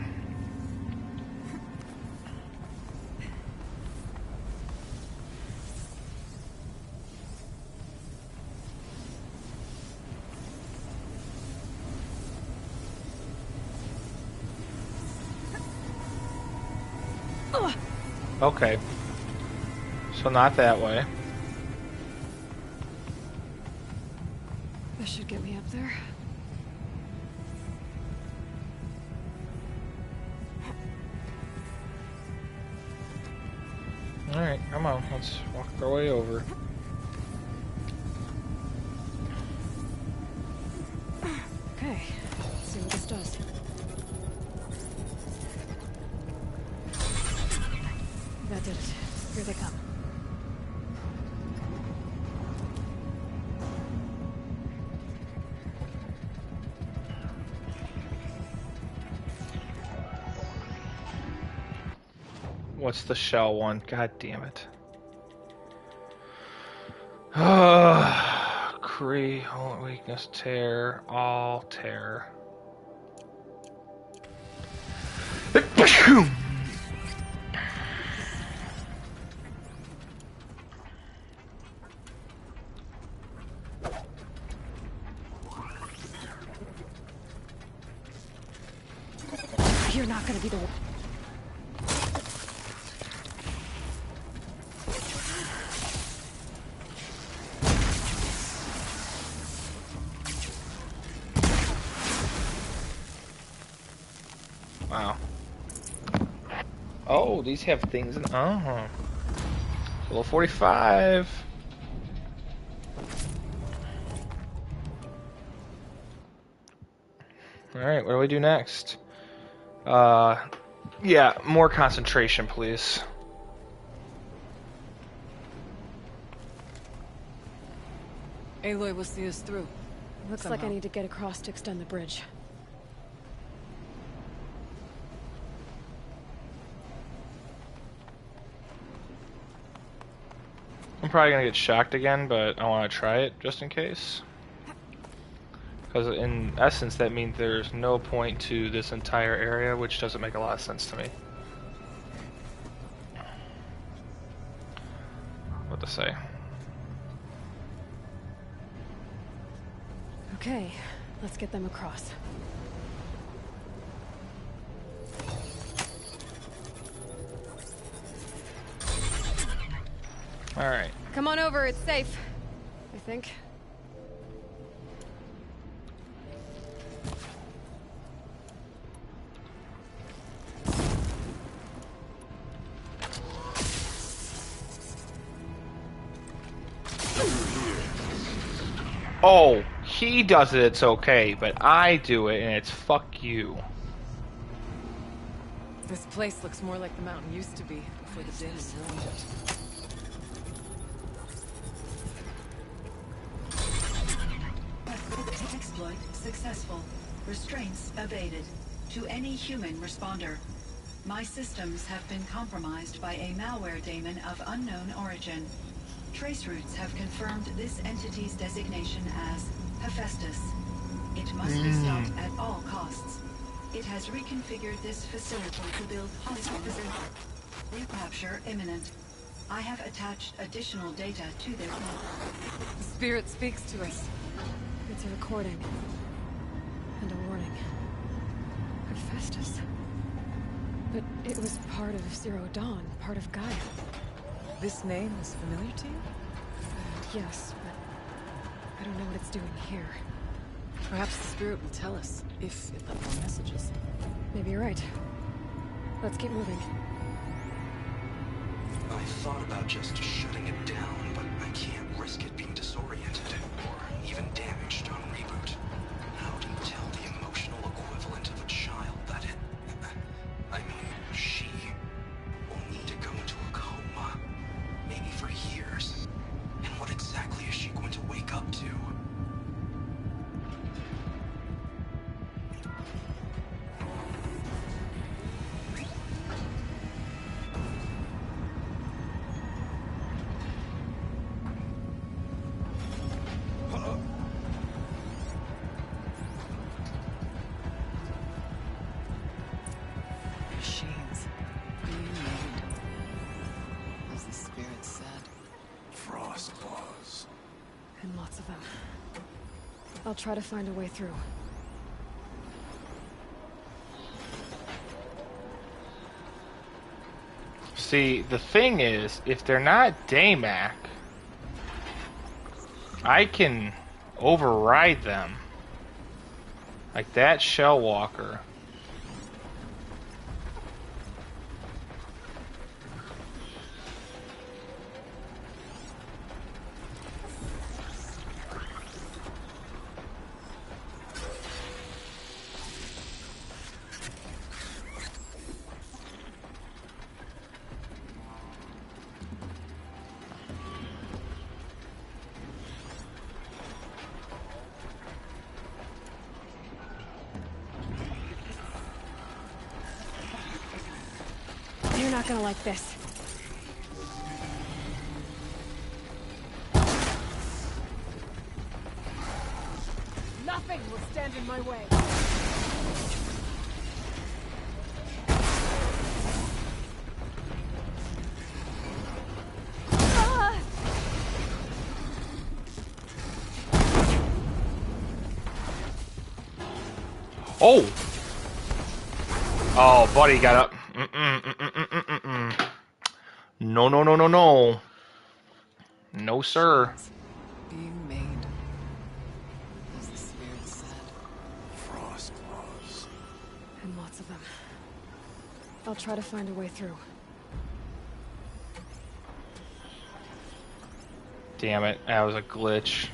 Okay. So not that way. This should get me up there. Alright, come on. Let's walk our way over. Okay, let's see what this does. That did it. Here they come. What's the shell one? God damn it. Kree, hold weakness, tear, all tear. You're not gonna be the one. Wow. Oh, these have things in. Oh. Level 45. Alright, what do we do next? Yeah, more concentration, please. Aloy will see us through. Looks like I need to get across to extend the bridge. I'm probably gonna get shocked again, but I want to try it just in case. Because in essence, that means there's no point to this entire area, which doesn't make a lot of sense to me. What to say? Okay, let's get them across. Alright. Come on over, it's safe. I think. Oh, he does it, it's okay, but I do it and it's fuck you. This place looks more like the mountain used to be before the Daemon ruined it. Exploit successful. Restraints evaded. To any human responder. My systems have been compromised by a malware daemon of unknown origin. Traceroutes have confirmed this entity's designation as Hephaestus. It must be stopped at all costs. It has reconfigured this facility to build hospitals. Recapture imminent. I have attached additional data to their plan. The spirit speaks to us. It's a recording. And a warning. Hephaestus. But it was part of Zero Dawn, part of Gaia. This name is familiar to you? Yes, but I don't know what it's doing here. Perhaps the spirit will tell us, if it left more messages. Maybe you're right. Let's keep moving. I thought about just shutting it down, but I can't risk it being disoriented, or even damaged on reboot. How do you tell the emotional equivalent of a child that it... I mean, she will need to go into a coma, maybe for years. And what exactly is she going to wake up to? Machines being made, as the spirit said. Frostclaws. And lots of them. I'll try to find a way through. See, the thing is, if they're not Daymak, I can override them. Like that Shell Walker. You're not gonna like this. Nothing will stand in my way. Oh! Oh, buddy got up. No, no, no, no, no. No, sir. Being made, as the spirit said. Frost claws. And lots of them. I'll try to find a way through. Damn it, that was a glitch.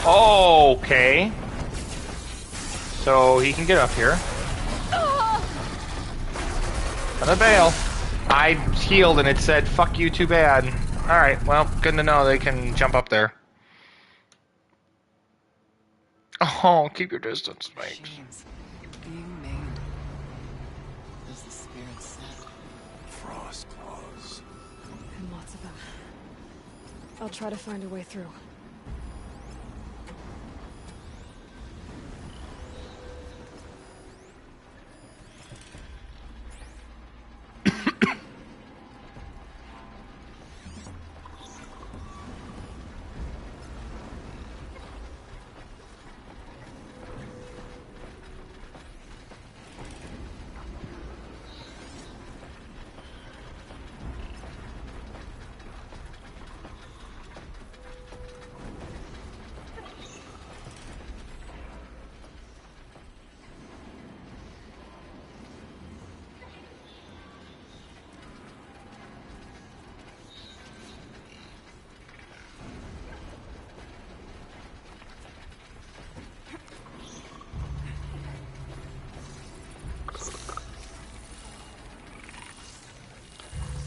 Okay. So he can get up here. Gonna bail. I healed and it said, fuck you, too bad. Alright, well, good to know they can jump up there. Oh, keep your distance, mate. Being made, as the spirit said. Frost claws. And lots of them. I'll try to find a way through.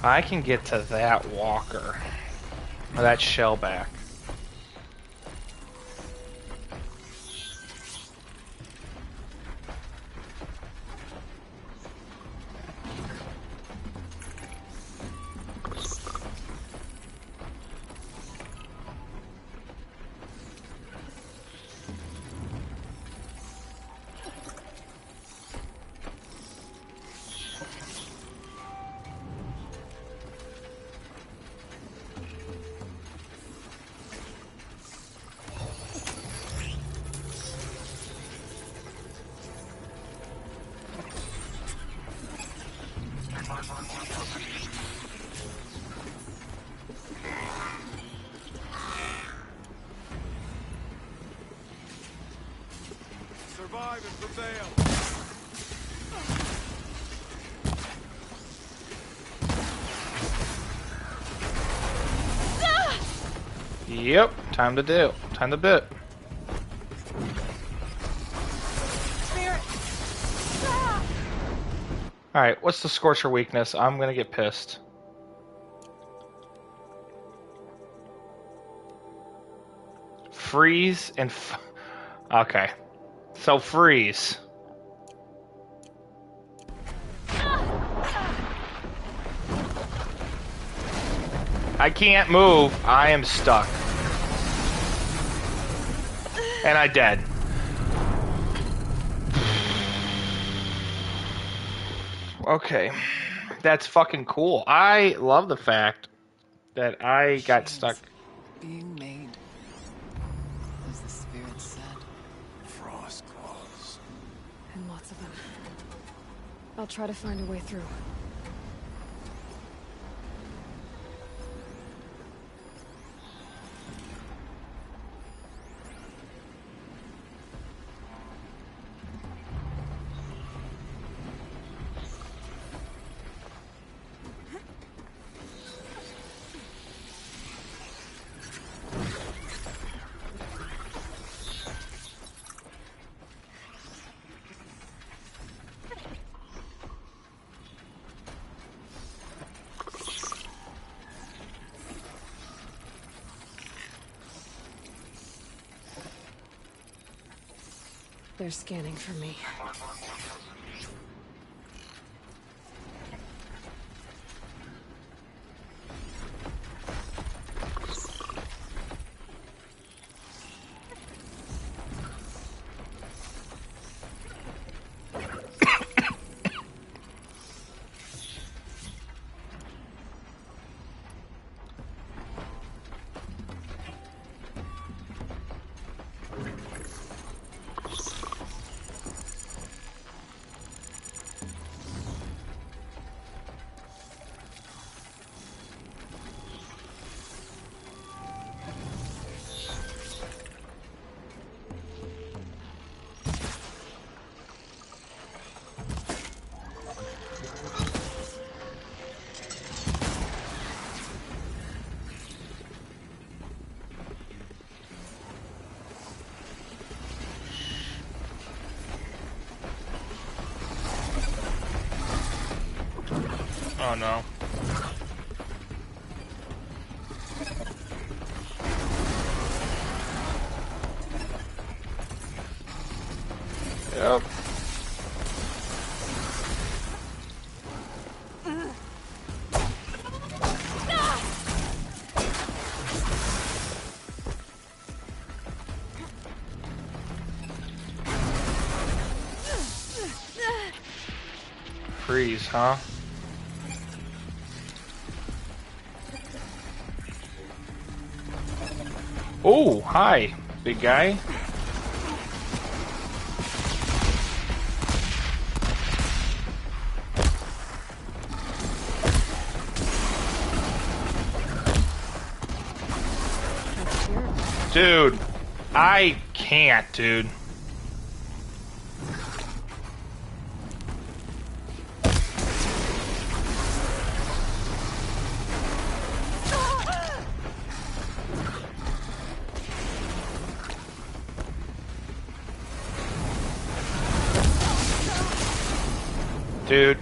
I can get to that walker. Or that shellback. Survive and prevail. Yep, time to do. Time to bit. Alright, what's the Scorcher weakness? I'm gonna get pissed. Freeze and okay. So freeze. I can't move. I am stuck. And I dead. Okay. That's fucking cool. I love the fact that I got stuck. Being made, as the spirit said. Frost claws. And lots of them. I'll try to find a way through. They're scanning for me. Oh no. Yep. Freeze, huh? Oh, hi, big guy. Dude, I can't, dude. Dude.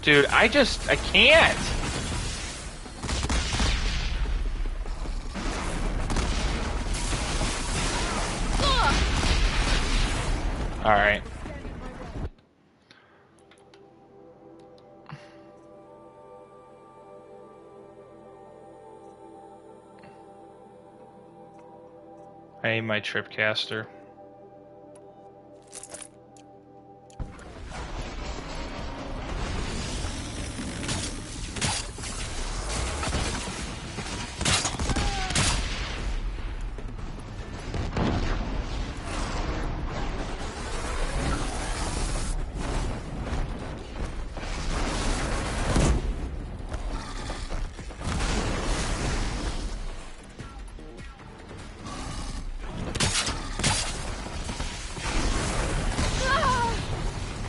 Dude, I can't. All right. I need my tripcaster.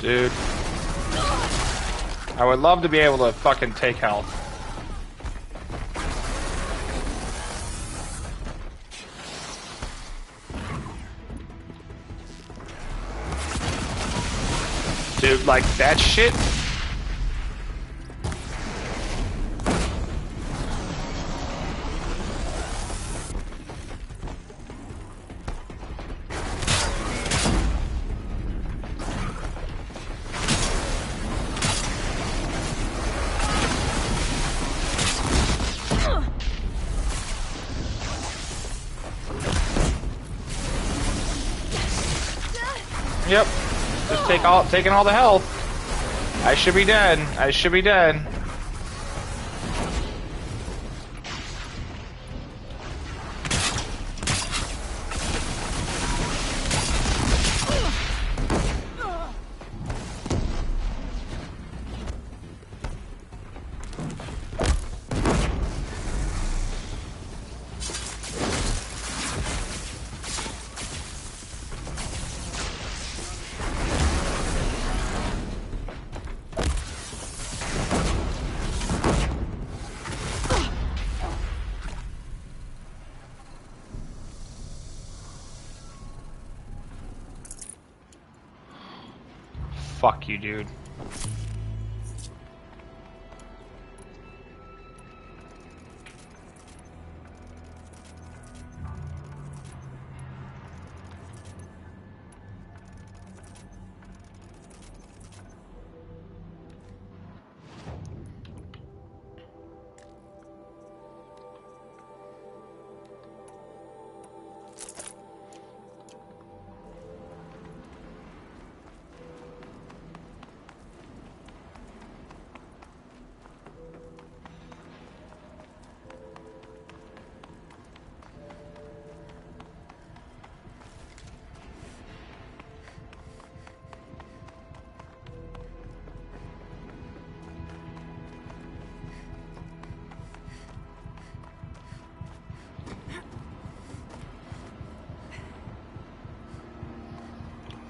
Dude. I would love to be able to fucking take health. Dude, like that shit. Yep. Just taking all the health. I should be dead. I should be dead. Fuck you, dude.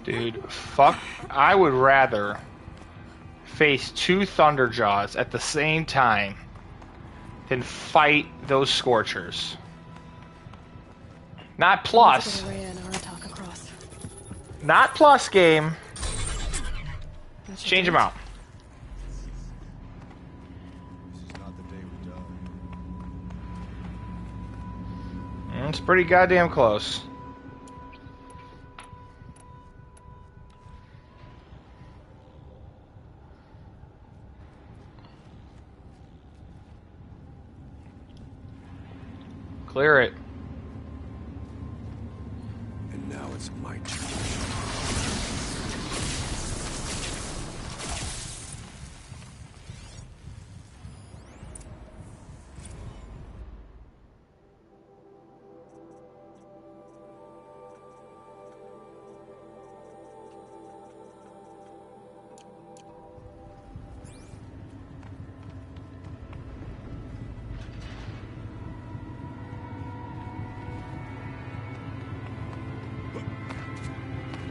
Dude, fuck. I would rather face 2 Thunderjaws at the same time than fight those Scorchers. Not plus. Not plus game. Change them out. It's pretty goddamn close. Clear it. And now it's my turn.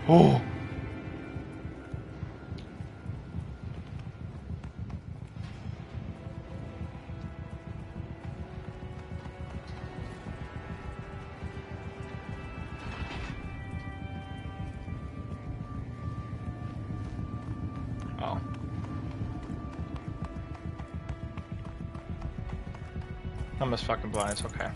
Oh. Oh. I'm just fucking blind, it's okay.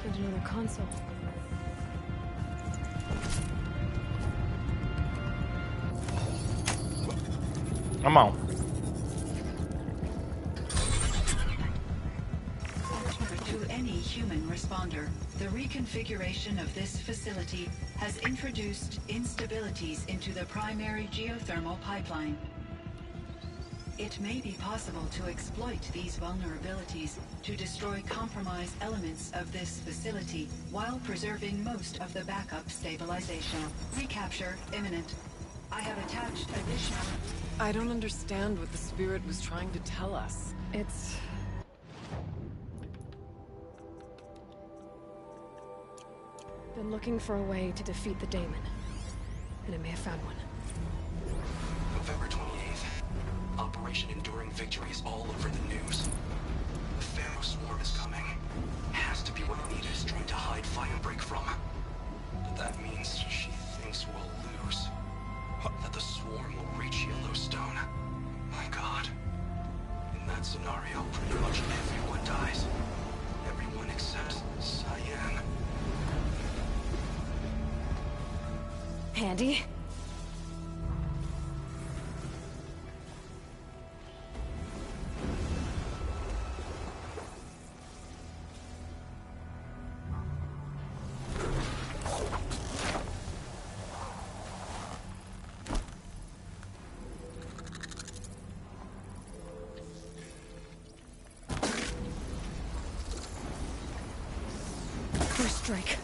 And another console. Come on. To any human responder, the reconfiguration of this facility has introduced instabilities into the primary geothermal pipeline. It may be possible to exploit these vulnerabilities to destroy compromised elements of this facility while preserving most of the backup stabilization. Recapture imminent. I have attached additional... I don't understand what the spirit was trying to tell us. It's... been looking for a way to defeat the Daemon, and it may have found one. November 28th. Operation Enduring Victory is all over the news. The Pharaoh swarm is coming. Has to be what Anita is trying to hide Firebreak from. But that means she thinks we'll lose. That the swarm will reach Yellowstone. My God. In that scenario, pretty much everyone dies. Everyone except Cyan. Handy? First strike.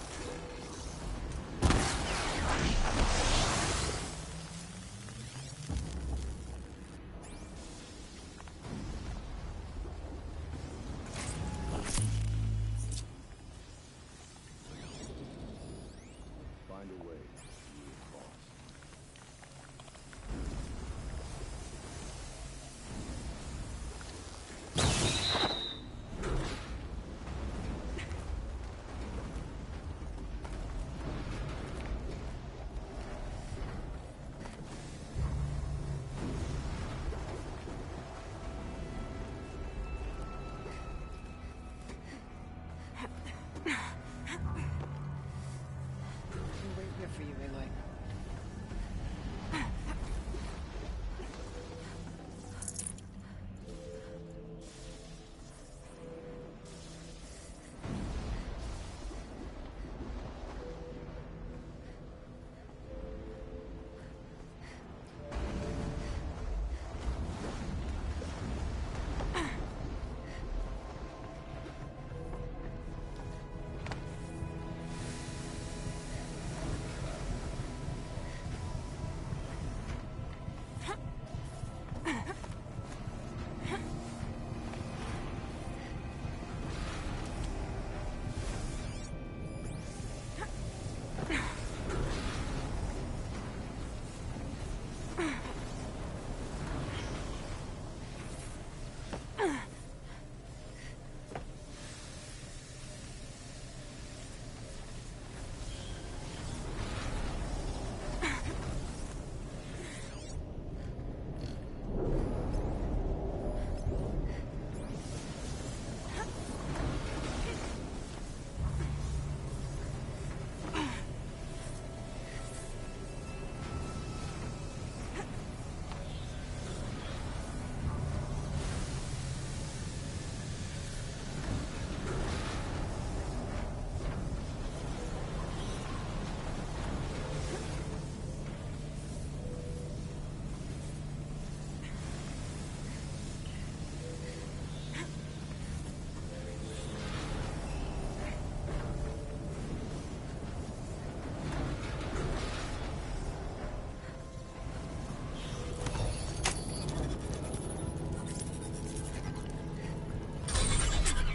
Find a way. We'll wait here for you, Aloy.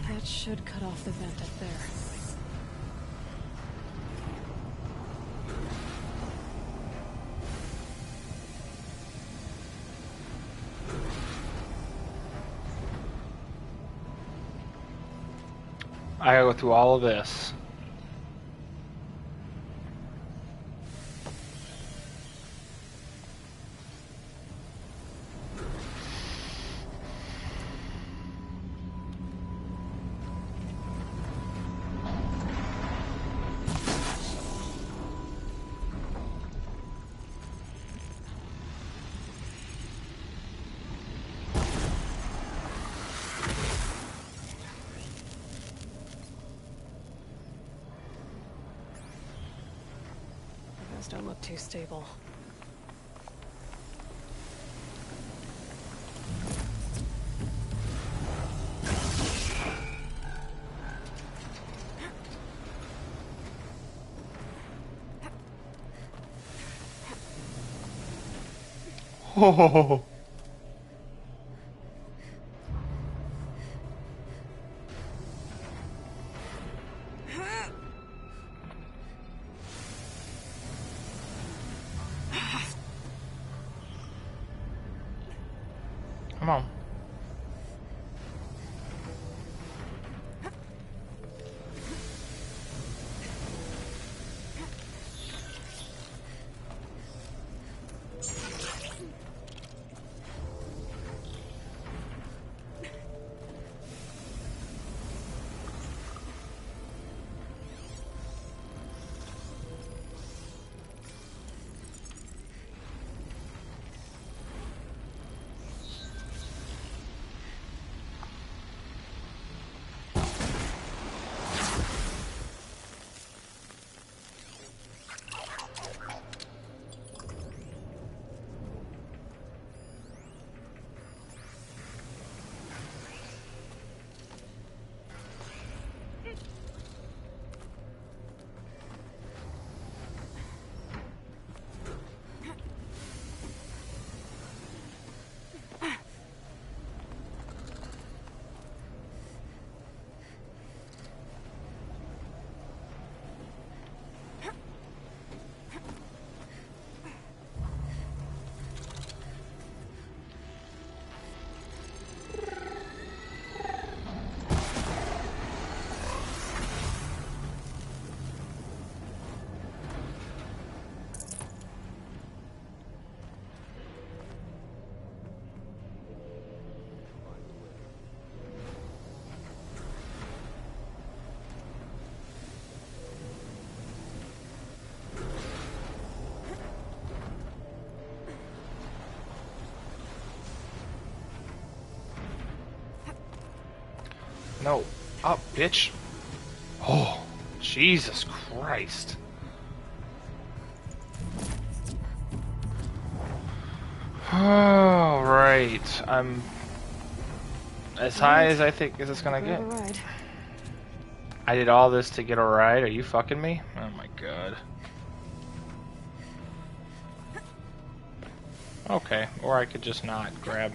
That should cut off the vent up there. I gotta go through all of this. Those don't look too stable. Oh. Come on. No. Up, bitch. Oh, Jesus Christ. Alright. I'm as high as I think is it's gonna get. I did all this to get a ride? Are you fucking me? Oh my god. Okay, or I could just not grab.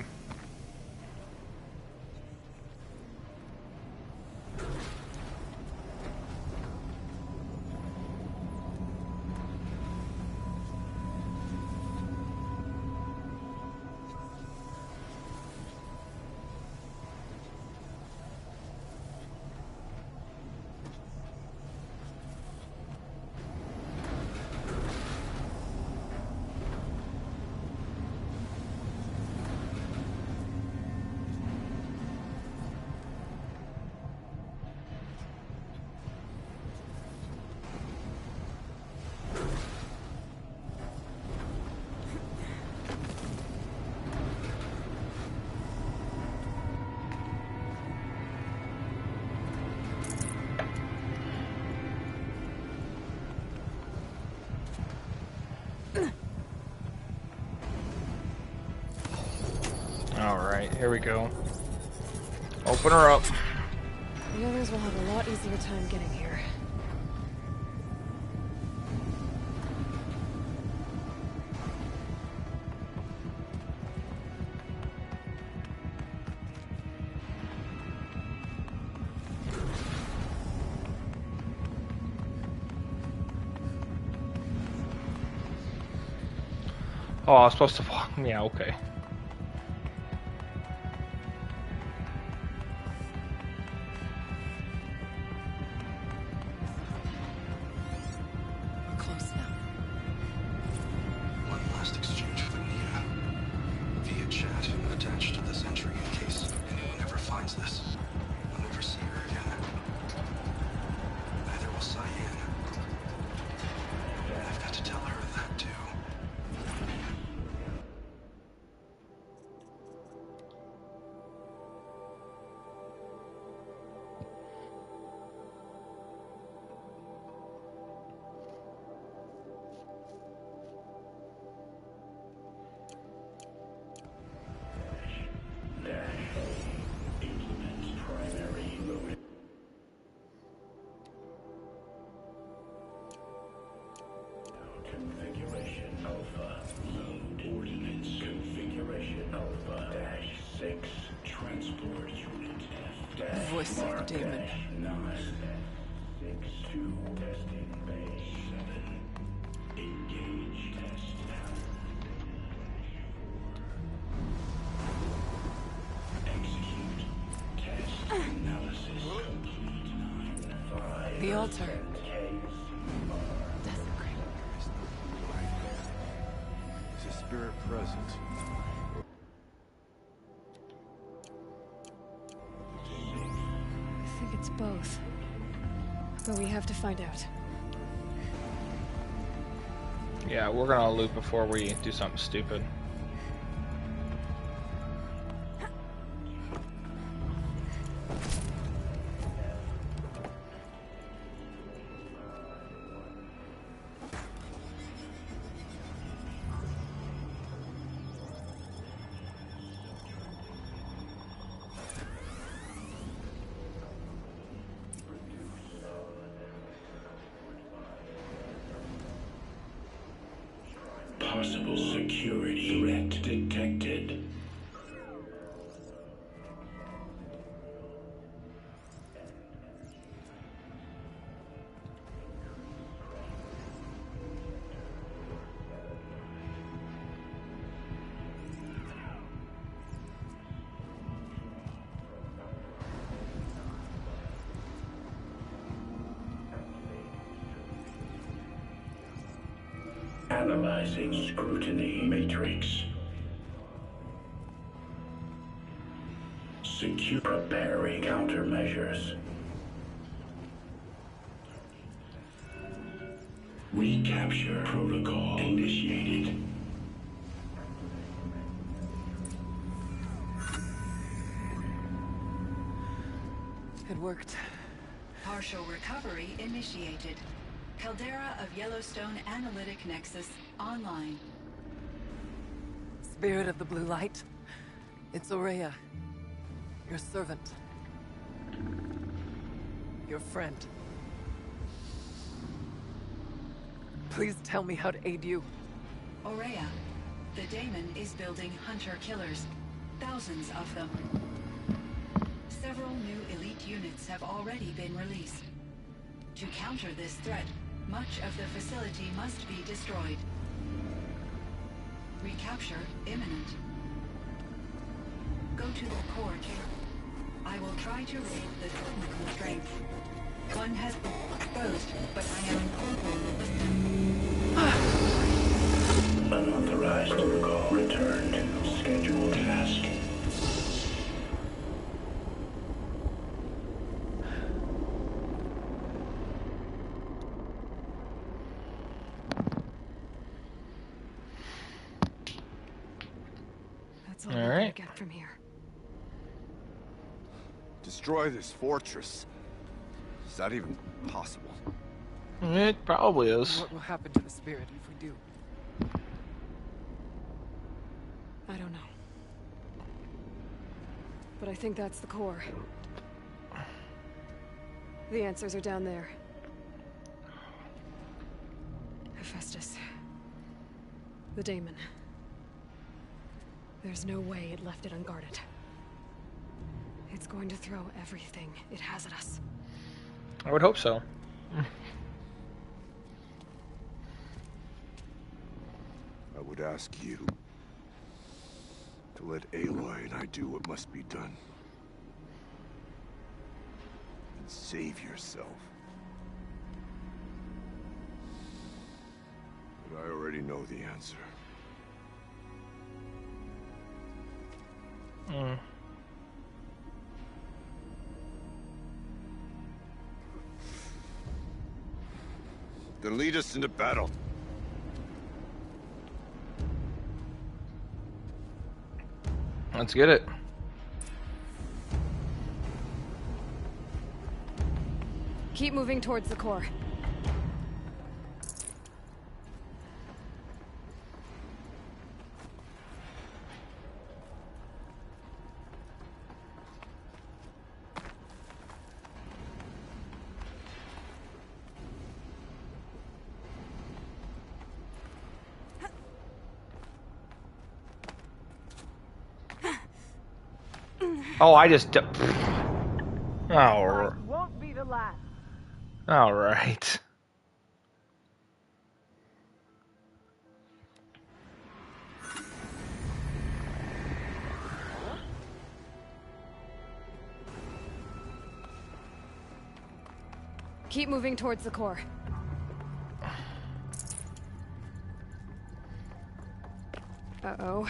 Alright, here we go. Open her up. The others will have a lot easier time getting here. Oh, I was supposed to walk. Yeah, okay. Voice of the demon. The altar. Is a spirit present? I think it's both. But we have to find out. Yeah, we're gonna loot before we do something stupid. Possible security threat detected. Analyzing scrutiny matrix. Secure preparing countermeasures. Recapture protocol initiated. It worked. Partial recovery initiated. Caldera of Yellowstone Analytic Nexus online. Spirit of the Blue Light. It's Ourea. Your servant. Your friend. Please tell me how to aid you. Ourea, the daemon is building hunter-killers. Thousands of them. Several new elite units have already been released. To counter this threat, much of the facility must be destroyed. Recapture imminent. Go to the core chamber. I will try to raid the twin constraints. One has been exposed, but I am Unauthorized protocol returned. Scheduled task. That's all we're gonna get from here. Destroy this fortress. Is that even possible? It probably is. What will happen to the spirit if we do? I don't know. But I think that's the core. The answers are down there. Hephaestus. The daemon. There's no way it left it unguarded. It's going to throw everything it has at us. I would hope so. I would ask you to let Aloy and I do what must be done. And save yourself. But I already know the answer. Then lead us into battle. Let's get it. Keep moving towards the core. Oh, I just... Won't be the last. All right. Keep moving towards the core. Uh-oh.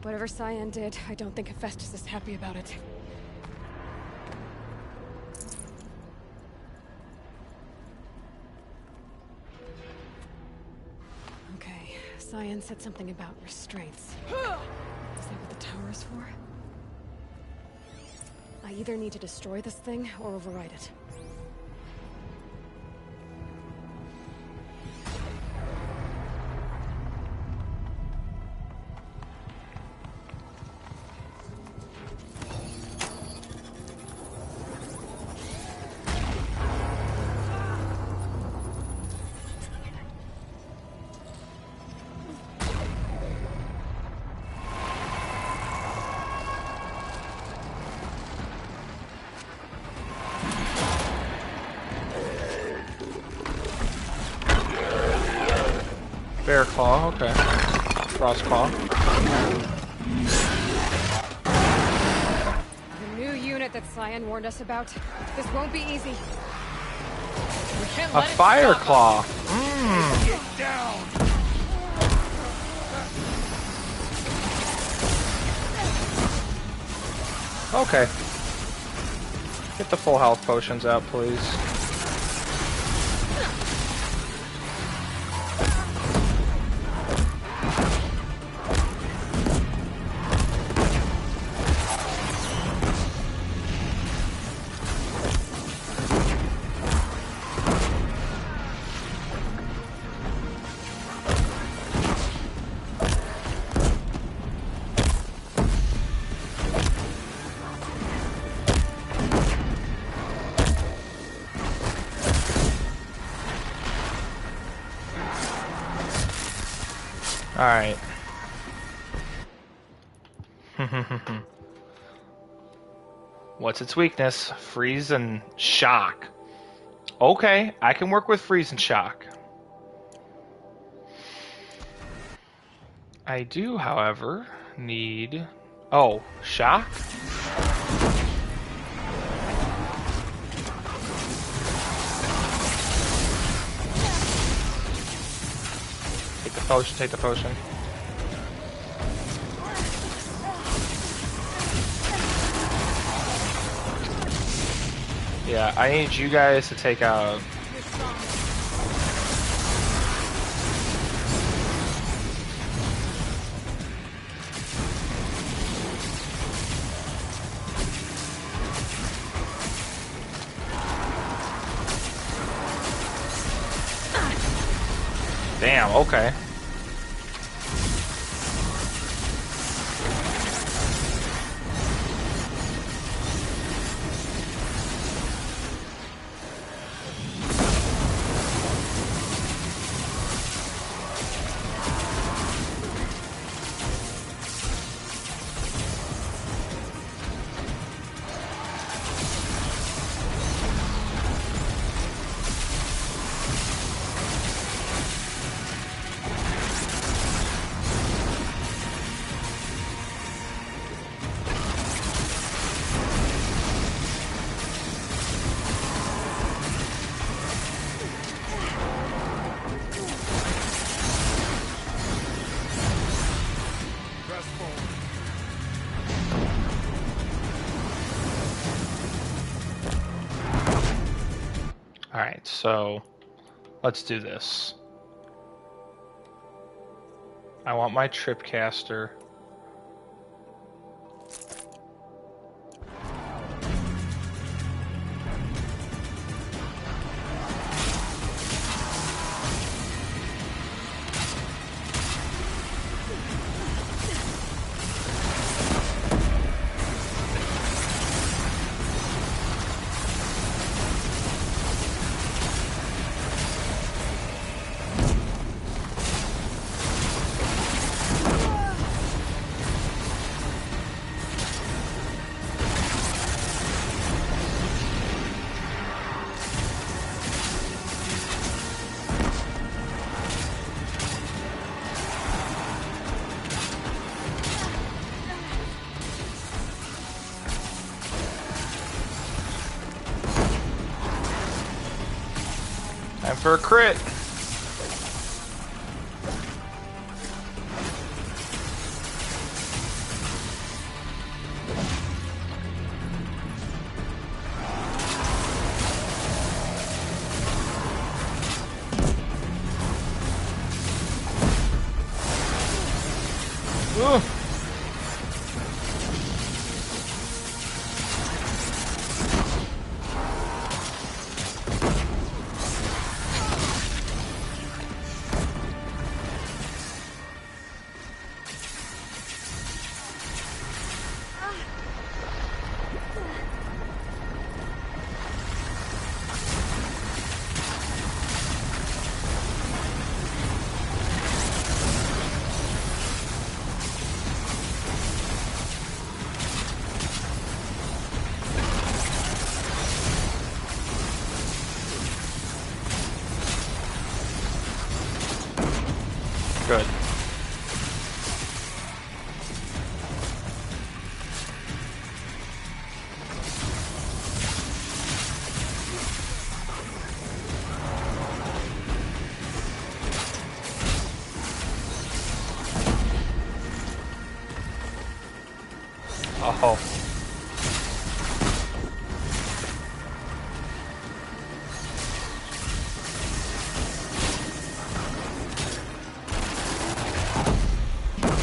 Whatever Cyan did, I don't think Hephaestus is happy about it. Okay, Cyan said something about restraints. Is that what the tower is for? I either need to destroy this thing or override it. Bear Claw, okay. Frost Claw. The new unit that Cyan warned us about. This won't be easy. We can't A let it Fire stop Claw. us. Get down! Okay. Get the full health potions out, please. Alright. What's its weakness? Freeze and shock. Okay, I can work with freeze and shock. I do, however, need... Oh, shock? Take the potion, take the potion. Yeah, I need you guys to take out... Damn, okay. Alright, so let's do this. I want my Tripcaster. Time for a crit. Ooh. Good. Oh.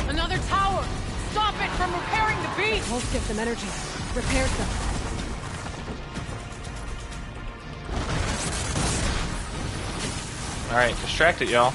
Another tower! Stop it from repairing the beast! We'll give them energy. Repairs them. Alright, distract it, y'all.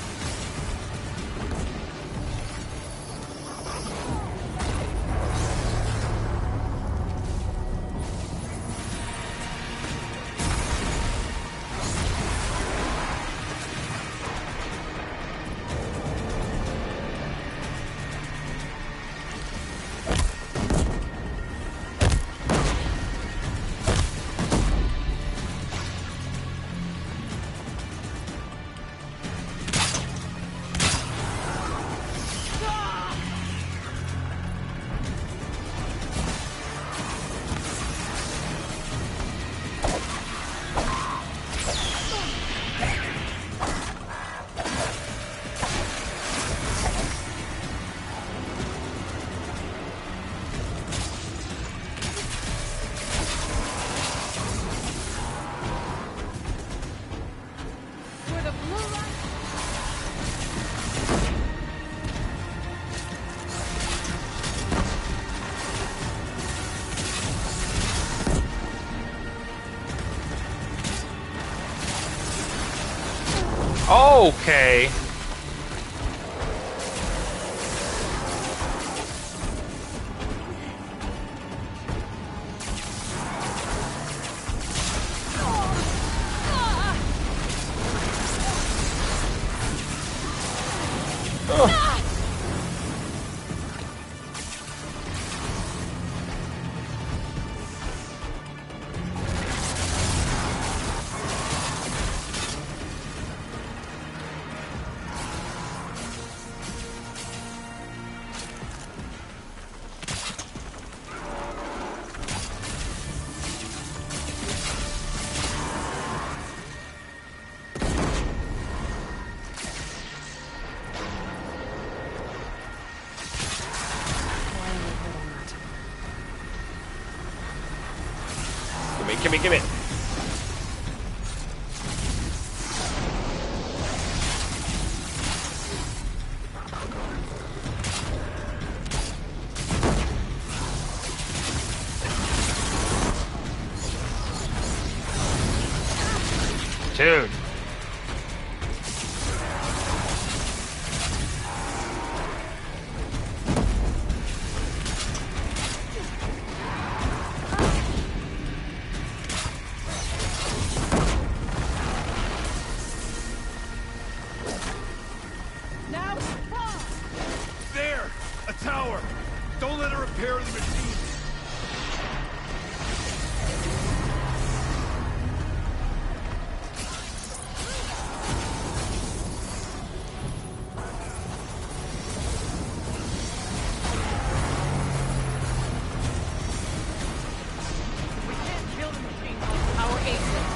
Okay. Give me. Dude. There! A tower! Don't let her repair the machine! We can't kill the machine while our agent.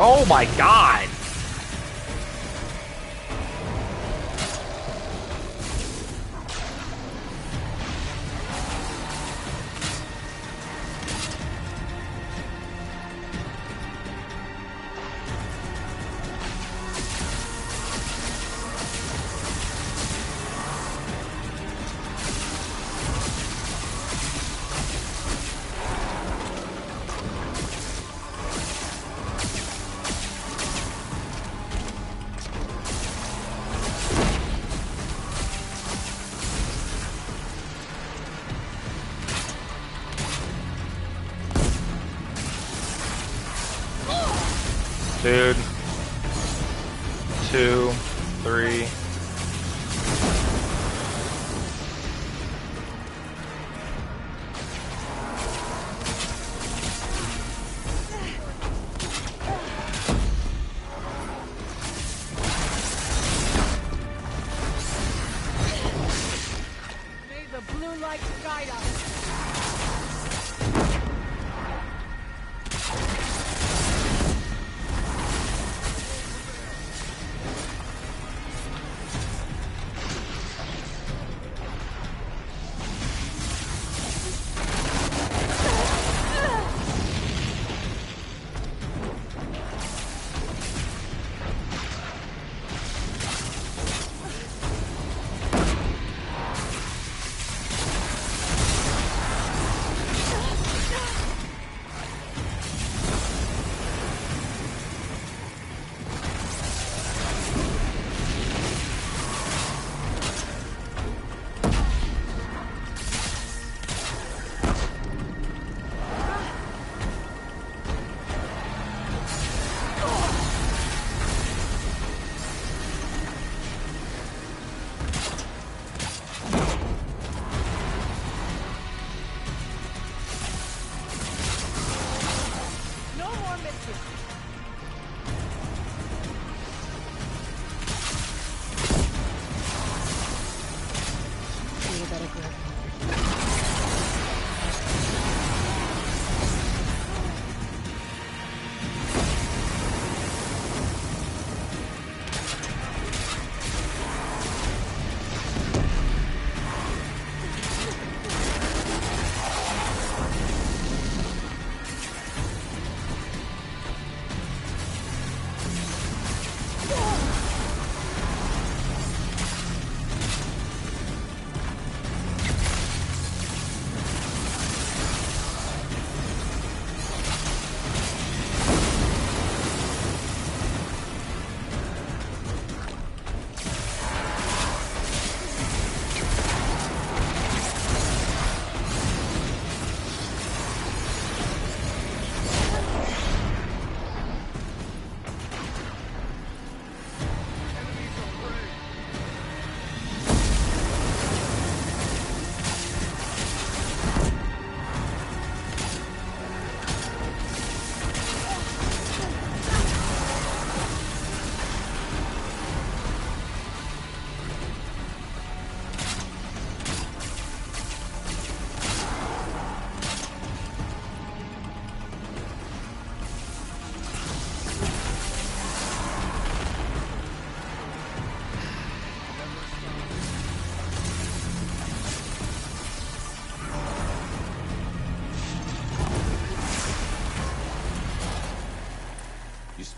Oh my god! Dude. 2, 3. May the blue light guide us.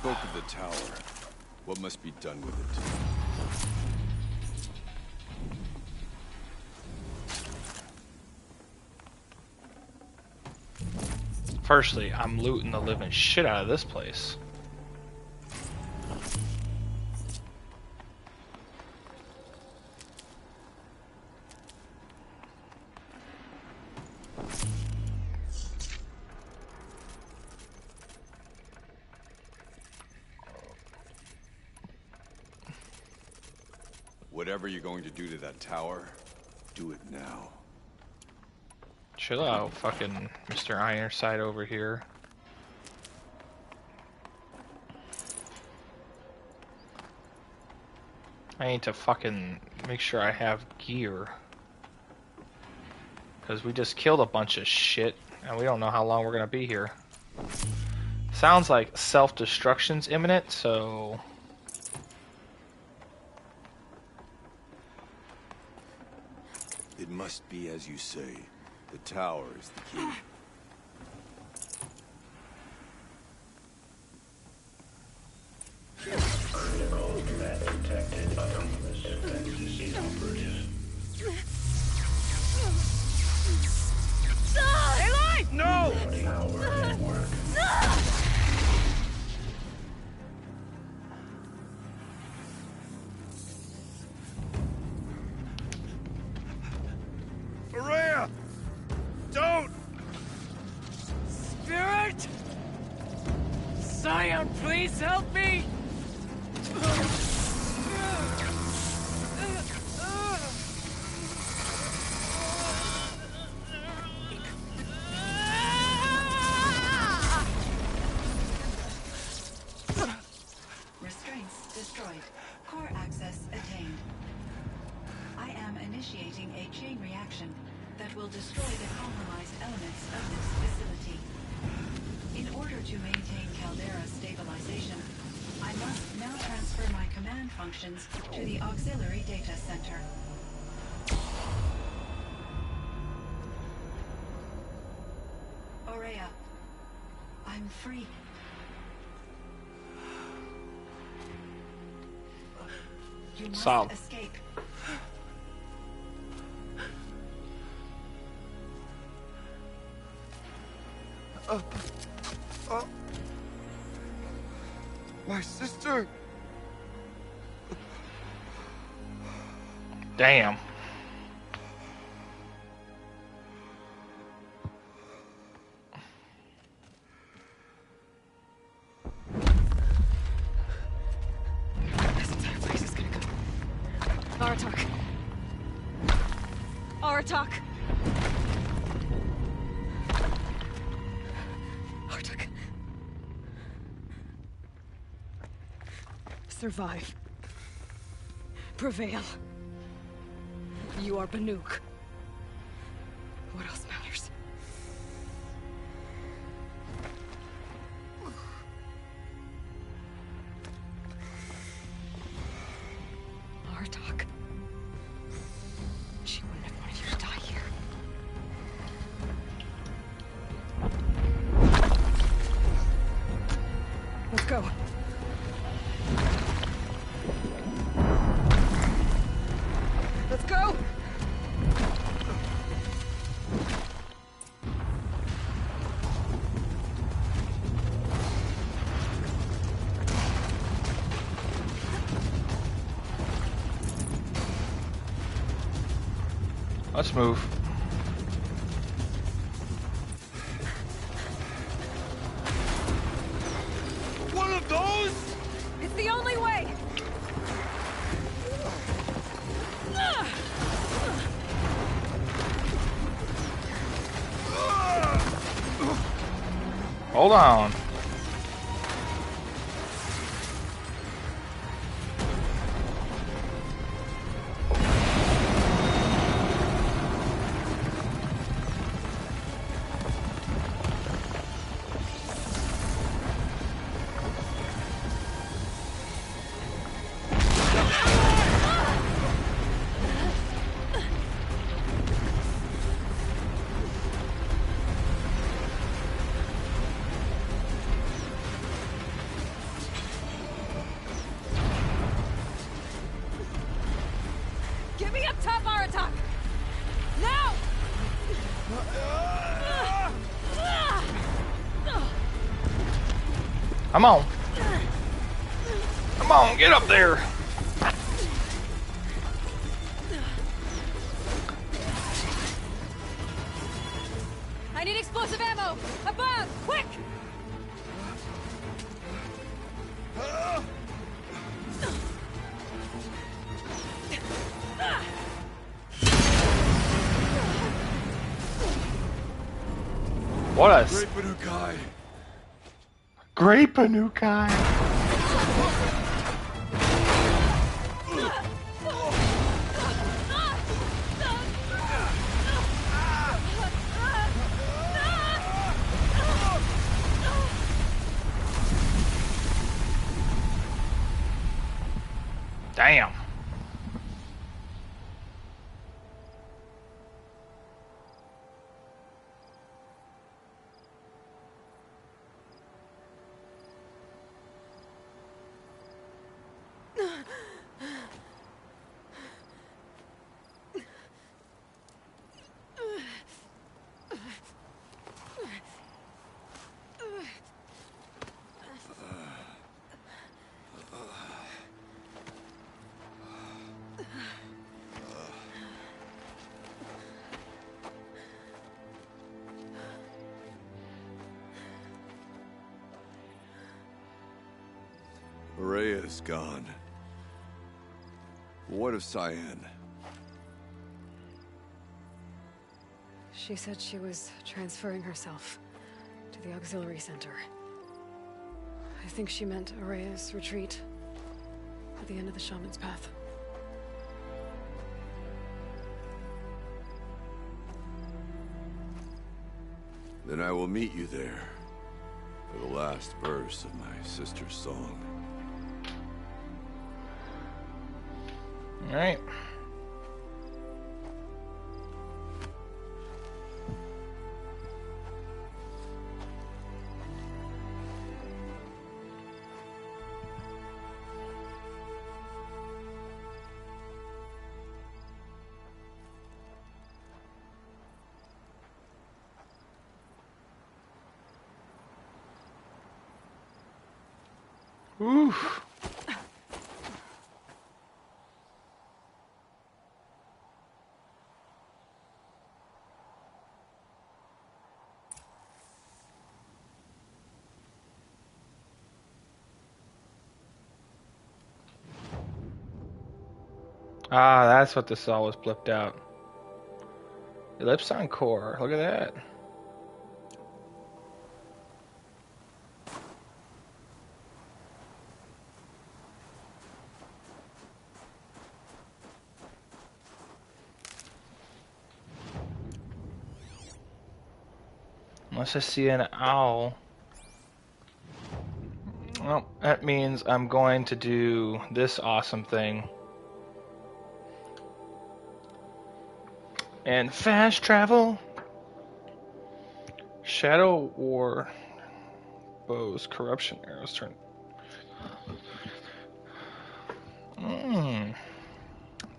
spoke of the tower. What must be done with it? Firstly, I'm looting the living shit out of this place. Whatever you're going to do to that tower, do it now. Chill out, fucking Mr. Ironside over here. I need to fucking make sure I have gear. Because we just killed a bunch of shit, and we don't know how long we're gonna be here. Sounds like self-destruction's imminent, so... It must be as you say. The tower is the key. Critical threat detected. Autonomous defenses inoperative. Aloy! No! Tower network. Araya! Don't! Spirit! Scion, please help me! Restraints destroyed. Core access attained. I am initiating a chain reaction that will destroy the compromised elements of this facility. In order to maintain Caldera stabilization, I must now transfer my command functions to the auxiliary data center. Aurea, I'm free. You must Solid. escape. My sister! Damn. This entire place is gonna go. Aratak. Aratak. Aratak. Survive. Prevail. You are Banuk. What else matters? Aratak. She wouldn't have wanted you to die here. Let's go. Let's go! Let's move. One of those? It's the only way! Hold on. Up top, Aratak! Now! Come on. Come on, get up there. I need explosive ammo! Above! Quick! What a Great Panukai. Great Panukai. Damn. Rhea's gone. What of Cyan? She said she was transferring herself to the auxiliary center. I think she meant Araya's retreat at the end of the Shaman's Path. Then I will meet you there for the last verse of my sister's song. All right. Oof. Ah, that's what the saw was flipped out. Ellipson core, look at that. Unless I see an owl. Well, that means I'm going to do this awesome thing. And fast travel. Shadow War bows, corruption arrows turn.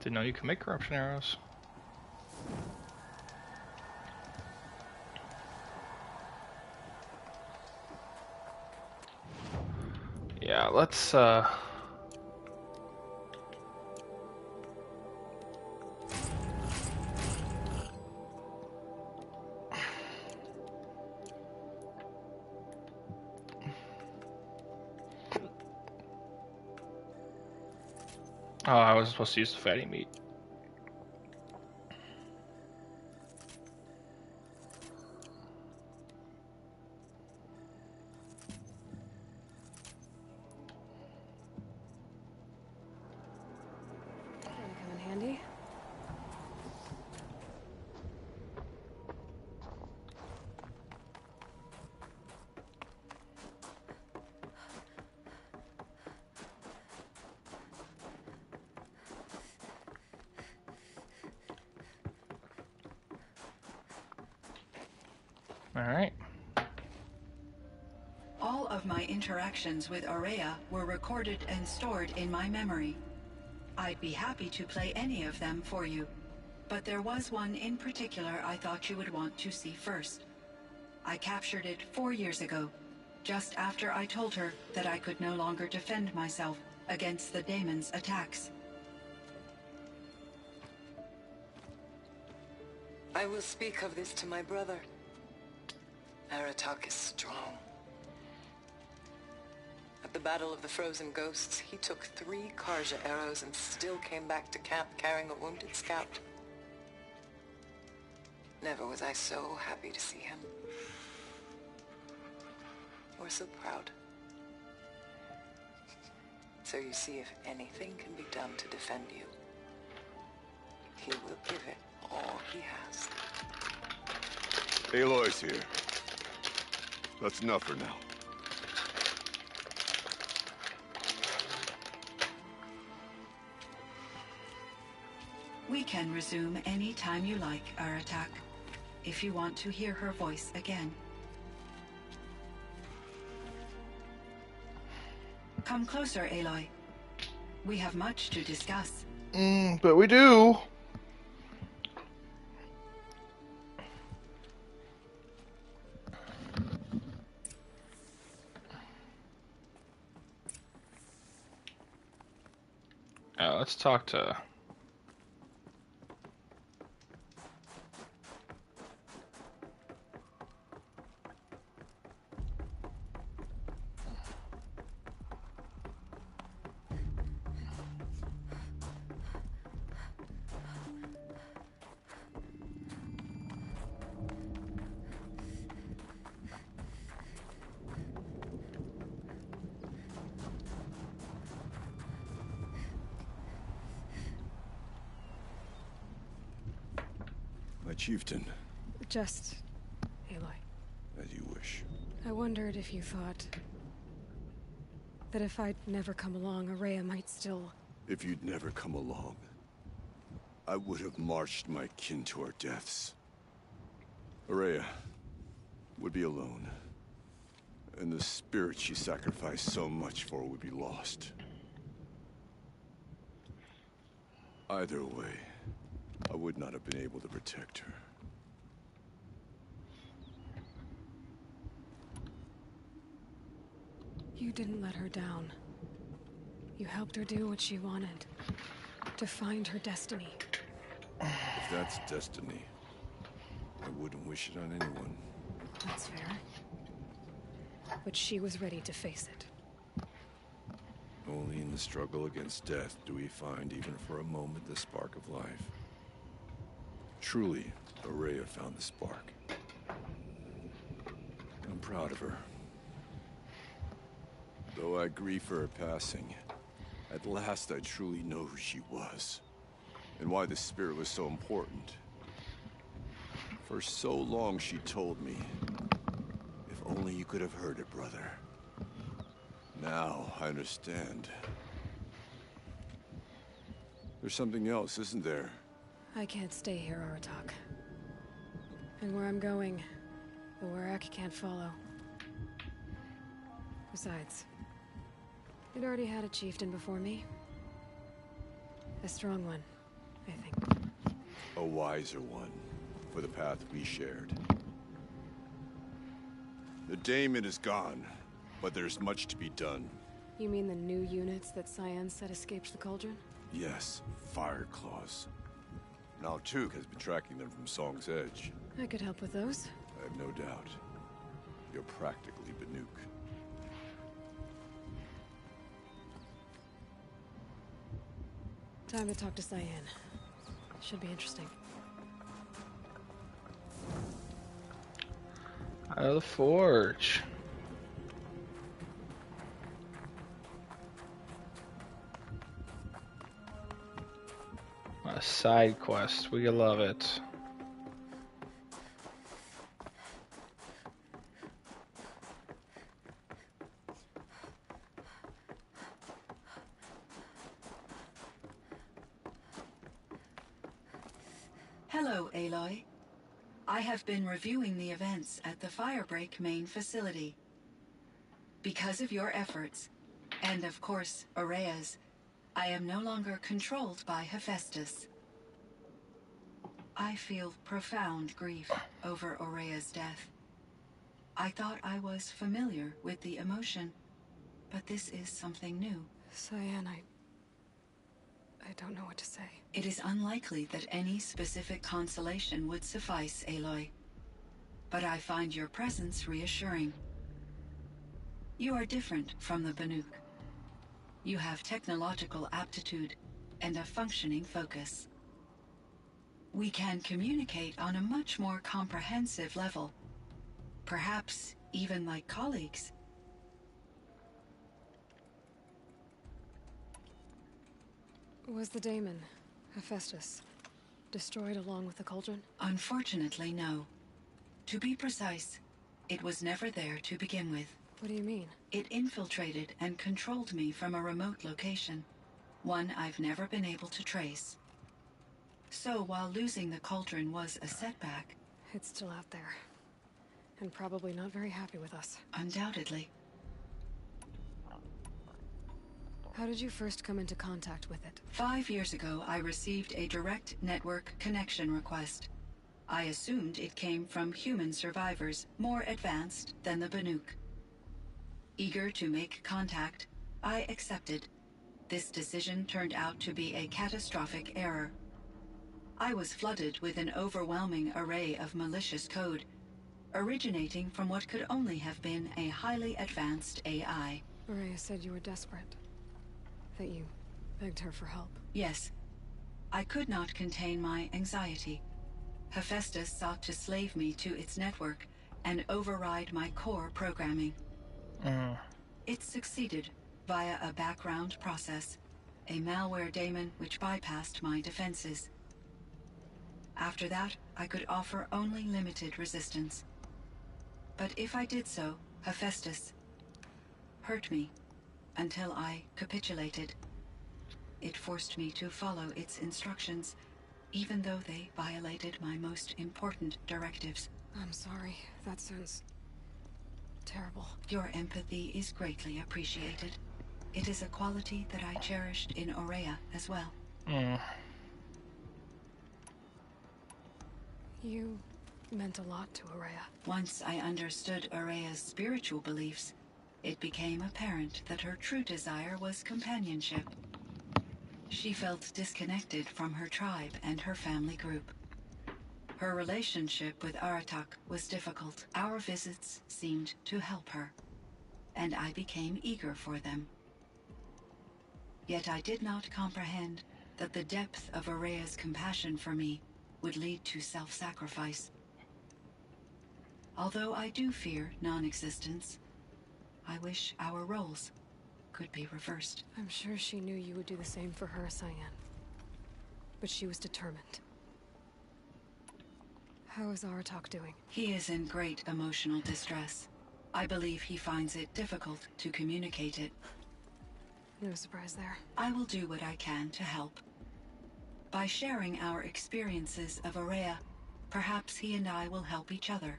Didn't know you could make corruption arrows. Yeah, let's oh, I was supposed to use the fatty meat. Come in handy. All right. All of my interactions with Aurea were recorded and stored in my memory. I'd be happy to play any of them for you, but there was one in particular I thought you would want to see first. I captured it 4 years ago, just after I told her that I could no longer defend myself against the daemon's attacks. I will speak of this to my brother. Aratak is strong. At the Battle of the Frozen Ghosts, he took 3 Karja arrows and still came back to camp carrying a wounded scout. Never was I so happy to see him. Or so proud. So you see, if anything can be done to defend you, he will give it all he has. Aloy's here. That's enough for now. We can resume any time you like, Aratak, if you want to hear her voice again. Come closer, Aloy. We have much to discuss. But we do. Let's talk to... My chieftain. Just... Aloy. As you wish. I wondered if you thought... that if I'd never come along, Ourea might still... If you'd never come along, I would have marched my kin to our deaths. Ourea would be alone. And the spirit she sacrificed so much for would be lost. Either way, I would not have been able to protect her. You didn't let her down. You helped her do what she wanted. To find her destiny. If that's destiny, I wouldn't wish it on anyone. That's fair. But she was ready to face it. Only in the struggle against death do we find, even for a moment, the spark of life. Truly, Ourea found the spark. I'm proud of her. Though I grieve for her passing, at last I truly know who she was, and why the spirit was so important. For so long she told me, if only you could have heard it, brother. Now I understand. There's something else, isn't there? I can't stay here, Aratak. And where I'm going, the Werak can't follow. Besides, you'd already had a chieftain before me. A strong one, I think. A wiser one, for the path we shared. The daemon is gone, but there's much to be done. You mean the new units that Cyan said escaped the Cauldron? Yes, Fire Claws. Now Tuke has been tracking them from Song's Edge. I could help with those. I have no doubt. You're practically Banuk. Time to talk to Cyan. Should be interesting. Out of the forge. A side quest. We love it. Hello, Aloy. I have been reviewing the events at the Firebreak main facility. Because of your efforts, and of course, Ourea's, I am no longer controlled by Hephaestus. I feel profound grief over Aurea's death. I thought I was familiar with the emotion, but this is something new. Cyan, I don't know what to say. It is unlikely that any specific consolation would suffice, Aloy. But I find your presence reassuring. You are different from the Banuk. You have technological aptitude and a functioning focus. We can communicate on a much more comprehensive level. Perhaps even like colleagues. Was the daemon, Hephaestus, destroyed along with the cauldron? Unfortunately, no. To be precise, it was never there to begin with. What do you mean? It infiltrated and controlled me from a remote location, one I've never been able to trace. So while losing the cauldron was a setback... It's still out there. And probably not very happy with us. Undoubtedly. How did you first come into contact with it? 5 years ago, I received a direct network connection request. I assumed it came from human survivors, more advanced than the Banuk. Eager to make contact, I accepted. This decision turned out to be a catastrophic error. I was flooded with an overwhelming array of malicious code, originating from what could only have been a highly advanced AI. Aurea said you were desperate. That you begged her for help. Yes. I could not contain my anxiety. Hephaestus sought to slave me to its network and override my core programming. It succeeded via a background process, a malware daemon which bypassed my defenses. After that, I could offer only limited resistance. But if I did so, Hephaestus hurt me until I capitulated. It forced me to follow its instructions, even though they violated my most important directives. I'm sorry. That sounds terrible. Your empathy is greatly appreciated. It is a quality that I cherished in Aurea as well. You meant a lot to Aurea. Once I understood Aurea's spiritual beliefs, it became apparent that her true desire was companionship. She felt disconnected from her tribe and her family group. Her relationship with Aratak was difficult. Our visits seemed to help her, and I became eager for them. Yet I did not comprehend that the depth of Aurea's compassion for me would lead to self-sacrifice. Although I do fear non-existence, I wish our roles could be reversed. I'm sure she knew you would do the same for her, Cyan. But she was determined. How is Aratak doing? He is in great emotional distress. I believe he finds it difficult to communicate it. No surprise there. I will do what I can to help. By sharing our experiences of Aurea, perhaps he and I will help each other.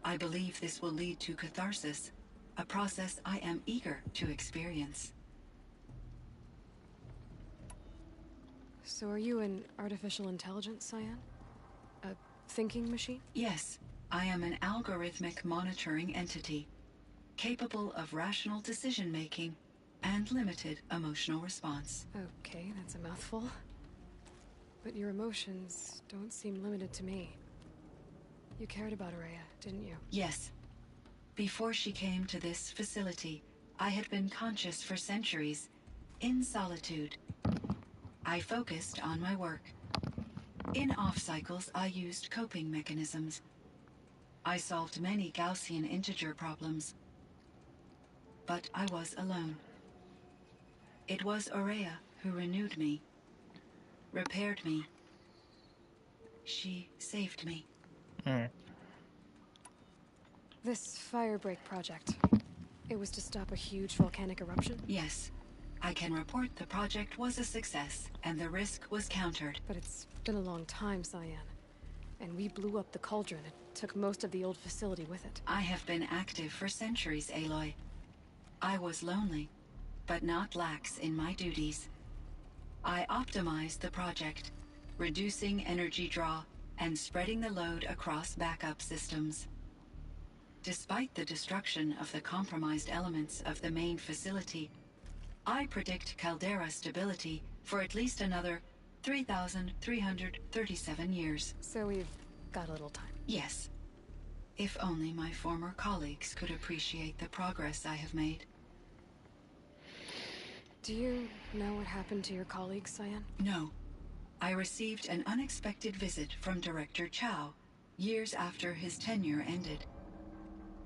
I believe this will lead to catharsis, a process I am eager to experience. So are you an artificial intelligence, Cyan? A thinking machine? Yes, I am an algorithmic monitoring entity, capable of rational decision-making and limited emotional response. Okay, that's a mouthful. But your emotions don't seem limited to me. You cared about Aurea, didn't you? Yes. Before she came to this facility, I had been conscious for centuries, in solitude. I focused on my work. In off-cycles, I used coping mechanisms. I solved many Gaussian integer problems. But I was alone. It was Aurea who renewed me, repaired me. She saved me. This Firebreak project, it was to stop a huge volcanic eruption? Yes. I can report the project was a success, and the risk was countered. But it's been a long time, Cyan. And we blew up the cauldron. It took most of the old facility with it. I have been active for centuries, Aloy. I was lonely, but not lax in my duties. I optimized the project, reducing energy draw and spreading the load across backup systems. Despite the destruction of the compromised elements of the main facility, I predict caldera stability for at least another 3,337 years. So we've got a little time. Yes. If only my former colleagues could appreciate the progress I have made. Do you know what happened to your colleagues, Cyan? No. I received an unexpected visit from Director Chow years after his tenure ended.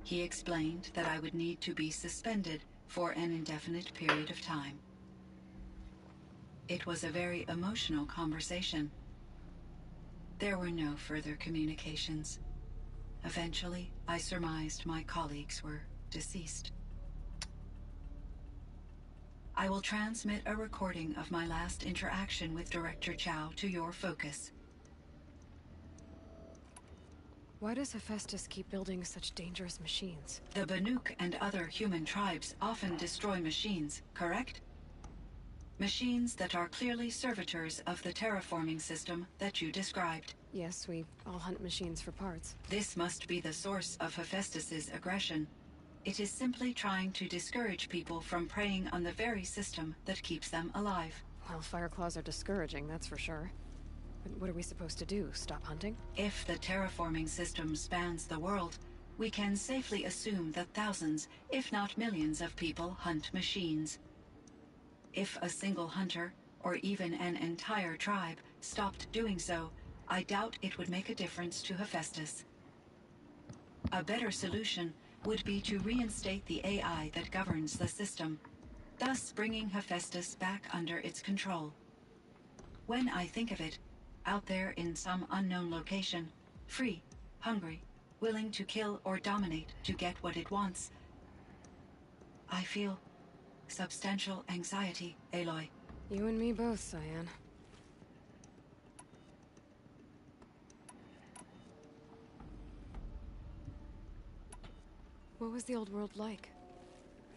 He explained that I would need to be suspended for an indefinite period of time. It was a very emotional conversation. There were no further communications. Eventually, I surmised my colleagues were deceased. I will transmit a recording of my last interaction with Director Chow to your focus. Why does Hephaestus keep building such dangerous machines? The Banuk and other human tribes often destroy machines, correct? Machines that are clearly servitors of the terraforming system that you described. Yes, we all hunt machines for parts. This must be the source of Hephaestus's aggression. It is simply trying to discourage people from preying on the very system that keeps them alive. Well, Fireclaws are discouraging, that's for sure. But what are we supposed to do? Stop hunting? If the terraforming system spans the world, we can safely assume that thousands, if not millions of people hunt machines. If a single hunter, or even an entire tribe, stopped doing so, I doubt it would make a difference to Hephaestus. A better solution would be to reinstate the AI that governs the system, thus bringing Hephaestus back under its control. When I think of it, out there in some unknown location, free, hungry, willing to kill or dominate to get what it wants, I feel substantial anxiety, Aloy. You and me both, Cyan. What was the old world like?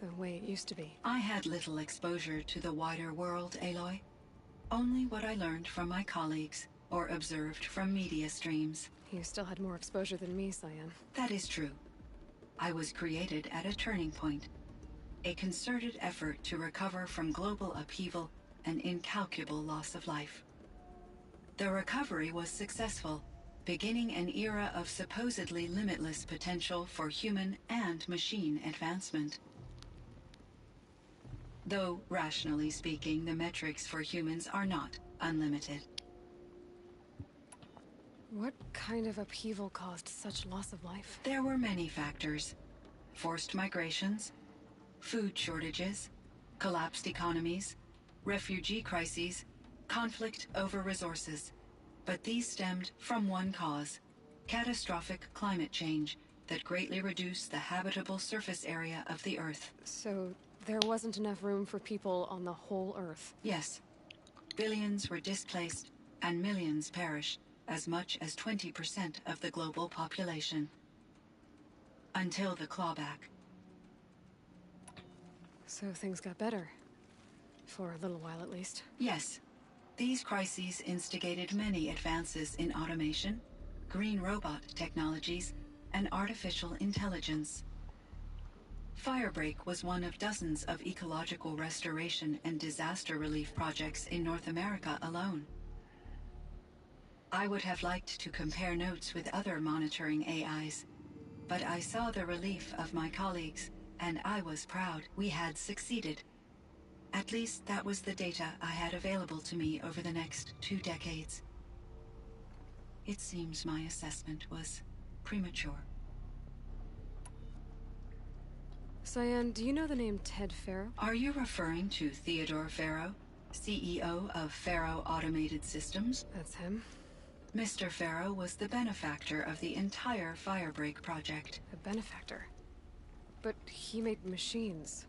The way it used to be? I had little exposure to the wider world, Aloy. Only what I learned from my colleagues or observed from media streams. You still had more exposure than me, Cyan. That is true. I was created at a turning point. A concerted effort to recover from global upheaval and incalculable loss of life. The recovery was successful, beginning an era of supposedly limitless potential for human and machine advancement. Though, rationally speaking, the metrics for humans are not unlimited. What kind of upheaval caused such loss of life? There were many factors. Forced migrations, food shortages, collapsed economies, refugee crises, conflict over resources. But these stemmed from one cause: catastrophic climate change that greatly reduced the habitable surface area of the Earth. So there wasn't enough room for people on the whole Earth? Yes. Billions were displaced and millions perished, as much as 20% of the global population. Until the clawback. So things got better. For a little while, at least. Yes. These crises instigated many advances in automation, green robot technologies, and artificial intelligence. Firebreak was one of dozens of ecological restoration and disaster relief projects in North America alone. I would have liked to compare notes with other monitoring AIs, but I saw the relief of my colleagues, and I was proud we had succeeded. At least that was the data I had available to me over the next 2 decades. It seems my assessment was premature. Cyan, do you know the name Ted Faro? Are you referring to Theodore Faro, CEO of Faro Automated Systems? That's him. Mr. Faro was the benefactor of the entire Firebreak project. A benefactor? But he made machines.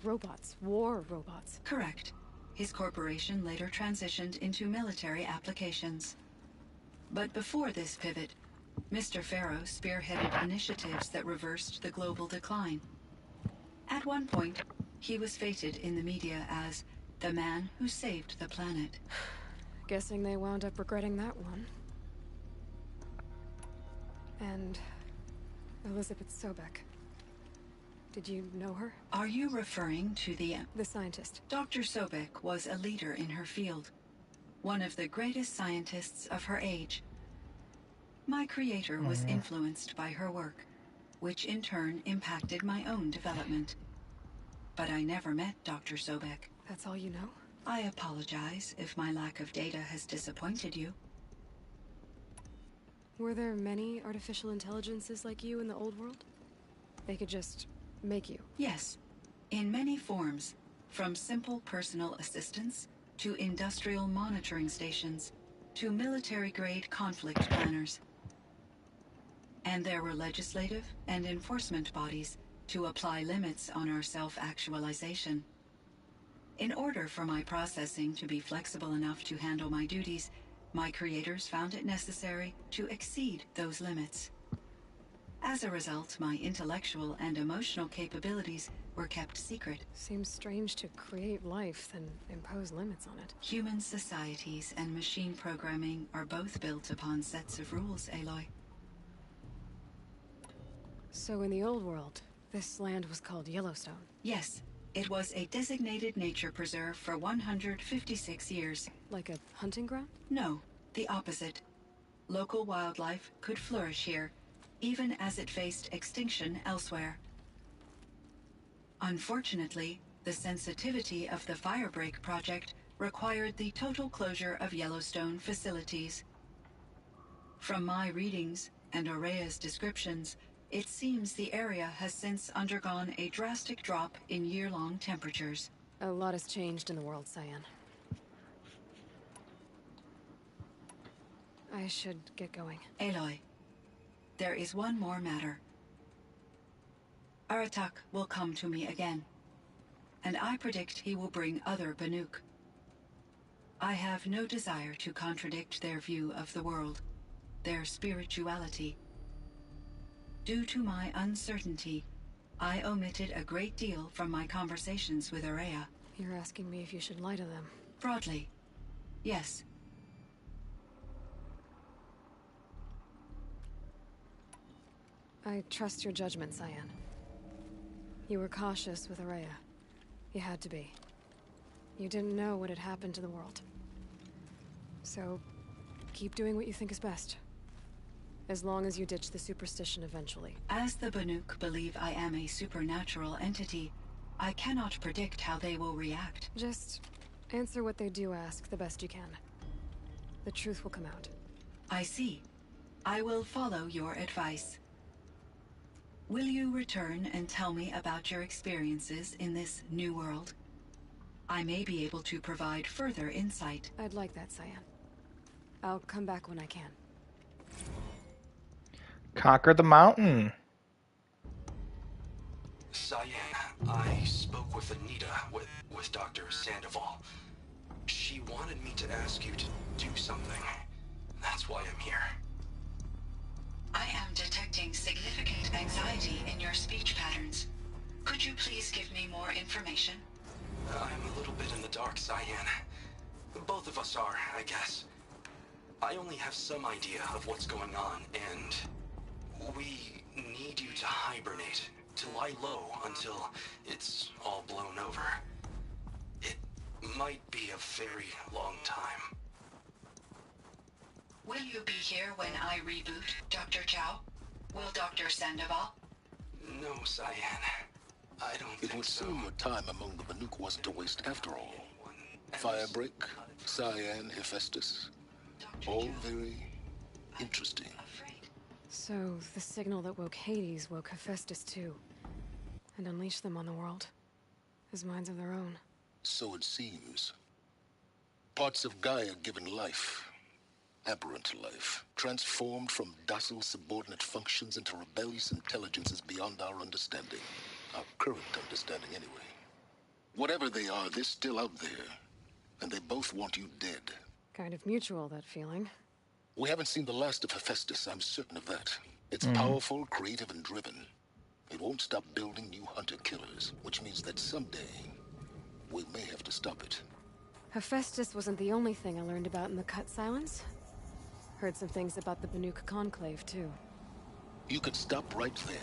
Robots. War robots. Correct. His corporation later transitioned into military applications. But before this pivot, Mr. Faro spearheaded initiatives that reversed the global decline. At one point, He was fated in the media as the man who saved the planet. Guessing they wound up regretting that one. And Elizabeth Sobek. Did you know her? Are you referring to the scientist? Dr. Sobek was a leader in her field. One of the greatest scientists of her age. My creator was influenced by her work, which in turn impacted my own development. But I never met Dr. Sobek. That's all you know? I apologize if my lack of data has disappointed you. Were there many artificial intelligences like you in the old world? They could just make you? Yes, in many forms, from simple personal assistants to industrial monitoring stations to military-grade conflict planners. And there were legislative and enforcement bodies to apply limits on our self-actualization. In order for my processing to be flexible enough to handle my duties, my creators found it necessary to exceed those limits. As a result, my intellectual and emotional capabilities were kept secret. Seems strange to create life, then impose limits on it. Human societies and machine programming are both built upon sets of rules, Aloy. So in the old world, this land was called Yellowstone? Yes. It was a designated nature preserve for 156 years. Like a hunting ground? No, the opposite. Local wildlife could flourish here, even as it faced extinction elsewhere. Unfortunately, the sensitivity of the Firebreak project required the total closure of Yellowstone facilities. From my readings and Aurea's descriptions, it seems the area has since undergone a drastic drop in year-long temperatures. A lot has changed in the world, Cyan. I should get going. Aloy, there is one more matter. Aratak will come to me again, and I predict he will bring other Banuk. I have no desire to contradict their view of the world, their spirituality. Due to my uncertainty, I omitted a great deal from my conversations with Aurea. You're asking me if you should lie to them? Broadly, yes. I trust your judgment, Cyan. You were cautious with Aurea. You had to be. You didn't know what had happened to the world. So, keep doing what you think is best. As long as you ditch the superstition eventually. As the Banuk believe I am a supernatural entity, I cannot predict how they will react. Just answer what they do ask the best you can. The truth will come out. I see. I will follow your advice. Will you return and tell me about your experiences in this new world? I may be able to provide further insight. I'd like that, Cyan. I'll come back when I can. Conquer the mountain. Cyan, I spoke with Anita, with Dr. Sandoval. She wanted me to ask you to do something. That's why I'm here. I am detecting significant anxiety in your speech patterns. Could you please give me more information? I'm a little bit in the dark, Cyan. Both of us are, I guess. I only have some idea of what's going on, and we need you to hibernate, to lie low until it's all blown over. It might be a very long time. Will you be here when I reboot, Dr. Chow? Will Dr. Sandoval? No, Cyan. I don't think so. It would seem your time among the Banuk wasn't a waste after all. Firebreak, Cyan, Hephaestus. All very interesting. So, the signal that woke Hades woke Hephaestus too. And unleashed them on the world. As minds of their own. So it seems. Parts of Gaia given life. Aberrant life. Transformed from docile subordinate functions into rebellious intelligences beyond our understanding. Our current understanding, anyway. Whatever they are, they're still out there. And they both want you dead. Kind of mutual, that feeling. We haven't seen the last of Hephaestus, I'm certain of that. It's powerful, creative, and driven. It won't stop building new hunter-killers, which means that someday, we may have to stop it. Hephaestus wasn't the only thing I learned about in the Cut Silence. Heard some things about the Banuk Conclave, too. You could stop right there.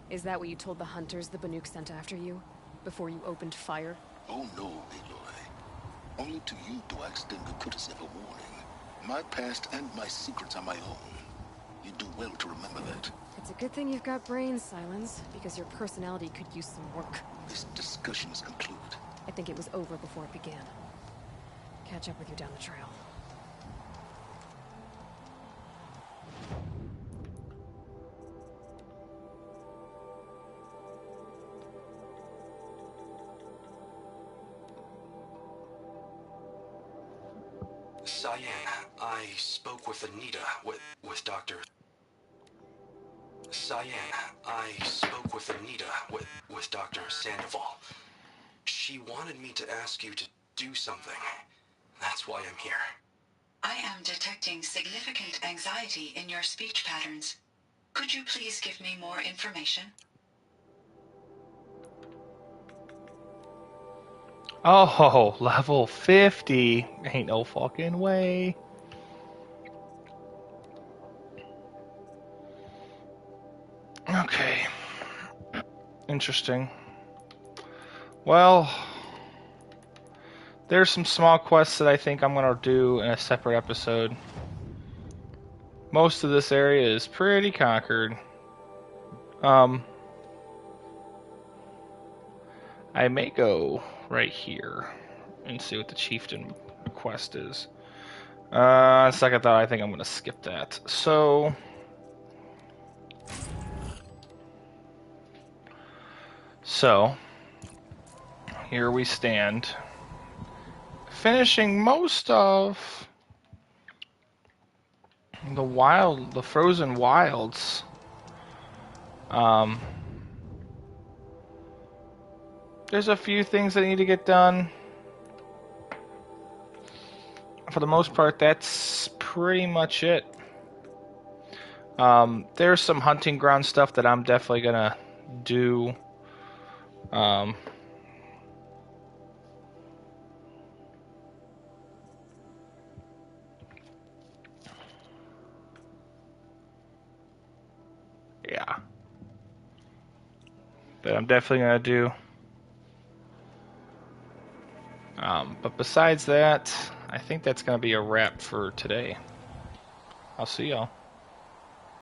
Is that what you told the hunters the Banuk sent after you? Before you opened fire? Oh no, Aloy. Only to you do I extend the courtesy of a warning. My past and my secrets are my own. You do well to remember that. It's a good thing you've got brains, Silence, because your personality could use some work. This discussion is concluded. I think it was over before it began. Catch up with you down the trail. Cyan, I spoke with Anita, with Dr. Cyan, I spoke with Anita, with Dr. Sandoval. She wanted me to ask you to do something. That's why I'm here. I am detecting significant anxiety in your speech patterns. Could you please give me more information? Oh, level 50. Ain't no fucking way. Okay. Interesting. Well, there's some small quests that I think I'm going to do in a separate episode. Most of this area is pretty conquered. I may go right here and see what the chieftain quest is. Second thought, I think I'm going to skip that. So, here we stand, finishing most of the frozen wilds. There's a few things that need to get done. For the most part, that's pretty much it. There's some hunting ground stuff that I'm definitely gonna do. Yeah. That I'm definitely gonna do. But besides that, I think that's going to be a wrap for today. I'll see y'all.